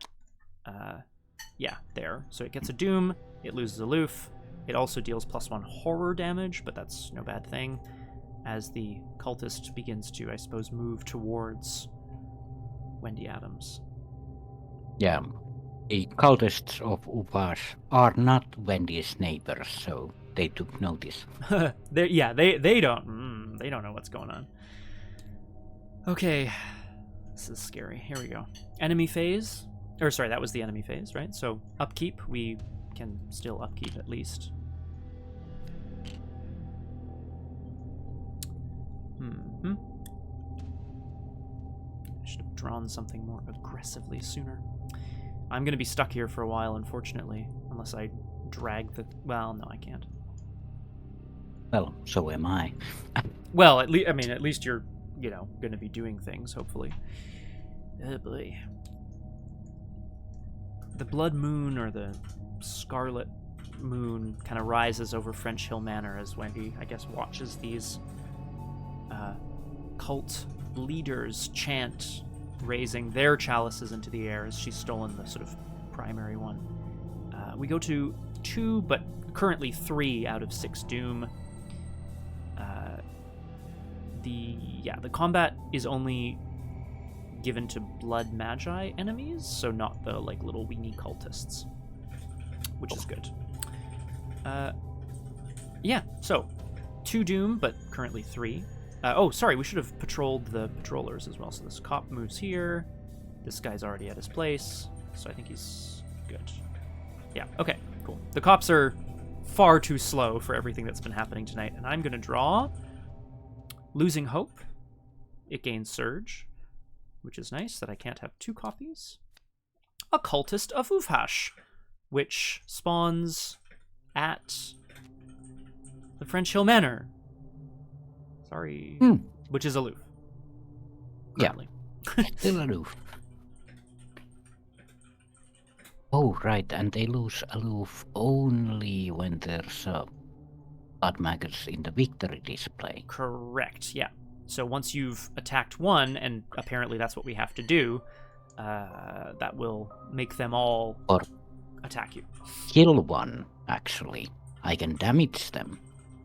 there. So it gets a doom, it loses aloof. It also deals +1 horror damage, but that's no bad thing. As the cultist begins to, I suppose, move towards Wendy Adams. Yeah. The cultists of Upas are not Wendy's neighbors, so they took notice. they don't know what's going on. Okay, this is scary. Here we go. Enemy phase, or sorry, that was the enemy phase, right? So upkeep, we can still upkeep at least. I should have drawn something more aggressively sooner. I'm going to be stuck here for a while, unfortunately, unless I drag the... Well, no, I can't. Well, so am I. Well, at least you're, going to be doing things, hopefully. Oh, boy. The blood moon, or the scarlet moon, kind of rises over French Hill Manor as Wendy, I guess, watches these cult leaders chant, raising their chalices into the air as she's stolen the sort of primary one. We go to 2, but currently 3 out of 6 doom. The combat is only given to blood magi enemies, so not the little weenie cultists, which is good. So 2 doom, but currently 3. Sorry, we should have patrolled the patrollers as well. So this cop moves here. This guy's already at his place, so I think he's good. Yeah, okay, cool. The cops are far too slow for everything that's been happening tonight, and I'm going to draw Losing Hope. It gains Surge, which is nice that I can't have 2 copies. A Cultist of Ufhash, which spawns at the French Hill Manor. Sorry. Which is aloof. Currently. Yeah. Still aloof. Oh, right, and they lose aloof only when there's blood maggots in the victory display. Correct, yeah. So once you've attacked one, and apparently that's what we have to do, that will make them all attack you. Kill one, actually. I can damage them.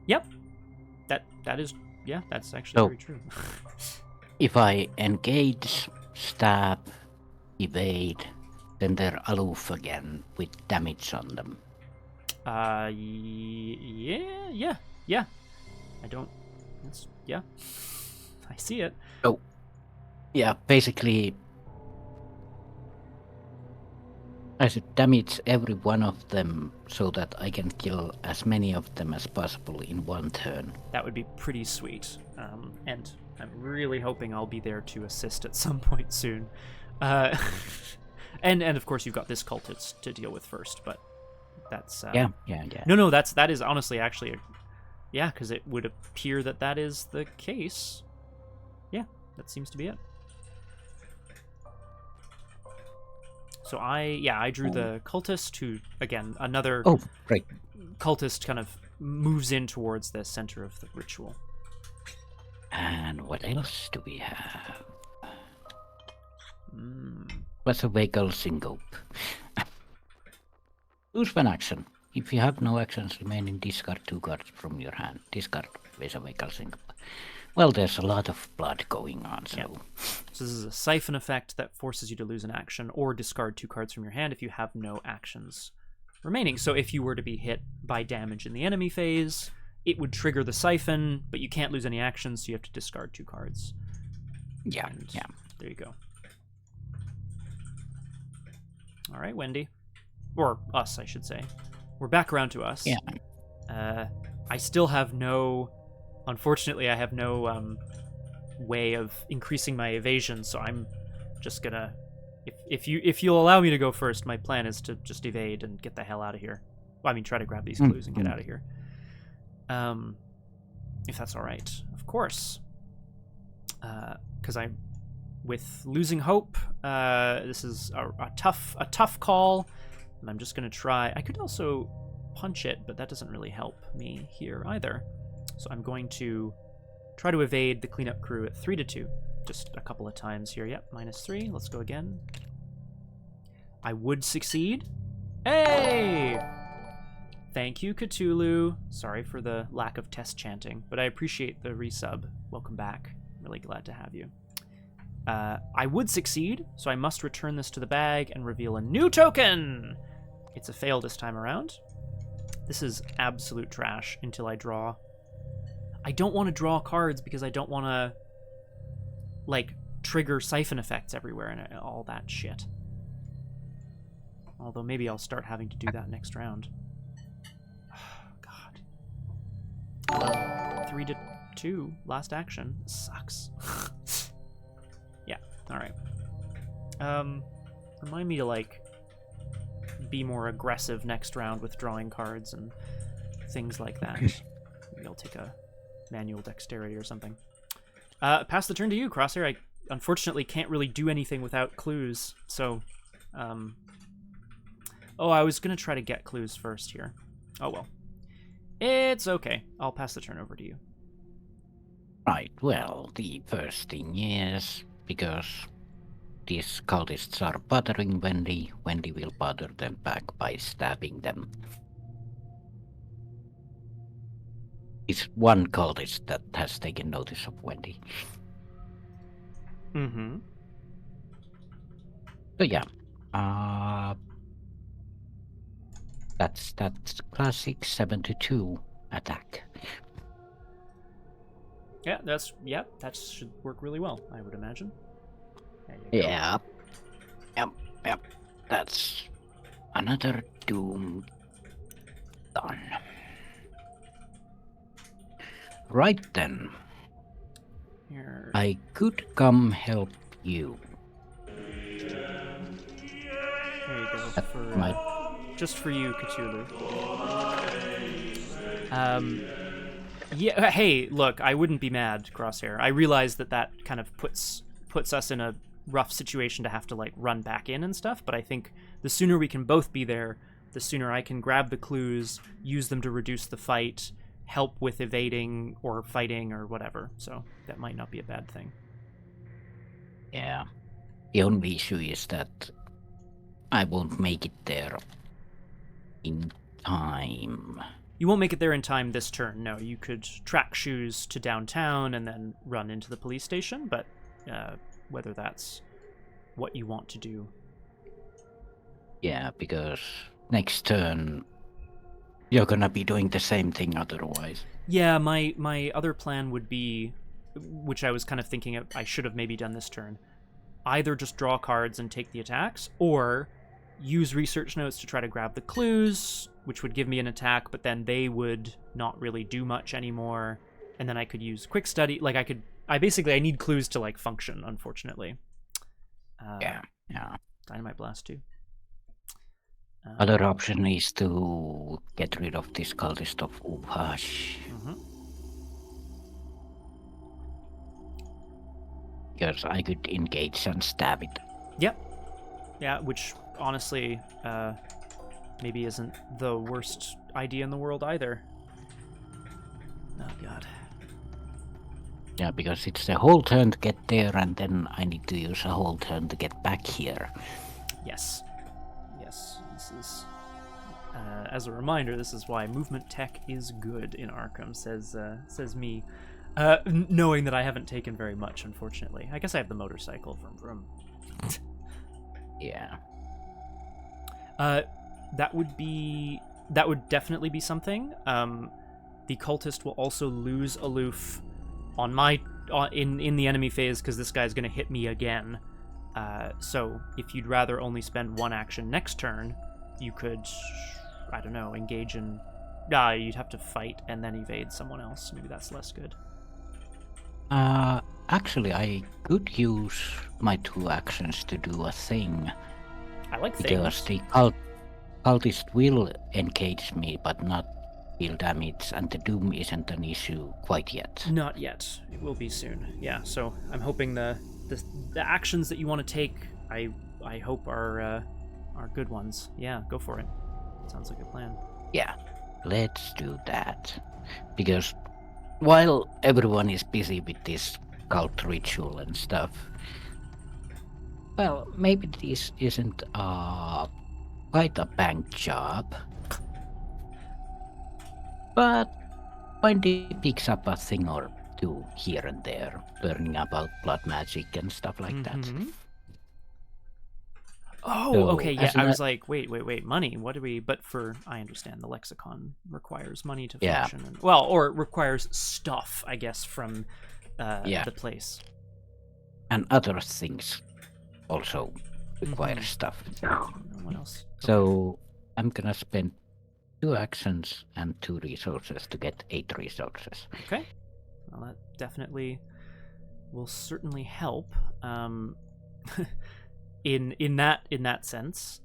Yep. That is, yeah, that's actually very true. If I engage, stab, evade, then they're aloof again with damage on them. Yeah. I don't, yeah. I see it. Oh, yeah, basically, I should damage every one of them so that I can kill as many of them as possible in one turn. That would be pretty sweet. And I'm really hoping I'll be there to assist at some point soon. And of course you've got this cultist to deal with first, but that's... Yeah. No, that is honestly actually... Yeah, because it would appear that is the case. Yeah, that seems to be it. So I drew the cultist, who, again, another cultist kind of moves in towards the center of the ritual. And what else do we have? What's a vehicle syncope? Choose one action. If you have no actions remaining, discard 2 cards from your hand. Discard with a vehicle syncope. Well, there's a lot of blood going on, so... Yeah. So this is a siphon effect that forces you to lose an action or discard 2 cards from your hand if you have no actions remaining. So if you were to be hit by damage in the enemy phase, it would trigger the siphon, but you can't lose any actions, so you have to discard 2 cards. Yeah. There you go. All right, Wendy. Or us, I should say. We're back around to us. Yeah. I still have no... Unfortunately, I have no way of increasing my evasion, so I'm just gonna... If you'll allow me to go first, my plan is to just evade and get the hell out of here. try to grab these clues and get out of here. If that's all right, of course. Because with losing hope, this is a tough call, and I'm just gonna try. I could also punch it, but that doesn't really help me here either. So I'm going to try to evade the cleanup crew at 3-2, just a couple of times here. Yep, -3. Let's go again. I would succeed. Hey! Thank you, Cthulhu. Sorry for the lack of test chanting, but I appreciate the resub. Welcome back. Really glad to have you. I would succeed, so I must return this to the bag and reveal a new token! It's a fail this time around. This is absolute trash until I draw. I don't want to draw cards because I don't want to, like, trigger siphon effects everywhere and all that shit. Although maybe I'll start having to do that next round. God. 3-2, last action. Sucks. Yeah, alright. Remind me to, like, be more aggressive next round with drawing cards and things like that. Maybe I'll take a manual dexterity or something. Pass the turn to you, Crosshair. I unfortunately can't really do anything without clues, so... Oh, I was going to try to get clues first here. Oh well. It's okay. I'll pass the turn over to you. Right, well, the first thing is, because these cultists are bothering Wendy, Wendy will bother them back by stabbing them. It's one cultist that has taken notice of Wendy. Mm-hmm. So yeah, that's classic 7-2 attack. Yeah, that should work really well, I would imagine. There you go. Yeah. Yep. That's another doom done. Right then. Here. I could come help you. There you go. Just for you, Cthulhu. Yeah, hey, look, I wouldn't be mad, Crosshair. I realize that kind of puts us in a rough situation to have to, like, run back in and stuff, but I think the sooner we can both be there, the sooner I can grab the clues, use them to reduce the fight, help with evading or fighting or whatever, so that might not be a bad thing. Yeah. The only issue is that I won't make it there in time. You won't make it there in time this turn, no. You could track shoes to downtown and then run into the police station, but whether that's what you want to do. Yeah, because next turn you're gonna be doing the same thing otherwise. Yeah, my other plan would be, which I was kind of thinking of, I should have maybe done this turn, either just draw cards and take the attacks, or use research notes to try to grab the clues, which would give me an attack, but then they would not really do much anymore, and then I could use quick study. Like, I need clues to, like, function, unfortunately. Yeah. Dynamite Blast too. Other option is to get rid of this cultist of Upash. Mm-hmm. Because I could engage and stab it. Yep. Yeah, which honestly maybe isn't the worst idea in the world either. Oh god. Yeah, because it's a whole turn to get there, and then I need to use a whole turn to get back here. Yes. This is, as a reminder, this is why movement tech is good in Arkham, says me. Knowing that I haven't taken very much, unfortunately. I guess I have the motorcycle from Yeah. That would definitely be something. The cultist will also lose aloof on in the enemy phase because this guy's gonna hit me again. So if you'd rather only spend one action next turn, you could, I don't know, engage in. You'd have to fight and then evade someone else. Maybe that's less good. Actually, I could use my 2 actions to do a thing. I like because things. cultist will engage me, but not deal damage, and the doom isn't an issue quite yet. Not yet. It will be soon. Yeah. So I'm hoping the actions that you want to take, I hope are good ones. Yeah. Go for it. Sounds like a plan. Yeah, let's do that. Because while everyone is busy with this cult ritual and stuff, well, maybe this isn't quite a bank job. But Wendy picks up a thing or two here and there, learning about blood magic and stuff like that. Oh, So, okay, yeah. as an I was like, wait, money. What do we? But I understand the lexicon requires money to Yeah. function. Well, or it requires stuff, I guess, from Yeah. the place. And other things also require stuff. No one else. So I'm gonna spend 2 actions and 2 resources to get 8 resources. Okay. Well, that definitely will certainly help. In that sense,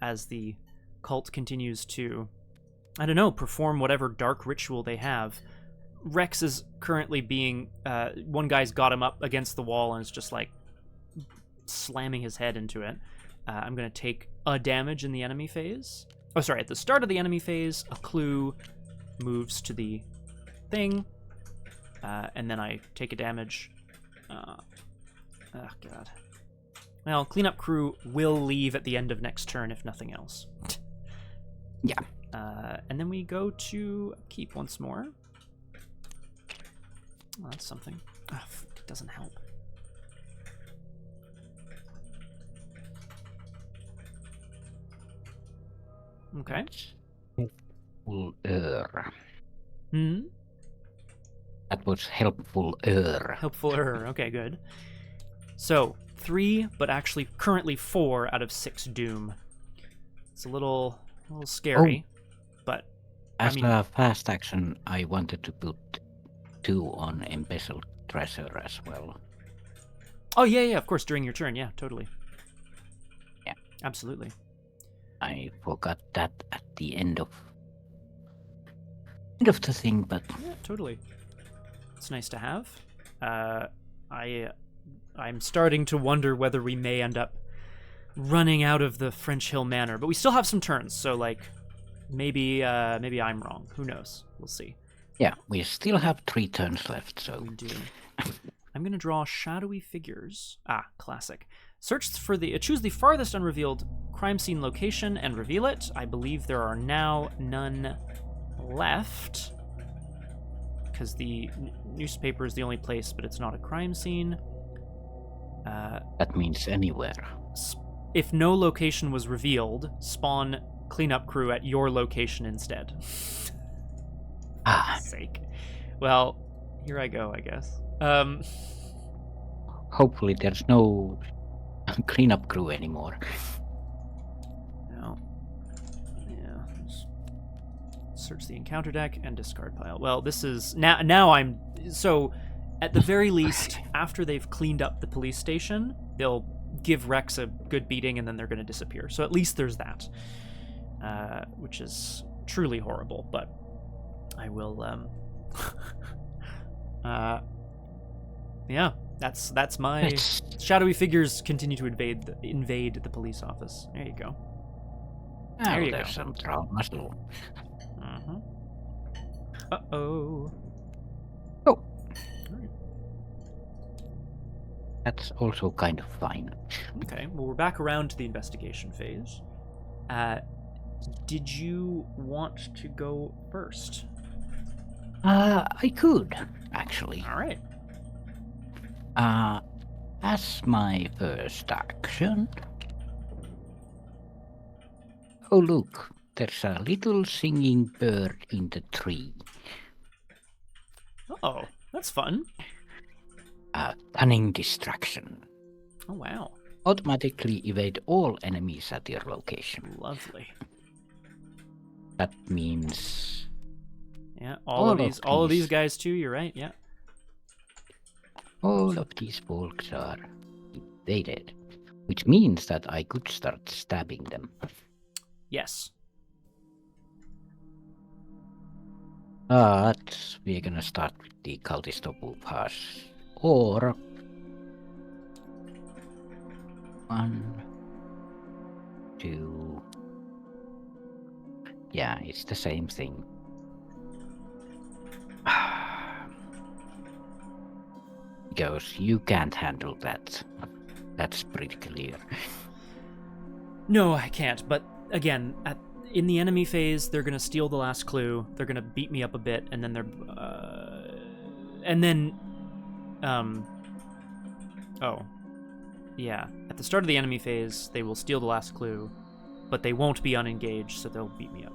as the cult continues to, I don't know, perform whatever dark ritual they have. Rex is currently being one guy's got him up against the wall and is just like slamming his head into it. I'm gonna take a damage in the enemy phase. Oh, sorry, at the start of the enemy phase, a clue moves to the thing, and then I take a damage. Oh god. Well, cleanup crew will leave at the end of next turn if nothing else. Yeah. And then we go to keep once more. Well, that's something. Oh, it doesn't help. Okay. Helpful-er. Hmm? That was helpful-er. Helpful-er. Okay, good. So, 3, but actually currently 4 out of 6 doom. It's a little scary, but As a fast action, I wanted to put 2 on embezzled treasure as well. Oh yeah, of course, during your turn, yeah, totally. Yeah. Absolutely. I forgot that at the end of the thing, but Yeah, totally. It's nice to have. I'm starting to wonder whether we may end up running out of the French Hill Manor, but we still have some turns, so like maybe I'm wrong. Who knows? We'll see. yeah, we still have 3 turns left, so We do. I'm gonna draw shadowy figures. Classic. Choose the farthest unrevealed crime scene location and reveal it. I believe there are now none left, because the newspaper is the only place, but it's not a crime scene. that means anywhere. If no location was revealed, spawn cleanup crew at your location instead. Sake. Well, here I go, I guess. Hopefully there's no cleanup crew anymore. No. Yeah. Search the encounter deck and discard pile. Well, this is now I'm so at the very least, after they've cleaned up the police station, they'll give Rex a good beating and then they're going to disappear. So at least there's that, which is truly horrible. But I will. Yeah, that's my shadowy figures continue to invade the police office. There you go. There you there's go. some drama still. Uh-oh. Oh. That's also kind of fine. Okay, well, we're back around to the investigation phase. Did you want to go first? I could, actually. All right. As my first action... Oh, look, there's a little singing bird in the tree. Oh, that's fun. Cunning distraction. Oh, wow. Automatically evade all enemies at your location. Lovely. That means... Yeah, all of these guys too, you're right, yeah. all of these folks are evaded, which means that I could start stabbing them. Yes. But we're gonna start with the cultist of Upas. Or 1, 2. Yeah, it's the same thing. Goes, you can't handle that. That's pretty clear. No, I can't. But again, in the enemy phase, they're gonna steal the last clue. They're gonna beat me up a bit, and then yeah. At the start of the enemy phase, they will steal the last clue, but they won't be unengaged, so they'll beat me up.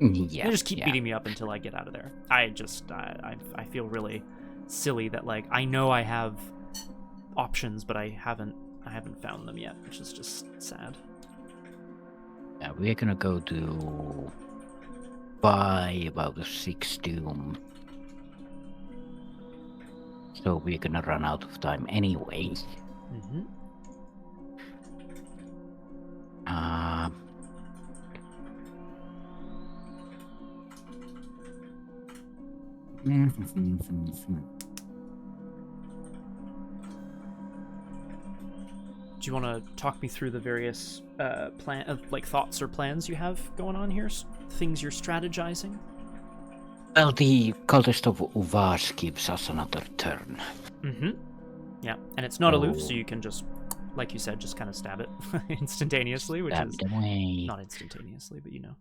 Yeah, they just keep beating me up until I get out of there. I feel really silly that like I know I have options, but I haven't found them yet, which is just sad. Yeah, we're gonna go to buy about a 6 doom. So we're gonna run out of time anyway. Mm-hmm. Do you want to talk me through the various thoughts or plans you have going on here? Things you're strategizing? Well, the cultist of Uvas gives us another turn. Mm-hmm. Yeah, and it's not aloof, so you can just, like you said, just kind of stab it instantaneously, which is not instantaneously, but you know.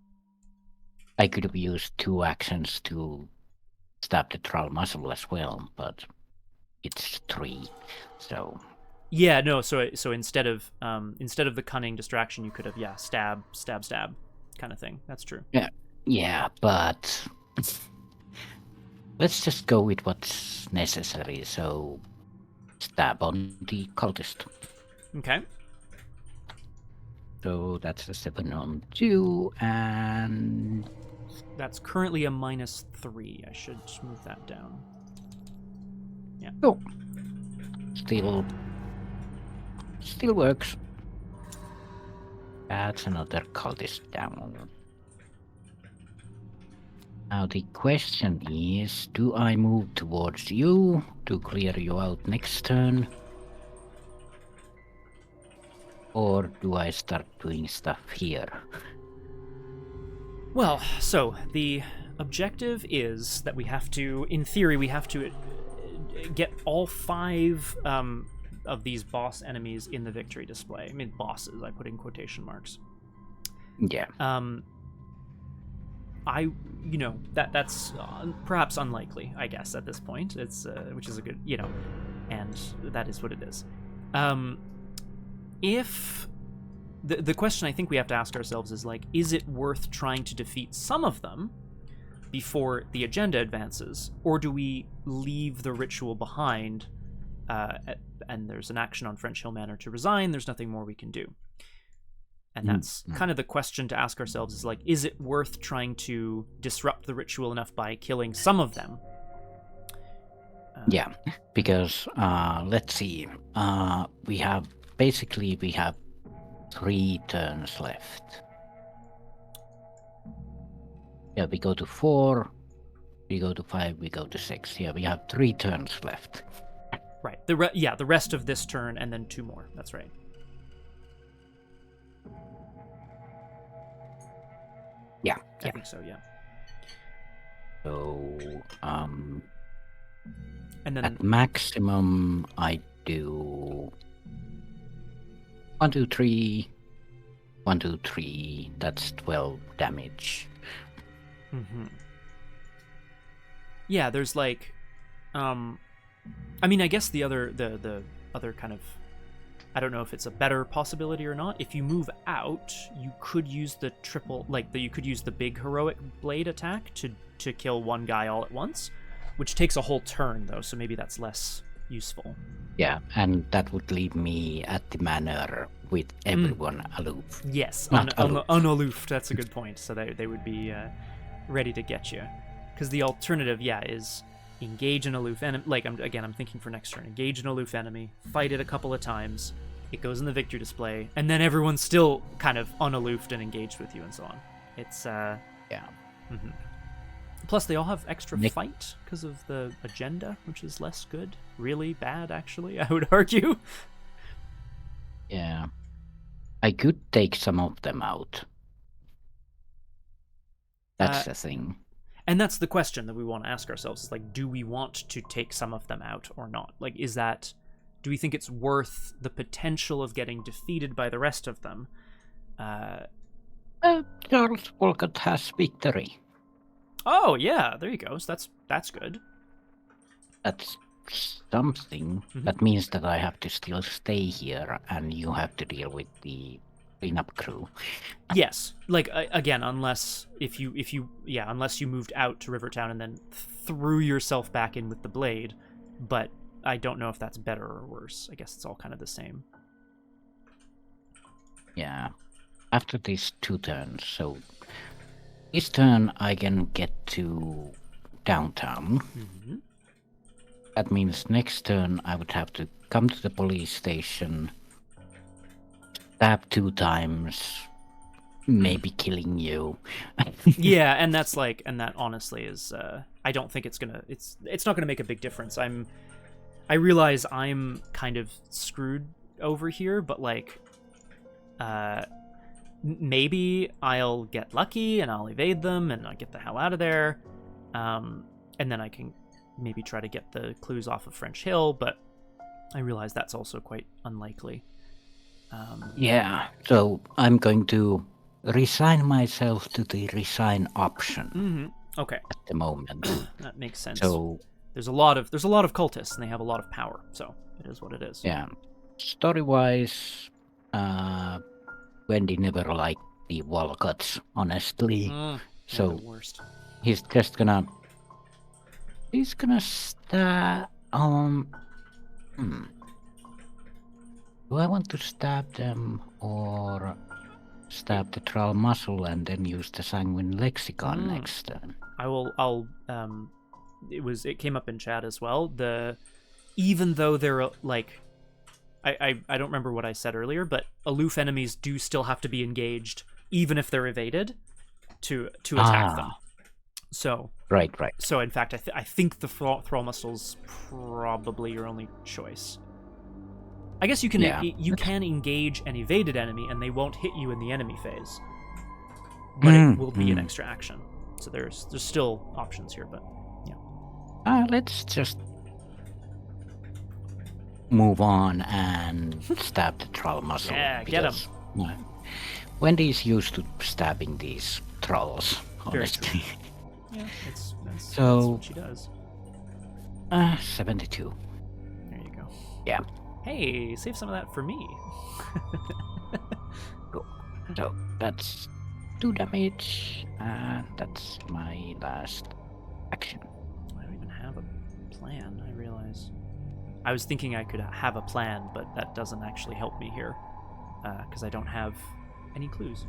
I could have used 2 actions to stab the troll muzzle as well, but it's 3, so. Yeah, no. So instead of the cunning distraction, you could have stab kind of thing. That's true. Yeah, but let's just go with what's necessary. So stab on the cultist. Okay. So that's a 7 on 2, and that's currently a -3. I should move that down. Yeah. Oh, still works. That's another cultist down. Now the question is, do I move towards you to clear you out next turn? Or do I start doing stuff here? Well, so the objective is that we have to, in theory, get all 5 of these boss enemies in the victory display. I mean, bosses, I put in quotation marks. Yeah. That's perhaps unlikely, I guess, at this point. It's which is a good, and that is what it is. If the question I think we have to ask ourselves is like, is it worth trying to defeat some of them before the agenda advances, or do we leave the ritual behind? And there's an action on French Hill Manor to resign. There's nothing more we can do. And that's kind of the question to ask ourselves is like, is it worth trying to disrupt the ritual enough by killing some of them? Yeah, because let's see. We have 3 turns left. Yeah, we go to 4, we go to 5, we go to 6. Yeah, we have 3 turns left. Right. The rest of this turn and then 2 more. That's right. Yeah. I think so, yeah. So, and then at maximum, I do 1, 2, 3, 1, 2, 3. That's 12 damage. Mm-hmm. Yeah, there's like, I mean, I guess the other kind of, I don't know if it's a better possibility or not. If you move out, you could use the you could use the big heroic blade attack to kill one guy all at once, which takes a whole turn though, so maybe that's less useful. Yeah, and that would leave me at the manor with everyone aloof. Yes, unaloof. That's a good point. So they would be ready to get you, because the alternative, is engage an aloof enemy. Like I'm thinking for next turn. Engage an aloof enemy, fight it a couple of times. It goes in the victory display, and then everyone's still kind of unaloofed and engaged with you, and so on. It's yeah. Mm-hmm. Plus, they all have extra fight because of the agenda, which is less good. Really bad, actually, I would argue. Yeah. I could take some of them out. That's the thing. And that's the question that we want to ask ourselves, is like, do we want to take some of them out or not? Like, do we think it's worth the potential of getting defeated by the rest of them? Charles Walcott has victory. Oh, yeah, there you go. So that's good. That's something. That means that I have to still stay here, and you have to deal with the cleanup crew. Yes, like again, unless you moved out to Rivertown and then threw yourself back in with the blade, but I don't know if that's better or worse. I guess it's all kind of the same. Yeah. After these 2 turns, so this turn I can get to downtown. That means next turn I would have to come to the police station, stab 2 times, maybe killing you. Yeah, and that honestly is I don't think it's not gonna make a big difference. I realize I'm kind of screwed over here, but like maybe I'll get lucky and I'll evade them and I'll get the hell out of there, and then I can maybe try to get the clues off of French Hill, but I realize that's also quite unlikely. Yeah, so I'm going to resign myself to the resign option. Okay. At the moment. That makes sense. So there's a lot of cultists and they have a lot of power, so it is what it is. Yeah. Story-wise, Wendy never liked the Walcotts, honestly. So the worst. He's gonna stab. Do I want to stab them or stab the Troll Muscle and then use the Sanguine Lexicon next turn? It came up in chat as well. Even though they're like, I don't remember what I said earlier, but aloof enemies do still have to be engaged, even if they're evaded, to attack them. So right. So in fact, I think the Thrall Muscle's probably your only choice. I guess you can can engage an evaded enemy and they won't hit you in the enemy phase, but it will be an extra action. So there's still options here, but yeah. Let's just move on and stab the Troll Muscle. Yeah, get him. Wendy's used to stabbing these trolls, honestly. Yeah, that's what she does. 72. There you go. Yeah. Hey, save some of that for me. Cool. So that's 2 damage, and that's my last action. I don't even have a plan, I realize. I was thinking I could have a plan, but that doesn't actually help me here, because I don't have any clues.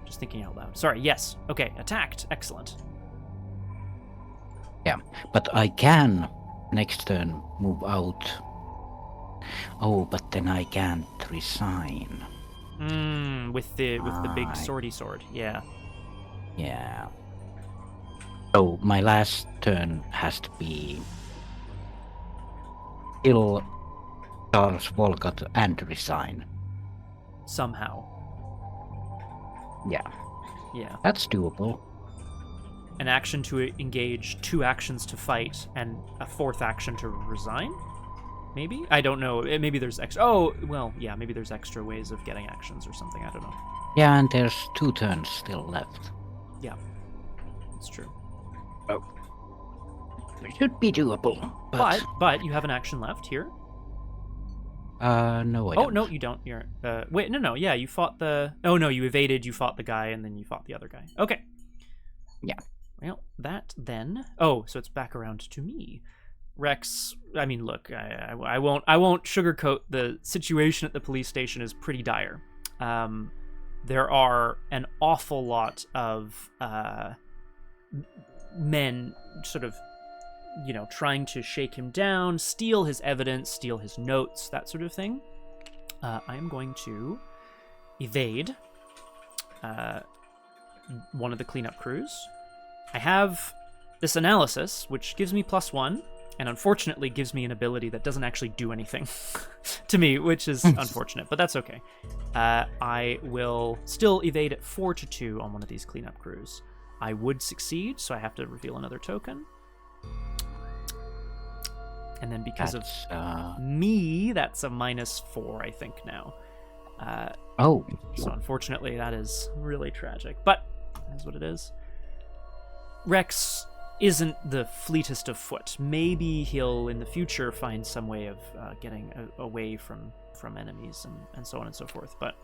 Just thinking out loud. Sorry, yes. Okay, attacked. Excellent. Yeah, but I can next turn move out. Oh, but then I can't resign. With the big swordy sword, yeah. Yeah. So my last turn has to be kill Charles Walcott and resign. Somehow. Yeah. Yeah. That's doable. An action to engage, 2 actions to fight, and a 4th action to resign? Maybe? I don't know. Maybe there's extra... Oh, well, yeah, maybe there's extra ways of getting actions or something. I don't know. Yeah, and there's 2 turns still left. Yeah. That's true. Oh. It should be doable. But you have an action left here. No, I don't. Oh, no, you don't. You're... wait, no. Yeah, you fought the... Oh, no, you evaded, you fought the guy, and then you fought the other guy. Okay. Yeah. Well, that then... Oh, so it's back around to me. Rex, I mean, look, I won't sugarcoat the situation at the police station is pretty dire. There are an awful lot of men sort of, trying to shake him down, steal his evidence, steal his notes, that sort of thing. I am going to evade one of the cleanup crews. I have this analysis, which gives me +1, and unfortunately gives me an ability that doesn't actually do anything to me, which is unfortunate, but that's okay. I will still evade at 4-2 on one of these cleanup crews. I would succeed, so I have to reveal another token. And then because of me, that's a -4, I think, now. So unfortunately, that is really tragic, but that's what it is. Rex isn't the fleetest of foot. Maybe he'll, in the future, find some way of getting away from enemies and so on and so forth, but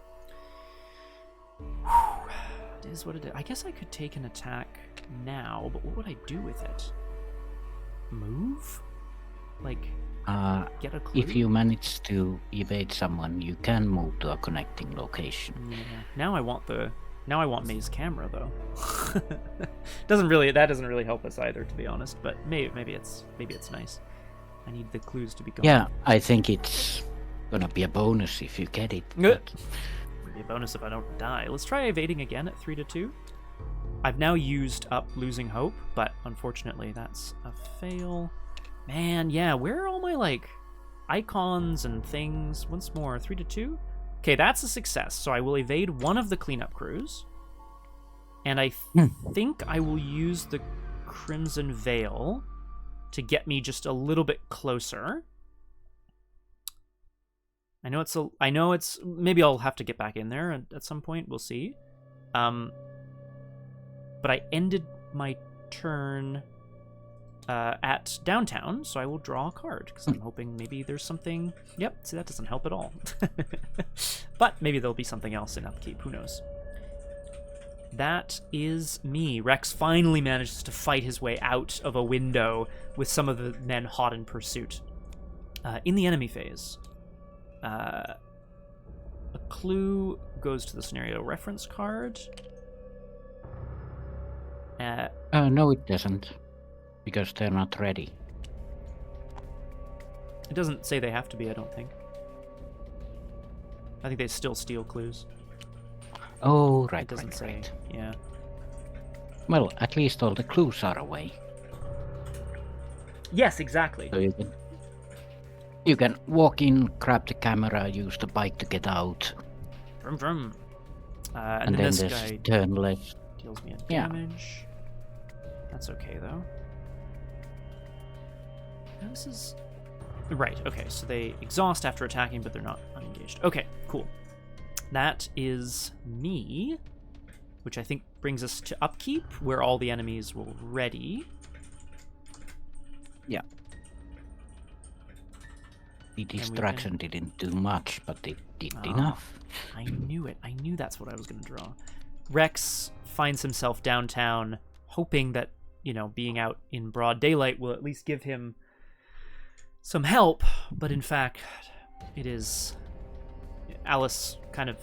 it is what it is. I guess I could take an attack now, but what would I do with it? Move? Like, get a clue? If you manage to evade someone, you can move to a connecting location. Yeah. Now I want May's camera, though. That doesn't really help us either, to be honest. But maybe it's nice. I need the clues to be gone. Yeah, I think it's gonna be a bonus if you get it. It'll be a bonus if I don't die. Let's try evading again at 3-2. I've now used up losing hope, but unfortunately that's a fail. Man, yeah, where are all my icons and things? Once more, 3-2. Okay, that's a success. So I will evade one of the cleanup crews. And I think I will use the Crimson Veil to get me just a little bit closer. I know it's maybe I'll have to get back in there at some point. We'll see. But I ended my turn at downtown, so I will draw a card because I'm hoping maybe there's something. Yep, see, that doesn't help at all. But maybe there'll be something else in upkeep. Who knows? That is me. Rex finally manages to fight his way out of a window with some of the men hot in pursuit. In the enemy phase, a clue goes to the scenario reference card. No, it doesn't. Because they're not ready. It doesn't say they have to be, I don't think. I think they still steal clues. Oh, right, It doesn't say, right. Yeah. Well, at least all the clues are away. Yes, exactly. So you can walk in, grab the camera, use the bike to get out. Vroom, vroom. And then this there's guy turn left. deals me a damage. That's okay, though. Now this is... Right, okay, so they exhaust after attacking, but they're not unengaged. Okay, cool. That is me, which I think brings us to upkeep, where all the enemies will ready. Yeah. The distraction didn't do much, but it did enough. I knew it. I knew that's what I was going to draw. Rex finds himself downtown, hoping that, being out in broad daylight will at least give him some help, but in fact, it is... Alice kind of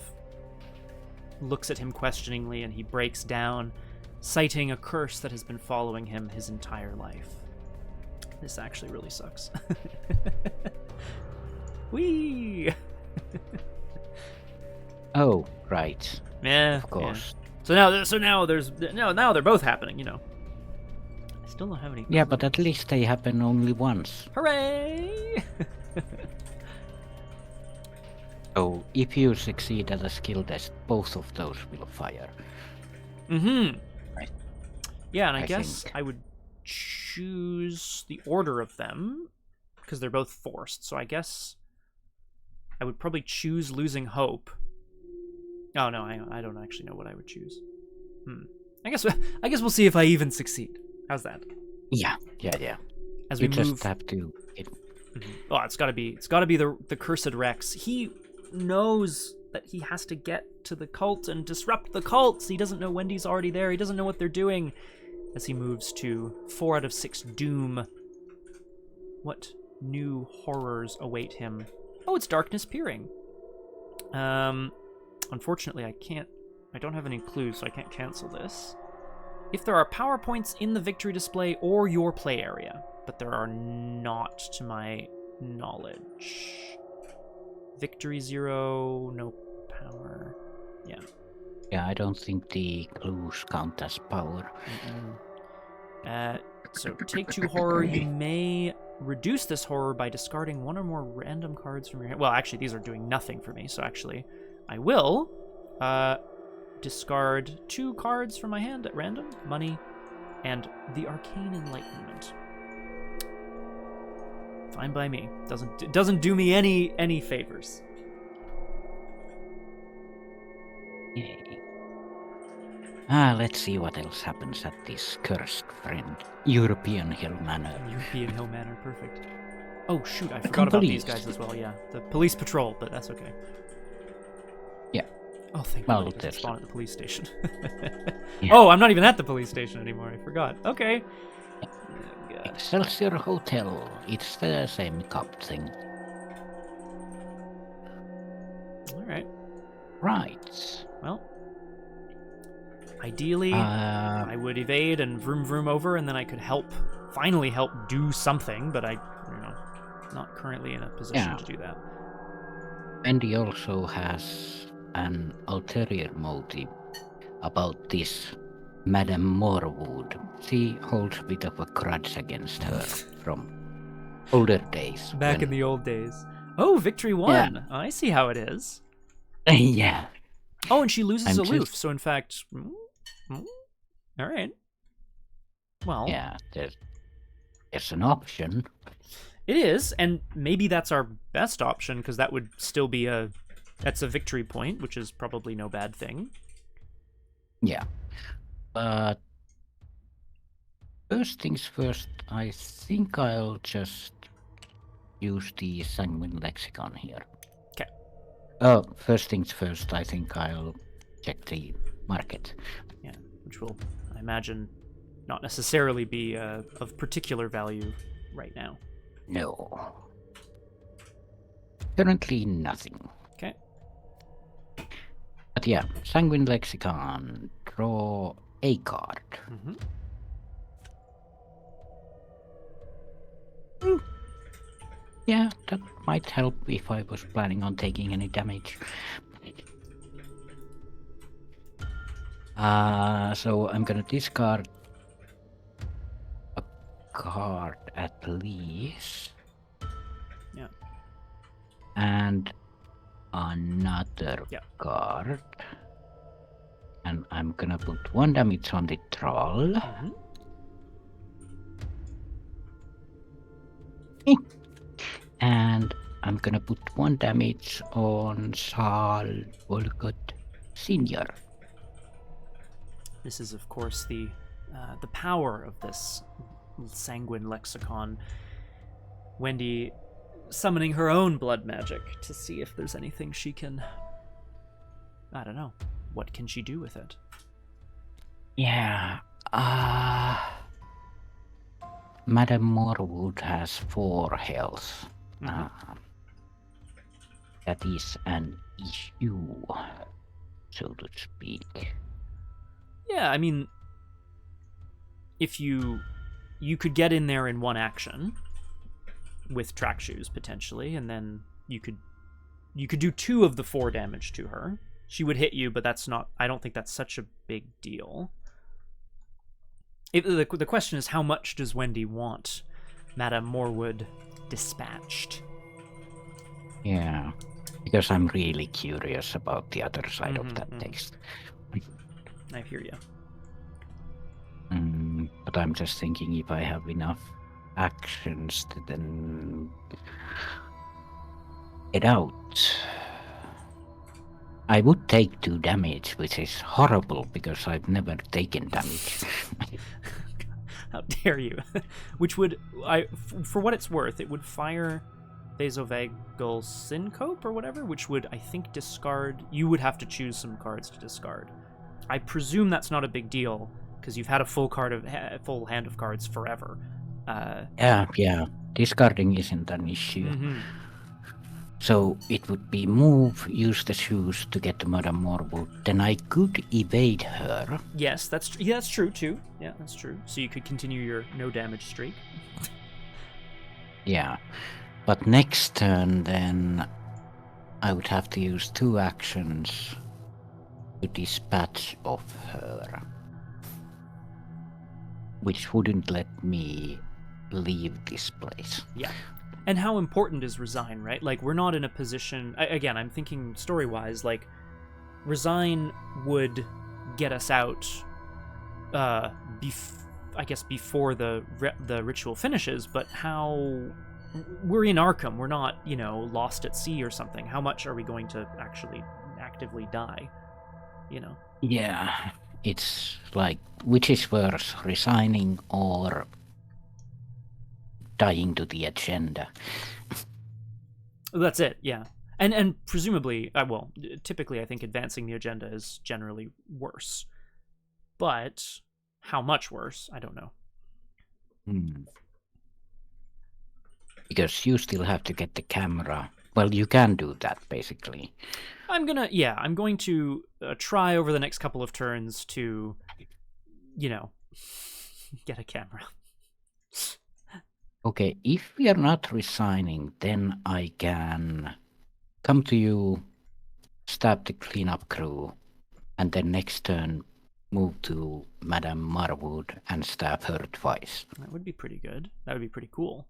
looks at him questioningly, and he breaks down, citing a curse that has been following him his entire life. This actually really sucks. Whee! Oh, right. Yeah, of course. Yeah. So now they're both happening. I still don't have any. Yeah, but at least they happen only once. Hooray! So if you succeed at a skill test, both of those will fire. Mm-hmm. Right. Yeah, and I guess I would choose the order of them because they're both forced. So I guess I would probably choose losing hope. Oh no, I don't actually know what I would choose. I guess we'll see if I even succeed. How's that? Yeah. As you we just move... have to. Oh, it's got to be the cursed Rex. He knows that he has to get to the cult and disrupt the cults. He doesn't know Wendy's already there. He doesn't know what they're doing. As he moves to 4 out of 6 doom. What new horrors await him? Oh, it's Darkness Peering. Unfortunately, I don't have any clues, so I can't cancel this. If there are PowerPoints in the victory display or your play area, but there are not to my knowledge. Victory 0, no power. Yeah. Yeah, I don't think the clues count as power. So take 2 horror. You may reduce this horror by discarding 1 or more random cards from your hand. Well, actually, these are doing nothing for me. So actually, I will discard 2 cards from my hand at random. Money and the Arcane Enlightenment. Fine by me. Doesn't do me any favors. Yay. Let's see what else happens at this cursed friend. European Hill Manor. European Hill Manor, perfect. Oh shoot, I forgot about these guys as well, yeah. The police patrol, but that's okay. Yeah. Oh, thank well, God, I can spawn at the police station. Yeah. Oh, I'm not even at the police station anymore, I forgot. Okay. Oh, God. Excelsior Hotel. It's the same cup thing. Alright. Right. Well, ideally, I would evade and vroom vroom over, and then I could finally help do something, but I'm not currently in a position to do that. Wendy also has an ulterior motive about this Madame Morwood. She holds a bit of a grudge against her from older days. Back in the old days. Oh, victory 1. Yeah. Oh, I see how it is. Yeah. Oh, and she loses I'm aloof, so in fact... all right. Well... Yeah, there's an option. It is, and maybe that's our best option, because that would still be that's a victory point, which is probably no bad thing. Yeah. But first things first, I think I'll just use the Sanguine Lexicon here. Okay. First things first, I think I'll check the market. Yeah, which will, I imagine, not necessarily be of particular value right now. No. Currently nothing. Okay. But yeah, Sanguine Lexicon, draw a card. Yeah, that might help if I was planning on taking any damage. So I'm gonna discard a card at least. Yeah. And another card. And I'm gonna put 1 damage on the troll. And I'm gonna put 1 damage on Saul Volgut Senior. This is, of course, the power of this Sanguine Lexicon. Wendy summoning her own blood magic to see if there's anything she can... I don't know. What can she do with it? Yeah. Madame Morwood has 4 health. That is an issue, so to speak. Yeah, I mean, if you could get in there in 1 action with track shoes potentially, and then you could do 2 of the 4 damage to her. She would hit you, but that's not. I don't think that's such a big deal. The question is, how much does Wendy want Madame Morwood dispatched? Yeah, because I'm really curious about the other side of that text. I hear you. But I'm just thinking if I have enough actions to then get out. I would take 2 damage, which is horrible because I've never taken damage. How dare you? Which would, for what it's worth, it would fire Vasovagal Syncope or whatever, which would, I think, discard... You would have to choose some cards to discard. I presume that's not a big deal, because you've had a full hand of cards forever. Yeah. Discarding isn't an issue. So it would be move, use the shoes to get to Madame Morwood. Then I could evade her. Yes, that's true too. Yeah, that's true. So you could continue your no damage streak. Yeah. But next turn, then I would have to use 2 actions to dispatch of her. which wouldn't let me leave this place. Yeah. And how important is resign, right? Like, we're not in a position... Again, I'm thinking story-wise, like, resign would get us out, I guess, before the ritual finishes, but how... We're in Arkham, we're not, lost at sea or something. How much are we going to actually actively die, Yeah, it's like, which is worse, resigning or dying to the agenda? That's it, yeah. And presumably, typically I think advancing the agenda is generally worse. But how much worse, I don't know. Because you still have to get the camera. Well, you can do that, basically. I'm going to try over the next couple of turns to, get a camera. Okay, if we are not resigning, then I can come to you, stab the cleanup crew, and then next turn move to Madame Marwood and stab her twice. That would be pretty good. That would be pretty cool.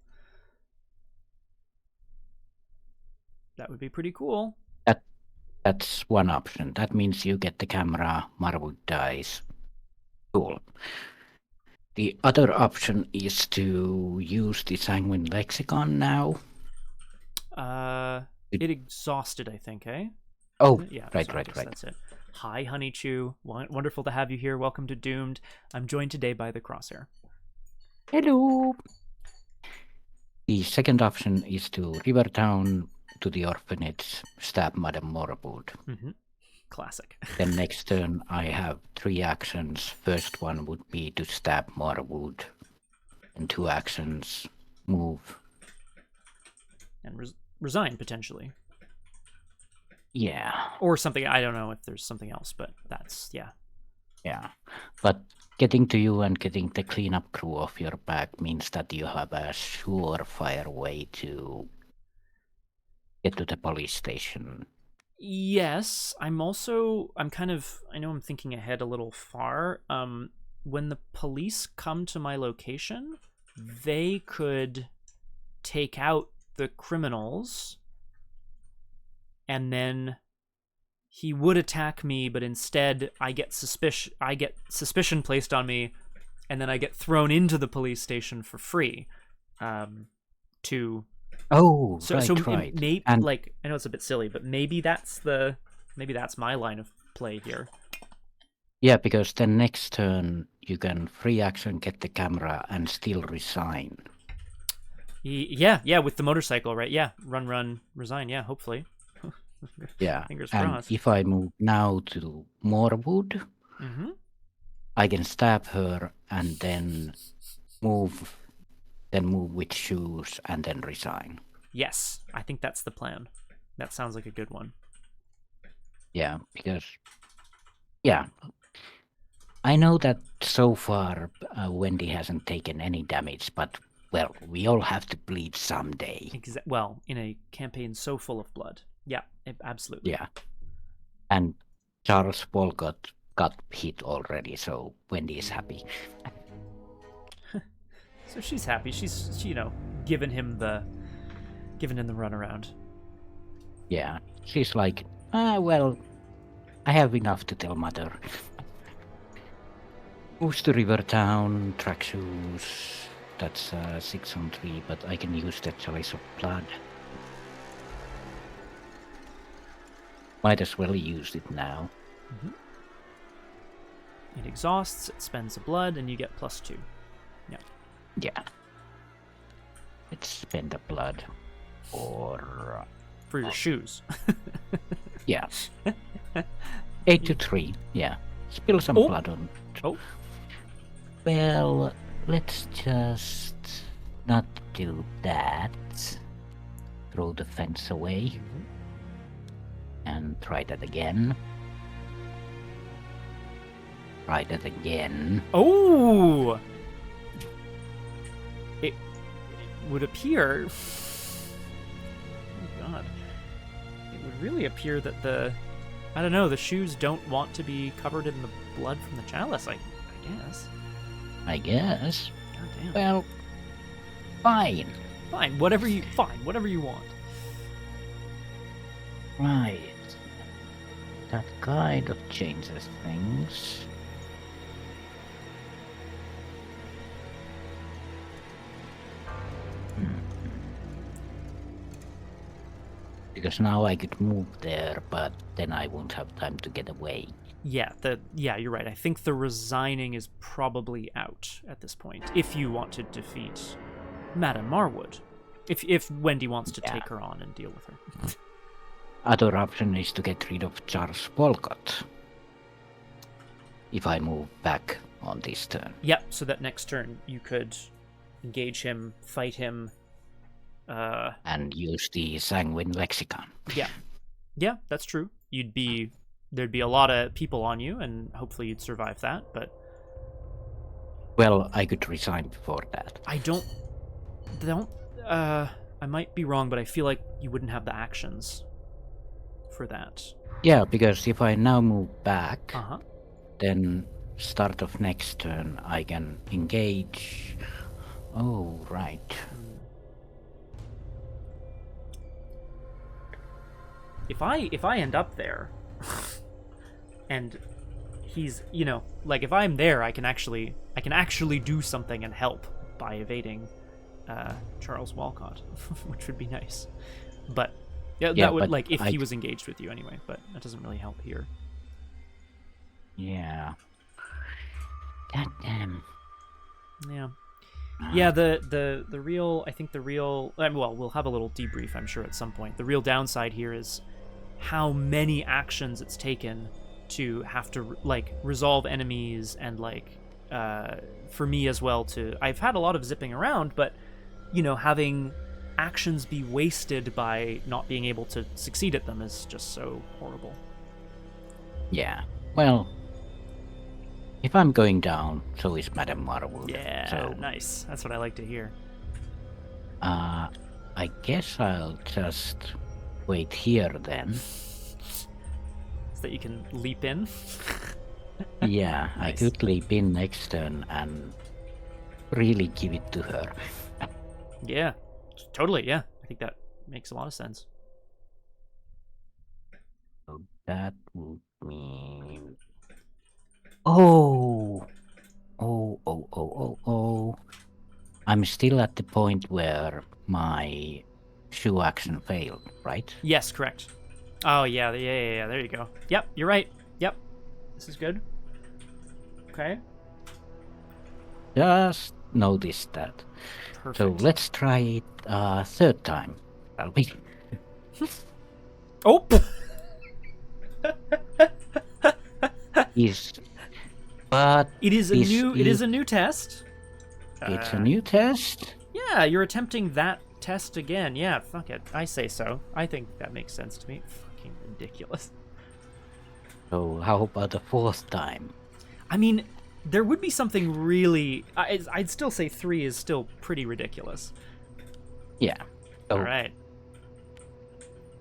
That's one option. That means you get the camera, Marwood dies. Cool. The other option is to use the Sanguine Lexicon now. It exhausted, I think, eh? Oh, yeah, right. That's it. Hi, Honeychew. Wonderful to have you here. Welcome to Doomed. I'm joined today by the Crosshair. Hello. The second option is to Rivertown, to the orphanage, stab Madame Marwood. Mm-hmm. Classic. Then next turn I have 3 actions. First one would be to stab Marwood. And 2 actions, move. And resign, potentially. Yeah. Or something. I don't know if there's something else, but that's, yeah. Yeah. But getting to you and getting the cleanup crew off your back means that you have a surefire way to get to the police station. Yes, I know I'm thinking ahead a little far. When the police come to my location, they could take out the criminals, and then he would attack me, but instead I get suspicion placed on me, and then I get thrown into the police station for free. Right. Maybe, and like, I know it's a bit silly, but maybe that's my line of play here. Yeah, because then next turn you can free action get the camera and still resign. Yeah, with the motorcycle, right? Yeah, run, resign. Yeah, hopefully. Yeah, fingers and crossed. if I move now to Morewood, I can stab her and then move with shoes and then resign. Yes, I think that's the plan. That sounds like a good one. Yeah, because I know that so far Wendy hasn't taken any damage, but well, we all have to bleed someday. Well, in a campaign so full of blood. Yeah, absolutely. Yeah, and Charles Walcott got hit already, so Wendy is happy. So she's happy. She's giving him the runaround. Yeah, she's like, well, I have enough to tell Mother. Moves to Rivertown, track shoes. That's 6 on 3, but I can use the Chalice of Blood. Might as well use it now. It exhausts, it spends the blood, and you get +2. Yeah. Let's spend the blood for your shoes. Yeah. 8 to 3. Yeah. Spill some blood on. Oh. Well, let's just not do that. Throw the fence away. And try that again. Try that again. Oh! It would appear... Oh god. It would really appear that the shoes don't want to be covered in the blood from the chalice, I guess. I guess. God damn. Well, fine. Fine, whatever you want. Right. That kind of changes things. Because now I could move there, but then I won't have time to get away. Yeah, you're right. I think the resigning is probably out at this point. If you want to defeat Madame Marwood. If Wendy wants to take her on and deal with her. Other option is to get rid of Charles Walcott. If I move back on this turn. Yep, so that next turn you could engage him, fight him. And use the Sanguine Lexicon. Yeah, that's true. There'd be a lot of people on you, and hopefully you'd survive that, but... Well, I could resign before that. I might be wrong, but I feel like you wouldn't have the actions for that. Yeah, because if I now move back, Uh-huh. then start of next turn I can engage. Oh, right. If I end up there, and he's, like if I'm there, I can actually do something and help by evading Charles Walcott, which would be nice. But that would, but like, if he was engaged with you anyway. But that doesn't really help here. Yeah. God damn. Yeah. Yeah, the real, I think the real, well, we'll have a little debrief, I'm sure, at some point. The real downside here is how many actions it's taken to have to, like, resolve enemies and, like, for me as well to... I've had a lot of zipping around, but, having actions be wasted by not being able to succeed at them is just so horrible. Yeah. Well, if I'm going down, so is Madame Marwood. Yeah, so, nice. That's what I like to hear. I guess I'll just wait here then. So that you can leap in? Yeah, Nice. I could leap in next turn and really give it to her. Yeah, totally, yeah. I think that makes a lot of sense. So that would mean... Oh! I'm still at the point where my shoe action failed, right? Yes, correct. Oh, yeah, there you go. Yep, you're right. Yep. This is good. Okay. Just noticed that. Perfect. So let's try it third time, shall we? Oh! But it is a new test. It's a new test? Yeah, you're attempting that test again. Yeah, fuck it. I say so. I think that makes sense to me. Fucking ridiculous. So how about the fourth time? I mean, there would be something really... I'd still say 3 is still pretty ridiculous. Yeah. So, all right.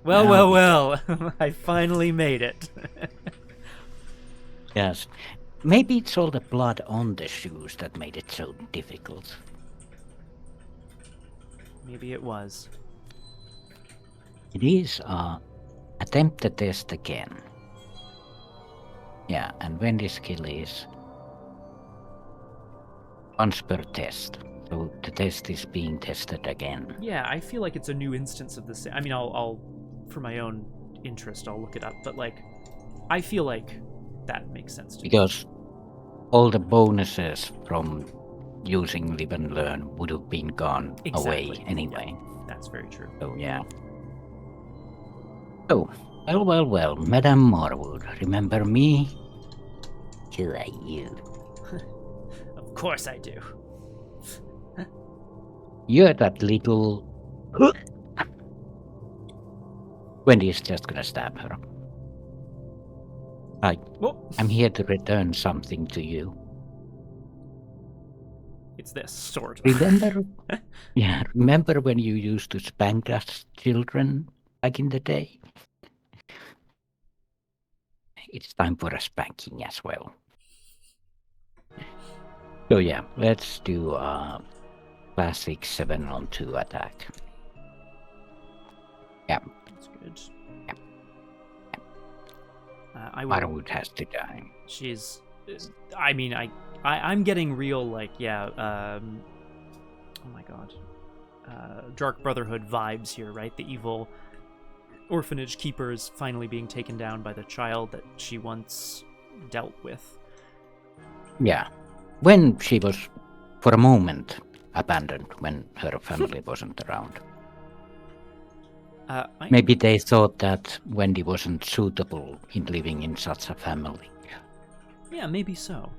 Well. I finally made it. Yes. Maybe it's all the blood on the shoes that made it so difficult. Maybe it was. It is attempt the test again. Yeah, and Wendy's skill is once per test. So the test is being tested again. Yeah, I feel like it's a new instance of this. I mean, I'll for my own interest, I'll look it up. But, like, I feel like that makes sense to me. Because all the bonuses from using Live and Learn would have been gone away anyway. Yeah, that's very true. So, yeah. Oh, well, Madame Marwood, remember me? Who are you? Of course I do. You're that little... Wendy is just gonna stab her. I'm here to return something to you. It's this sword. Remember? Yeah, remember when you used to spank us children back in the day? It's time for a spanking as well. So yeah, let's do classic 7-on-2 attack. Yeah. That's good. Yeah. Marwood has to die. She's. I mean, I'm getting real like oh my god, Dark Brotherhood vibes here, right? The evil orphanage keeper is finally being taken down by the child that she once dealt with. Yeah. When she was, for a moment, abandoned when her family wasn't around. Maybe they thought that Wendy wasn't suitable in living in such a family. Yeah, maybe so.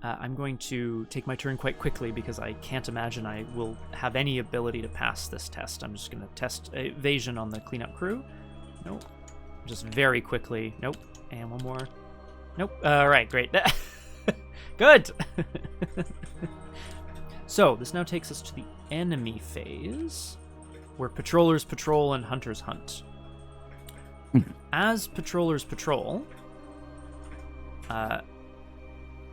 I'm going to take my turn quite quickly because I can't imagine I will have any ability to pass this test. I'm just going to test evasion on the cleanup crew. Nope. Just very quickly. Nope. And one more. Nope. All right, great. Good. So this now takes us to the enemy phase, where patrollers patrol and hunters hunt. As patrollers patrol,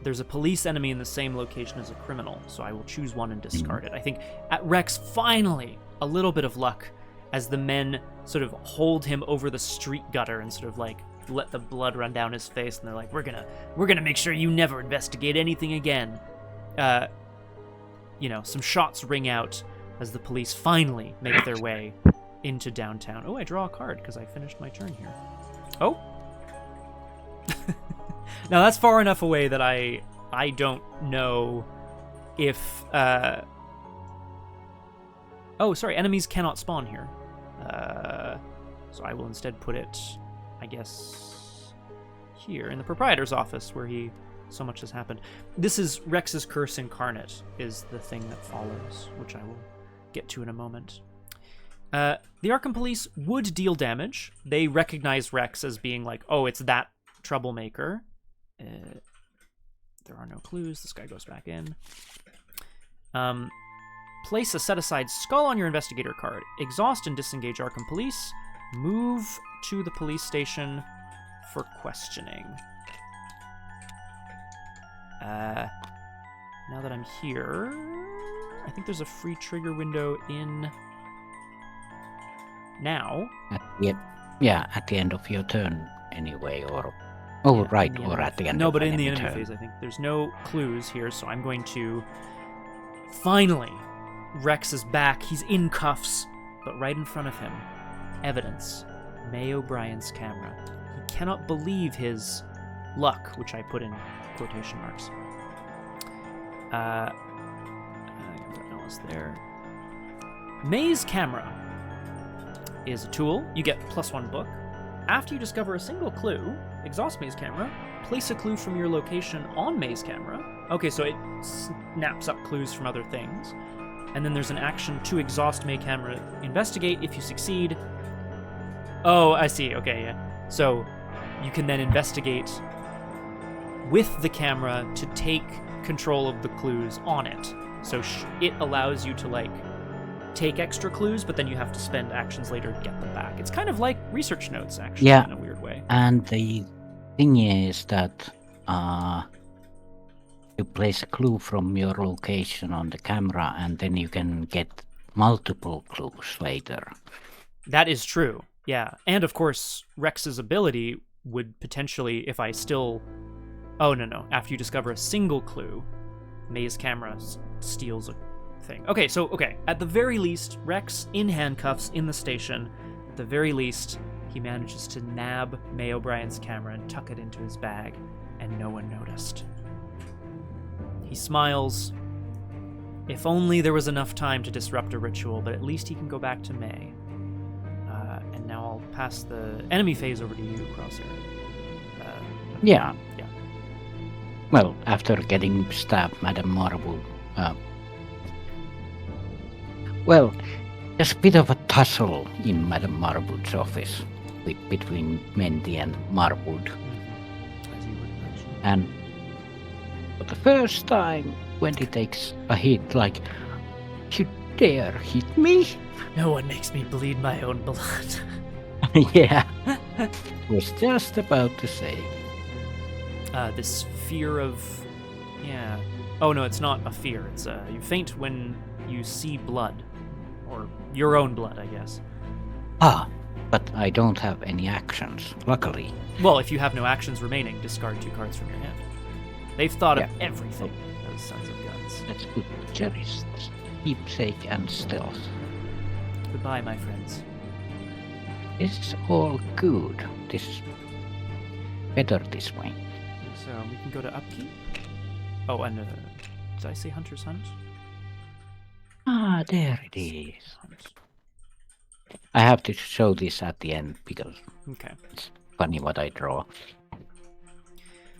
there's a police enemy in the same location as a criminal, so I will choose one and discard it. I think at Rex, finally, a little bit of luck as the men sort of hold him over the street gutter and sort of like let the blood run down his face, and they're like, we're gonna make sure you never investigate anything again. Some shots ring out as the police finally make their way into downtown. Oh, I draw a card because I finished my turn here. Oh. Now that's far enough away that I don't know if oh, sorry, enemies cannot spawn here. So I will instead put it, I guess, here in the proprietor's office where so much has happened. This is Rex's curse incarnate is the thing that follows, which I will get to in a moment. The Arkham police would deal damage. They recognize Rex as being like, oh, it's that troublemaker. There are no clues. This guy goes back in. Place a set-aside skull on your investigator card. Exhaust and disengage Arkham police. Move to the police station for questioning. Now that I'm here, I think there's a free trigger window in now. At the end of your turn anyway, or right, or at the end. No, but in the enemy phase, I think there's no clues here, so I'm going to finally. Rex is back. He's in cuffs, but right in front of him, evidence. May O'Brien's camera. He cannot believe his luck, which I put in quotation marks. What else there? May's camera is a tool. You get +1 book. After you discover a single clue, exhaust May's camera, place a clue from your location on May's camera. Okay, so it snaps up clues from other things. And then there's an action to exhaust May camera. Investigate. If you succeed... Oh, I see. Okay, yeah. So you can then investigate with the camera to take control of the clues on it. So it allows you to, like, take extra clues, but then you have to spend actions later to get them back. It's kind of like research notes, actually, in a weird way. And the thing is that you place a clue from your location on the camera, and then you can get multiple clues later. That is true, yeah. And of course, Rex's ability would potentially, if I still... Oh, no. After you discover a single clue, May's camera steals a thing. Okay, at the very least, Rex in handcuffs in the station. At the very least, he manages to nab May O'Brien's camera and tuck it into his bag, and no one noticed. He smiles. If only there was enough time to disrupt a ritual, but at least he can go back to May. And now I'll pass the enemy phase over to you, Crosshare. Yeah. Well, after getting stabbed, Madame Marwood... well, there's a bit of a tussle in Madame Marwood's office between Mendy and Marwood. And for the first time, Wendy takes a hit, like, you dare hit me? No one makes me bleed my own blood. Yeah, was just about to say. This fear of, Oh no, it's not a fear. It's you faint when you see blood, or your own blood, I guess. Ah, but I don't have any actions, luckily. Well, if you have no actions remaining, discard 2 cards from your hand. They've thought of everything, those sons of guns. That's good. Cherish, keepsake, and stealth. Goodbye, my friends. This is all good. This is better this way. So we can go to upkeep. Oh, and did I say Hunter's Hunt? Ah, there it is. I have to show this at the end because Okay. it's funny what I draw.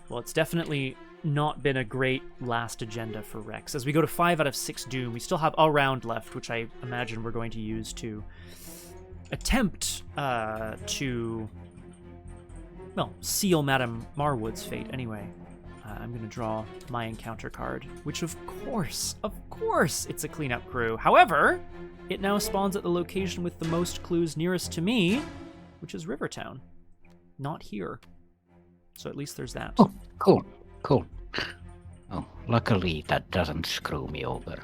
Well, it's definitely not been a great last agenda for Rex. As we go to 5 out of 6 Doom, we still have a round left, which I imagine we're going to use to attempt to, well, seal Madame Marwood's fate anyway. I'm going to draw my encounter card, which of course, it's a cleanup crew. However, it now spawns at the location with the most clues nearest to me, which is Rivertown. Not here. So at least there's that. Oh, cool. Oh, luckily that doesn't screw me over.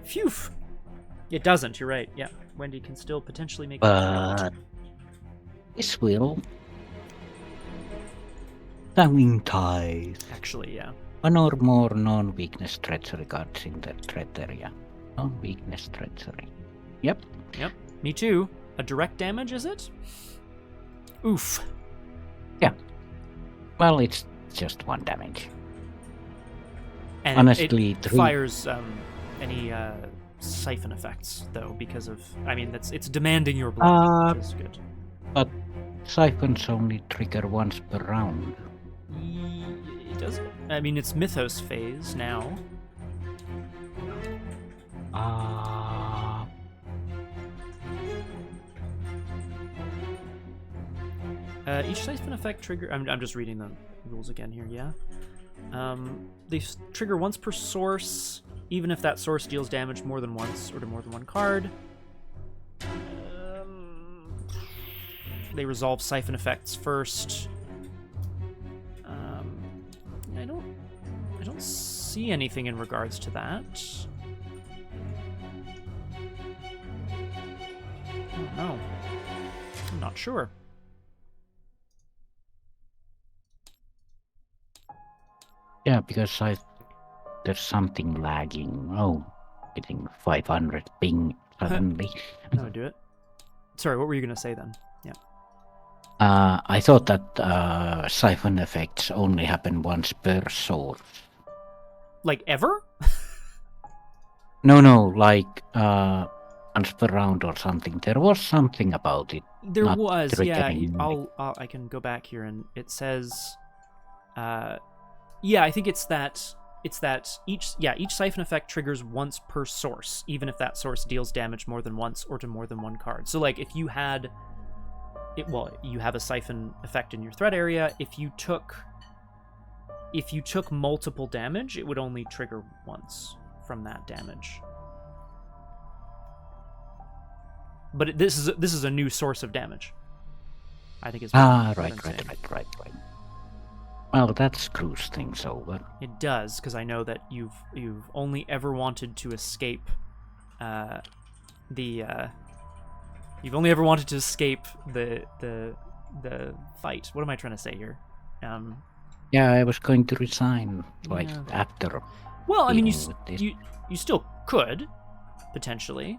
Phew! It doesn't, you're right. Yeah, Wendy can still potentially make But this will. Tonguing ties. Actually, yeah. 1 or more non-weakness treachery cards in the threat area. Non-weakness treachery. Yep. Me too. A direct damage, is it? Oof. Yeah. Well, it's just 1 damage. And honestly, it fires any siphon effects, though, because of... I mean, it's demanding your blood, which is good. But siphons only trigger once per round. It doesn't. I mean, it's mythos phase now. Each siphon effect trigger... I'm just reading the rules again here, yeah? They trigger once per source, even if that source deals damage more than once, or to more than 1 card. They resolve siphon effects first. I don't see anything in regards to that. I don't know. I'm not sure. Yeah, because there's something lagging. Oh, getting 500 ping suddenly. That would do it. Sorry, what were you going to say then? Yeah. I thought that siphon effects only happen once per source. Like ever? No, like once per round or something. There was something about it. There was, yeah. triggering. I can go back here and it says, yeah, I think it's that each siphon effect triggers once per source, even if that source deals damage more than once or to more than 1 card. So like if you had you have a siphon effect in your threat area. If you took multiple damage, it would only trigger once from that damage. But this is a new source of damage, I think is right. Well, that screws things over. It does, because I know that you've only ever wanted to escape you've only ever wanted to escape the fight. What am I trying to say here? Yeah, I was going to resign after. Well, I mean, you still could potentially.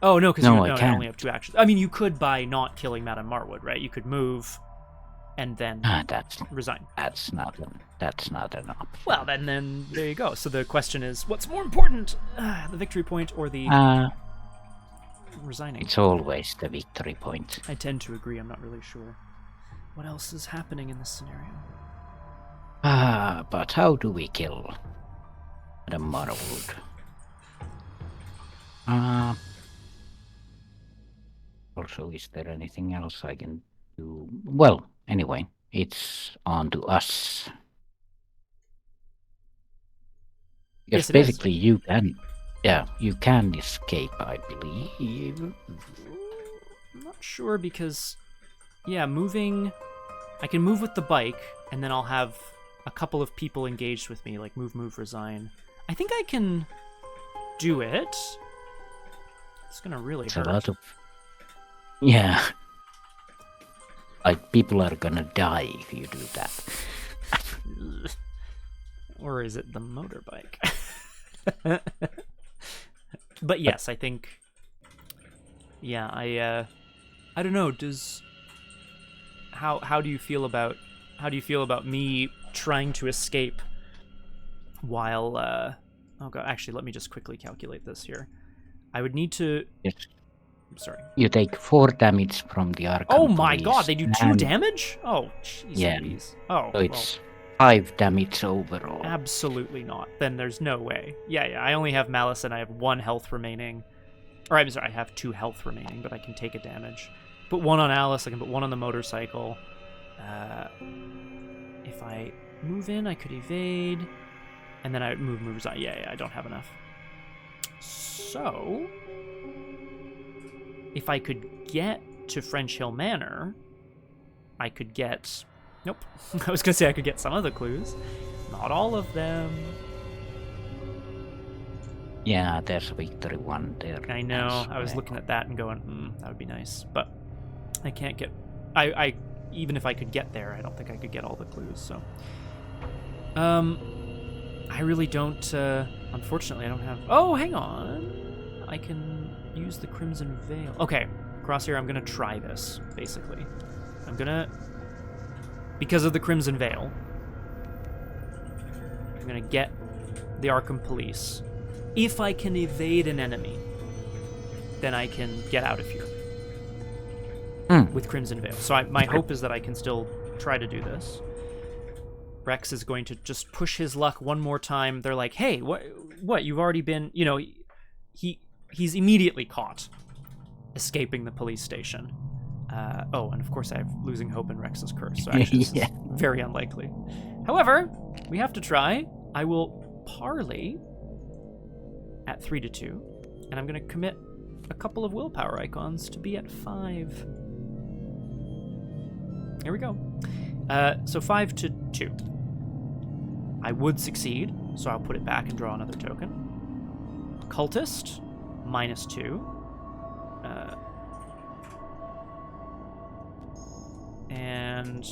Oh no, because I only have 2 actions. I mean, you could by not killing Madame Marwood, right? You could move, and then resign. That's not an option. Well, then there you go. So the question is, what's more important, the victory point or the resigning? It's always the victory point. I tend to agree. I'm not really sure what else is happening in this scenario. But how do we kill Madame Marwood? Also, is there anything else I can do? Well, anyway, it's on to us. Because basically you can escape, I believe. I'm not sure because, moving I can move with the bike, and then I'll have a couple of people engaged with me, like move, resign. I think I can do it. It's gonna really hurt. A lot of... Yeah. Like, people are gonna die if you do that. Or is it the motorbike? But yes, I think... Yeah, I don't know, does... How do you feel about me trying to escape while oh god, actually let me just quickly calculate this here. I would need to... Yes. I'm sorry. You take 4 damage from the Arkham Oh my police, god, they do 2 damage? Oh, jeez. Yeah. Oh, so it's 5 damage overall. Absolutely not. Then there's no way. Yeah, I only have Malice and I have 1 health remaining. Or I'm sorry, I have 2 health remaining, but I can take a damage. Put 1 on Alice, I can put 1 on the motorcycle. If I move in, I could evade. And then I would move resign. Yeah, I don't have enough. So... if I could get to French Hill Manor, I could get... Nope. I was going to say I could get some of the clues. Not all of them. Yeah, there's a victory one there. I know. I was looking at that and going, that would be nice. But I can't get... I even if I could get there, I don't think I could get all the clues, so... I really don't... unfortunately, I don't have... Oh, hang on! I can use the Crimson Veil. Okay, Crosshair, I'm gonna try this, basically. I'm gonna... Because of the Crimson Veil, I'm gonna get the Arkham Police. If I can evade an enemy, then I can get out of here with Crimson Veil. So my hope is that I can still try to do this. Rex is going to just push his luck one more time. They're like, hey, what? You've already been... You know, he's immediately caught escaping the police station. Oh, and of course I have losing hope in Rex's curse, so actually this is very unlikely. However, we have to try. I will parley at 3-2, and I'm going to commit a couple of willpower icons to be at 5. Here we go. So 5-2. I would succeed, so I'll put it back and draw another token. Cultist, -2. And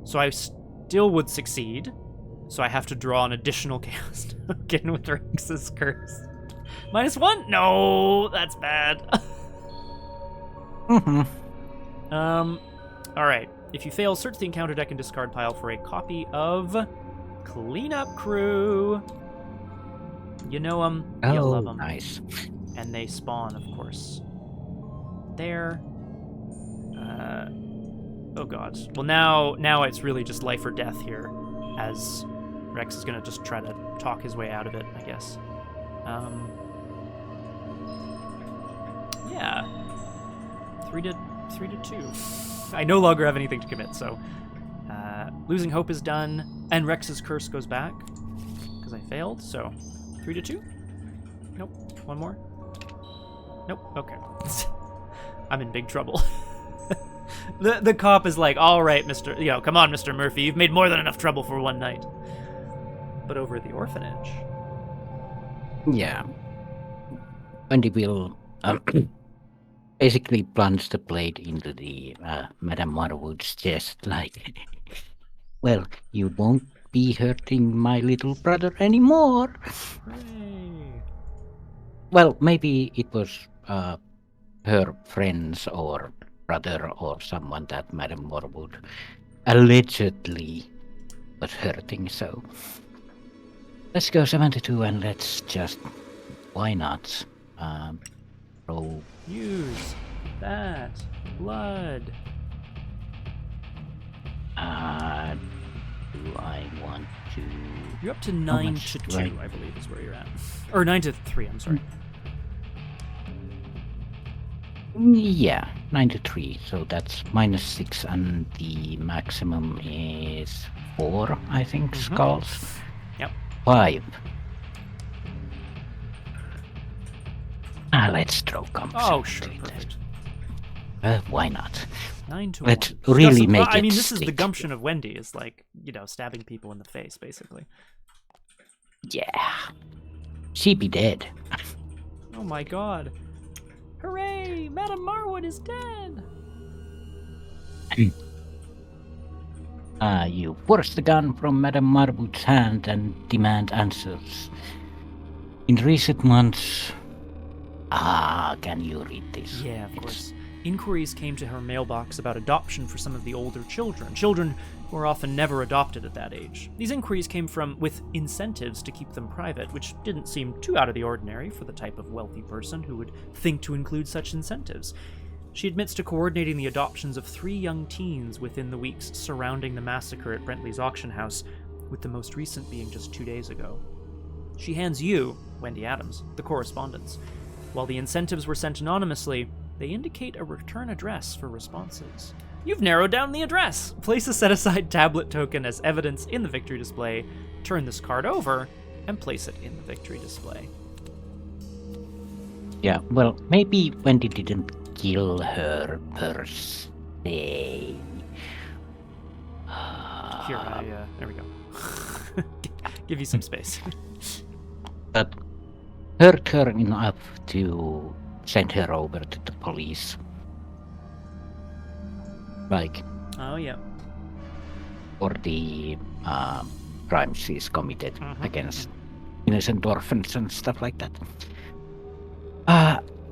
so I still would succeed, so I have to draw an additional chaos token with Rex's curse. -1? No, that's bad. Alright. If you fail, search the encounter deck and discard pile for a copy of Cleanup Crew. You know them, you love them. Nice. And they spawn, of course. There. Oh god. Well, now it's really just life or death here, as Rex is gonna just try to talk his way out of it, I guess. Yeah. 3-2. I no longer have anything to commit, so losing hope is done, and Rex's curse goes back because I failed. So 3-2. Nope. One more. Nope. Okay. I'm in big trouble. The cop is like, all right, come on, Mr. Murphy, you've made more than enough trouble for one night. But over at the orphanage. Yeah. Wendy will basically plunge the blade into the Madame Marwood's chest, like, well, you won't be hurting my little brother anymore. Hooray. Well, maybe it was her friends or brother or someone that Madame Marwood allegedly was hurting, so let's go 72 and let's just, why not, roll. Use that blood. Do I want to... You're up to 9-2, I believe, is where you're at. Or 9-3, I'm sorry. Yeah, 9-3, so that's -6, and the maximum is 4, I think, skulls. Yep. 5. Let's throw comps. Oh, sure, perfect. Why not? 9 to Let's 1. She really doesn't- make I it mean, this is the stick. gumption of Wendy, is like, stabbing people in the face, basically. Yeah. She be dead. Oh my god. Hooray! Madame Marwood is dead! You force the gun from Madame Marwood's hand and demand answers. In recent months... can you read this? Yeah, of course. Inquiries came to her mailbox about adoption for some of the older children who are often never adopted at that age. These inquiries came with incentives to keep them private, which didn't seem too out of the ordinary for the type of wealthy person who would think to include such incentives. She admits to coordinating the adoptions of 3 young teens within the weeks surrounding the massacre at Brentley's auction house, with the most recent being just 2 days ago. She hands you, Wendy Adams, the correspondence. While the incentives were sent anonymously, they indicate a return address for responses. You've narrowed down the address! Place a set-aside tablet token as evidence in the victory display, turn this card over, and place it in the victory display. Yeah, well, maybe Wendy didn't kill her per se. Here, there we go. Give you some space. But hurt her enough to send her over to the police. Like, Oh, yeah. for the crimes she's committed against innocent orphans and stuff like that.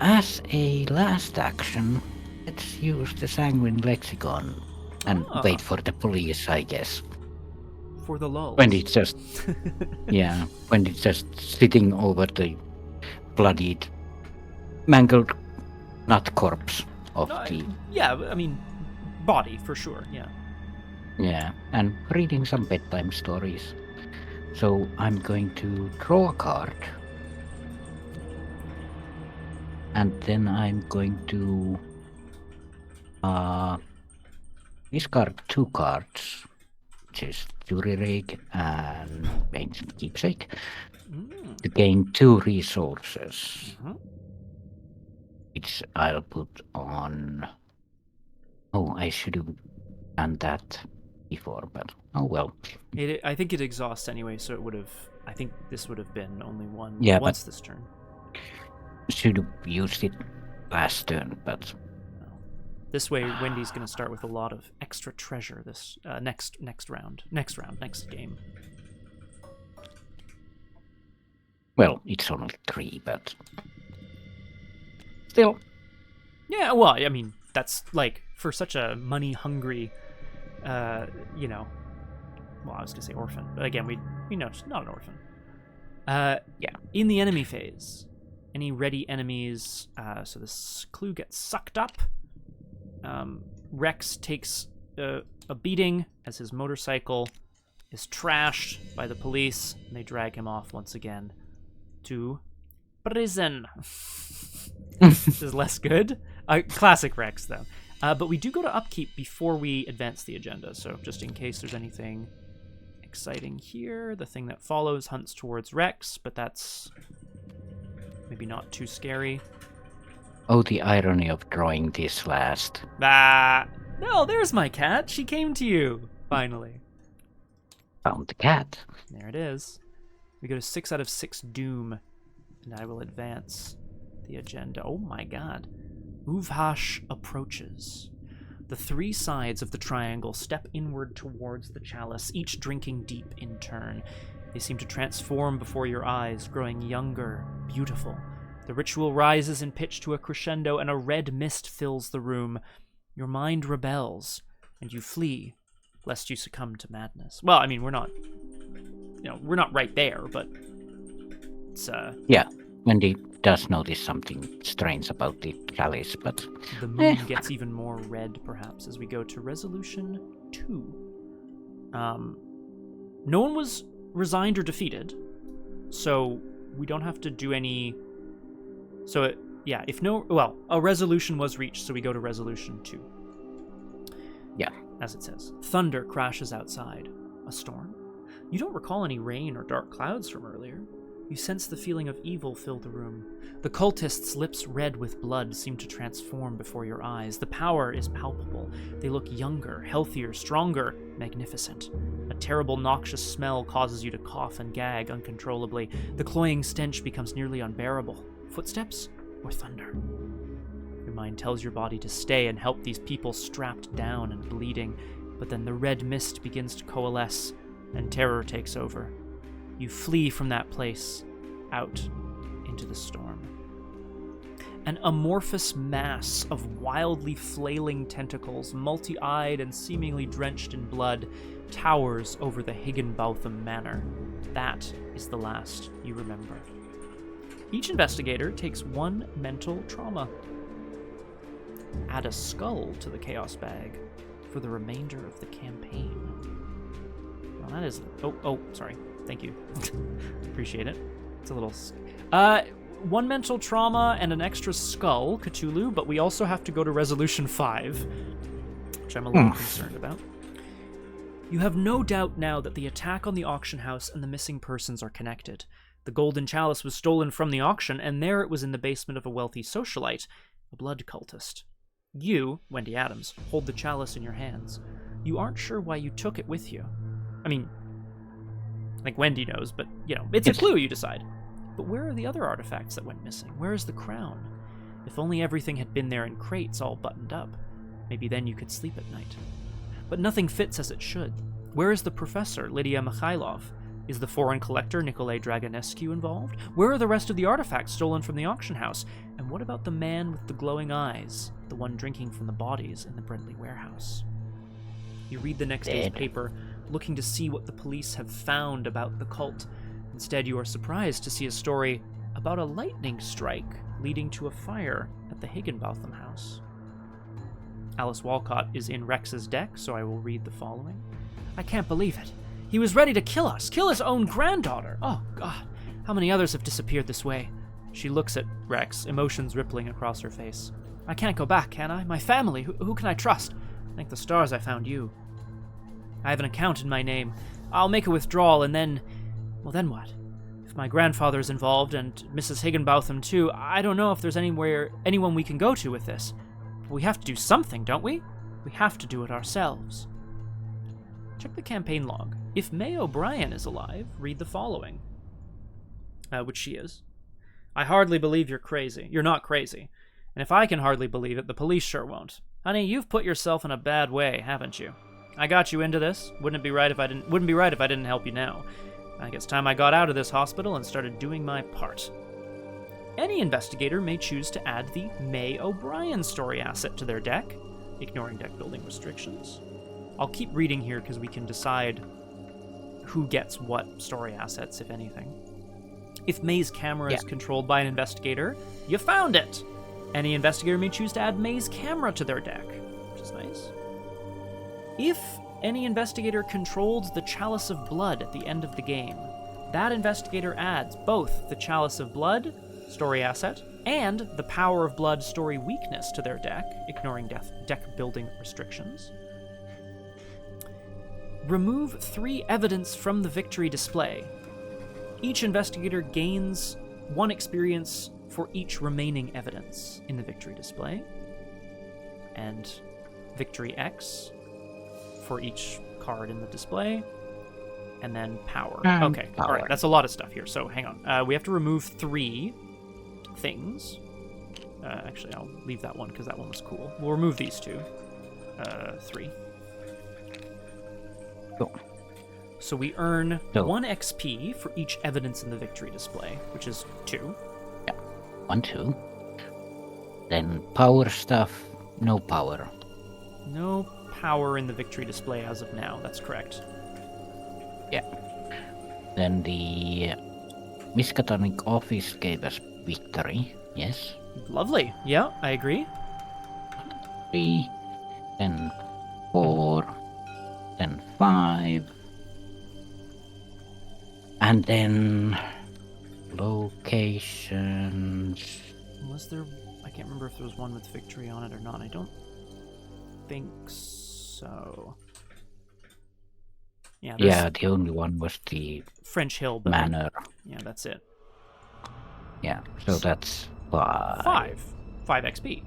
As a last action, let's use the sanguine lexicon and wait for the police, I guess. For the lulz. When it's just, when it's just sitting over the bloodied, mangled, not corpse of the... Yeah, I mean, body, for sure, yeah. Yeah, and reading some bedtime stories. So I'm going to draw a card. And then I'm going to discard 2 cards, which is Jury Rig and Ancient Keepsake, to gain 2 resources, which I'll put on... Oh, I should have done that before, but oh well. I think it exhausts anyway, so it would have... I think this would have been only one once this turn. Should have used it last turn, but... This way, Wendy's going to start with a lot of extra treasure this next game. Well, it's only 3, but... Still. Yeah, well, I mean, that's, like, for such a money-hungry, well, I was going to say orphan, but again, we know she's not an orphan. In the enemy phase, any ready enemies, so this clue gets sucked up. Rex takes a beating as his motorcycle is trashed by the police, and they drag him off once again to prison. This is less good. Classic Rex, though. But we do go to upkeep before we advance the agenda, so just in case there's anything exciting here. The thing that follows hunts towards Rex, but that's maybe not too scary. Oh, the irony of drawing this last. No, there's my cat. She came to you, finally. Found the cat. There it is. We go to 6 out of 6 Doom, and I will advance the agenda. Oh my god. Uvhash approaches. The 3 sides of the triangle step inward towards the chalice, each drinking deep in turn. They seem to transform before your eyes, growing younger, beautiful. The ritual rises in pitch to a crescendo, and a red mist fills the room. Your mind rebels, and you flee, lest you succumb to madness. Well, I mean, we're not right there, but it's, Yeah, Wendy does notice something strange about the chalice, but... The moon gets even more red, perhaps, as we go to Resolution 2. No one was resigned or defeated, so we don't have to do any... So, a resolution was reached, so we go to Resolution 2. Yeah. As it says. Thunder crashes outside. A storm? You don't recall any rain or dark clouds from earlier. You sense the feeling of evil fill the room. The cultists' lips red with blood seem to transform before your eyes. The power is palpable. They look younger, healthier, stronger, magnificent. A terrible noxious smell causes you to cough and gag uncontrollably. The cloying stench becomes nearly unbearable. Footsteps or thunder? Your mind tells your body to stay and help these people strapped down and bleeding, but then the red mist begins to coalesce and terror takes over. You flee from that place, out into the storm. An amorphous mass of wildly flailing tentacles, multi-eyed and seemingly drenched in blood, towers over the Higginbotham Manor. That is the last you remember. Each investigator takes 1 mental trauma. Add a skull to the chaos bag for the remainder of the campaign. Well, that is... Oh, sorry. Thank you. Appreciate it. It's a little... 1 mental trauma and an extra skull, Cthulhu, but we also have to go to Resolution 5, which I'm a little concerned about. You have no doubt now that the attack on the auction house and the missing persons are connected. The golden chalice was stolen from the auction, and there it was in the basement of a wealthy socialite, a blood cultist. You, Wendy Adams, hold the chalice in your hands. You aren't sure why you took it with you. I mean, I think Wendy knows, but, it's a clue, you decide. But where are the other artifacts that went missing? Where is the crown? If only everything had been there in crates all buttoned up. Maybe then you could sleep at night. But nothing fits as it should. Where is the professor, Lydia Mikhailov? Is the foreign collector, Nicolae Dragonescu, involved? Where are the rest of the artifacts stolen from the auction house? And what about the man with the glowing eyes, the one drinking from the bodies in the Brindley warehouse? You read the next day's paper, looking to see what the police have found about the cult. Instead, you are surprised to see a story about a lightning strike leading to a fire at the Higginbotham house. Alice Walcott is in Rex's deck, so I will read the following. I can't believe it. He was ready to kill us, kill his own granddaughter. Oh, God. How many others have disappeared this way? She looks at Rex, emotions rippling across her face. I can't go back, can I? My family, who can I trust? Thank the stars I found you. I have an account in my name. I'll make a withdrawal and then... Well, then what? If my grandfather is involved and Mrs. Higginbotham too, I don't know if there's anyone we can go to with this. But we have to do something, don't we? We have to do it ourselves. Check the campaign log. If May O'Brien is alive, read the following. Which she is. I hardly believe you're crazy. You're not crazy. And if I can hardly believe it, the police sure won't. Honey, you've put yourself in a bad way, haven't you? I got you into this. Wouldn't be right if I didn't help you now. I think it's time I got out of this hospital and started doing my part. Any investigator may choose to add the May O'Brien story asset to their deck, ignoring deck building restrictions. I'll keep reading here because we can decide who gets what story assets, if anything. If May's camera is controlled by an investigator, you found it! Any investigator may choose to add May's camera to their deck, which is nice. If any investigator controls the Chalice of Blood at the end of the game, that investigator adds both the Chalice of Blood story asset and the Power of Blood story weakness to their deck, ignoring deck building restrictions. Remove 3 evidence from the victory display. Each investigator gains 1 experience for each remaining evidence in the victory display, and victory X for each card in the display, and then power. Okay, all right, that's a lot of stuff here, so hang on. We have to remove 3 things. Actually, I'll leave that one because that one was cool. We'll remove these 2. 3. Cool. So we earn 1 XP for each evidence in the victory display, which is 2. Yeah, 1, 2. Then power stuff, no power. No power in the victory display as of now, that's correct. Yeah. Then the Miskatonic office gave us victory, yes. Lovely, yeah, I agree. 3, then 4, then 5. And then locations. Was there... I can't remember if there was one with victory on it or not. I don't think so. Yeah, the only one was the French Hill Manor. Yeah, that's it. Yeah, so that's 5. 5 XP.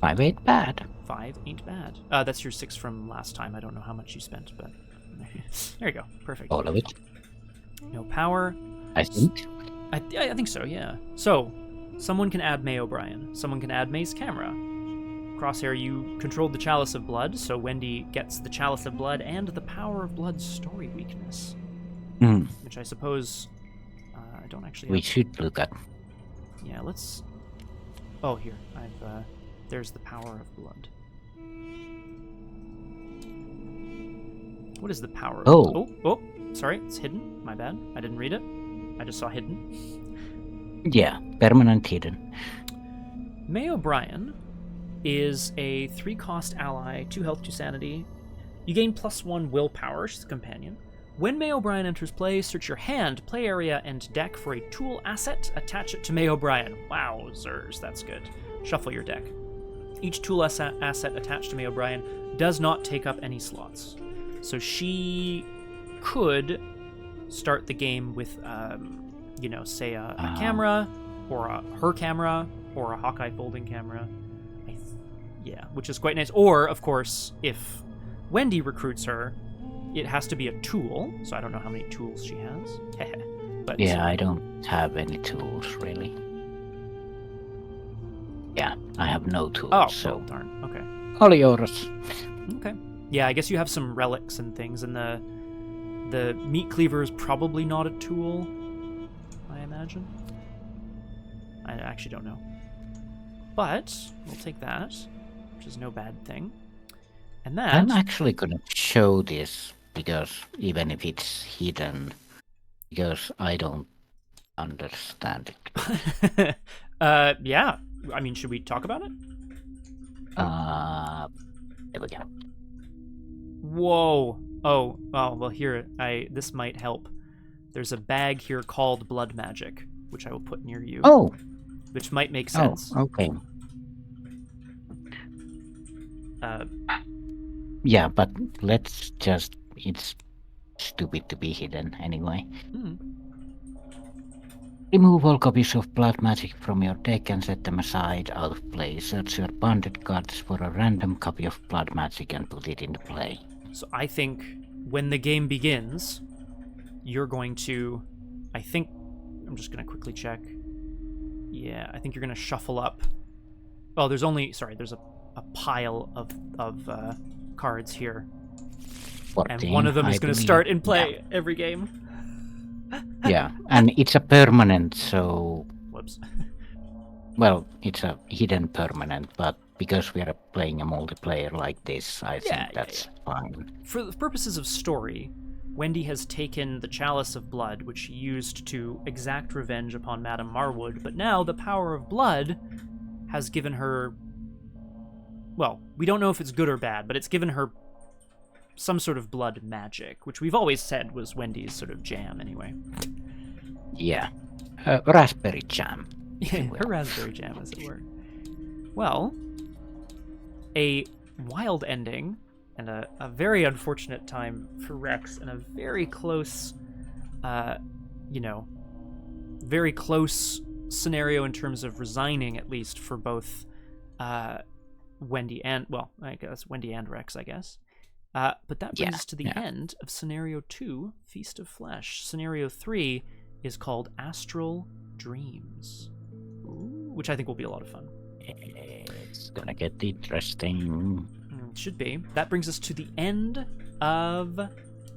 5 ain't bad. 5 ain't bad. That's your 6 from last time. I don't know how much you spent, but there you go. Perfect. All of it. No power. I think. I think so, yeah. So, someone can add May O'Brien. Someone can add May's camera. Crosshair, you controlled the Chalice of Blood, so Wendy gets the Chalice of Blood and the Power of Blood story weakness. Which I suppose I don't actually have. We should look at. Yeah, let's... Oh, here. There's the Power of Blood. What is the Power of Blood? Oh, sorry, it's hidden. My bad. I didn't read it. I just saw hidden. Yeah, permanent hidden. May O'Brien is a 3-cost ally, 2 health, 2 sanity. You gain +1 willpower. She's a companion. When May O'Brien enters play, search your hand, play area, and deck for a tool asset. Attach it to May O'Brien. Wowzers, that's good. Shuffle your deck. Each tool asset attached to May O'Brien does not take up any slots. So she could start the game with, say a camera, or her camera, or a Hawkeye folding camera. Yeah, which is quite nice. Or, of course, if Wendy recruits her, it has to be a tool, so I don't know how many tools she has. But yeah, I don't have any tools, really. Yeah, I have no tools, so... darn, okay. All yours. Okay. Yeah, I guess you have some relics and things, and the meat cleaver is probably not a tool, I imagine. I actually don't know. But, we'll take that, which is no bad thing. And that... I'm actually gonna show this, because even if it's hidden, because I don't understand it. Yeah. I mean, should we talk about it? There we go. Whoa. Oh, well, here, this might help. There's a bag here called Blood Magic, which I will put near you. Oh! Which might make sense. Oh, okay. Yeah, but let's just... It's stupid to be hidden anyway. Remove all copies of Blood Magic from your deck and set them aside out of play. Search your bonded cards for a random copy of Blood Magic and put it into play. So I think when the game begins, you're going to... I'm just going to quickly check. Yeah, I think you're going to shuffle up. Oh, there's a pile of cards here. 14, and one of them is going to start in play every game. Yeah, and it's a permanent, so... Whoops. Well, it's a hidden permanent, but because we are playing a multiplayer like this, I think that's fine. For the purposes of story, Wendy has taken the Chalice of Blood, which she used to exact revenge upon Madame Marwood, but now the Power of Blood has given her... Well, we don't know if it's good or bad, but it's given her some sort of blood magic, which we've always said was Wendy's sort of jam, anyway. Yeah. Raspberry jam. Yeah, her raspberry jam, as it were. Well, a wild ending, and a very unfortunate time for Rex, and a very close, very close scenario in terms of resigning, at least, for both Wendy and, well, I guess Wendy and Rex, I guess. But that brings us to the end of Scenario 2, Feast of Flesh. Scenario 3 is called Astral Dreams, which I think will be a lot of fun. It's gonna get interesting. Should be. That brings us to the end of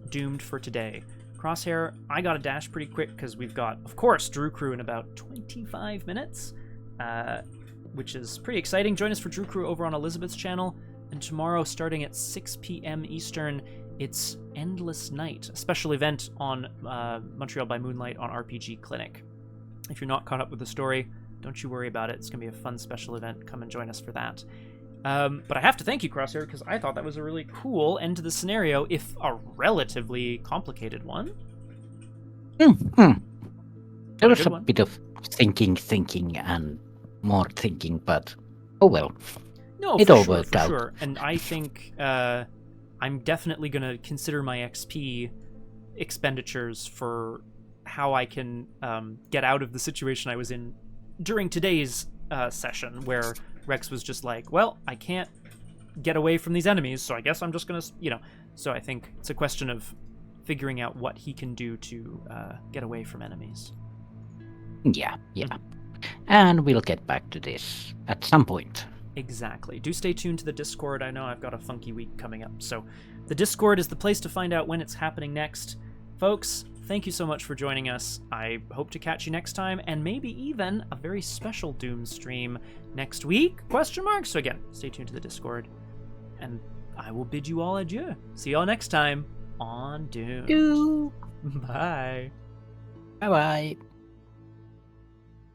Doomed for today. Crosshair, I gotta dash pretty quick because we've got, of course, Drew Crew in about 25 minutes, which is pretty exciting. Join us for Drew Crew over on Elizabeth's channel. And tomorrow, starting at 6 p.m. Eastern, it's Endless Night, a special event on Montreal by Moonlight on RPG Clinic. If you're not caught up with the story, don't you worry about it. It's going to be a fun special event. Come and join us for that. But I have to thank you, Crosshair, because I thought that was a really cool end to the scenario, if a relatively complicated one. There was a bit of thinking, and more thinking, but oh well. No, it all worked out. Sure. And I think I'm definitely going to consider my XP expenditures for how I can get out of the situation I was in during today's session, where Rex was just like, well, I can't get away from these enemies, so I guess I'm just gonna, so I think it's a question of figuring out what he can do to get away from enemies. Yeah. And we'll get back to this at some point. Exactly. Do stay tuned to the Discord. I know I've got a funky week coming up, so the Discord is the place to find out when it's happening next. Folks, thank you so much for joining us. I hope to catch you next time, and maybe even a very special Doom stream next week? ? So again, stay tuned to the Discord, and I will bid you all adieu. See y'all next time on Doom. Bye. Bye-bye.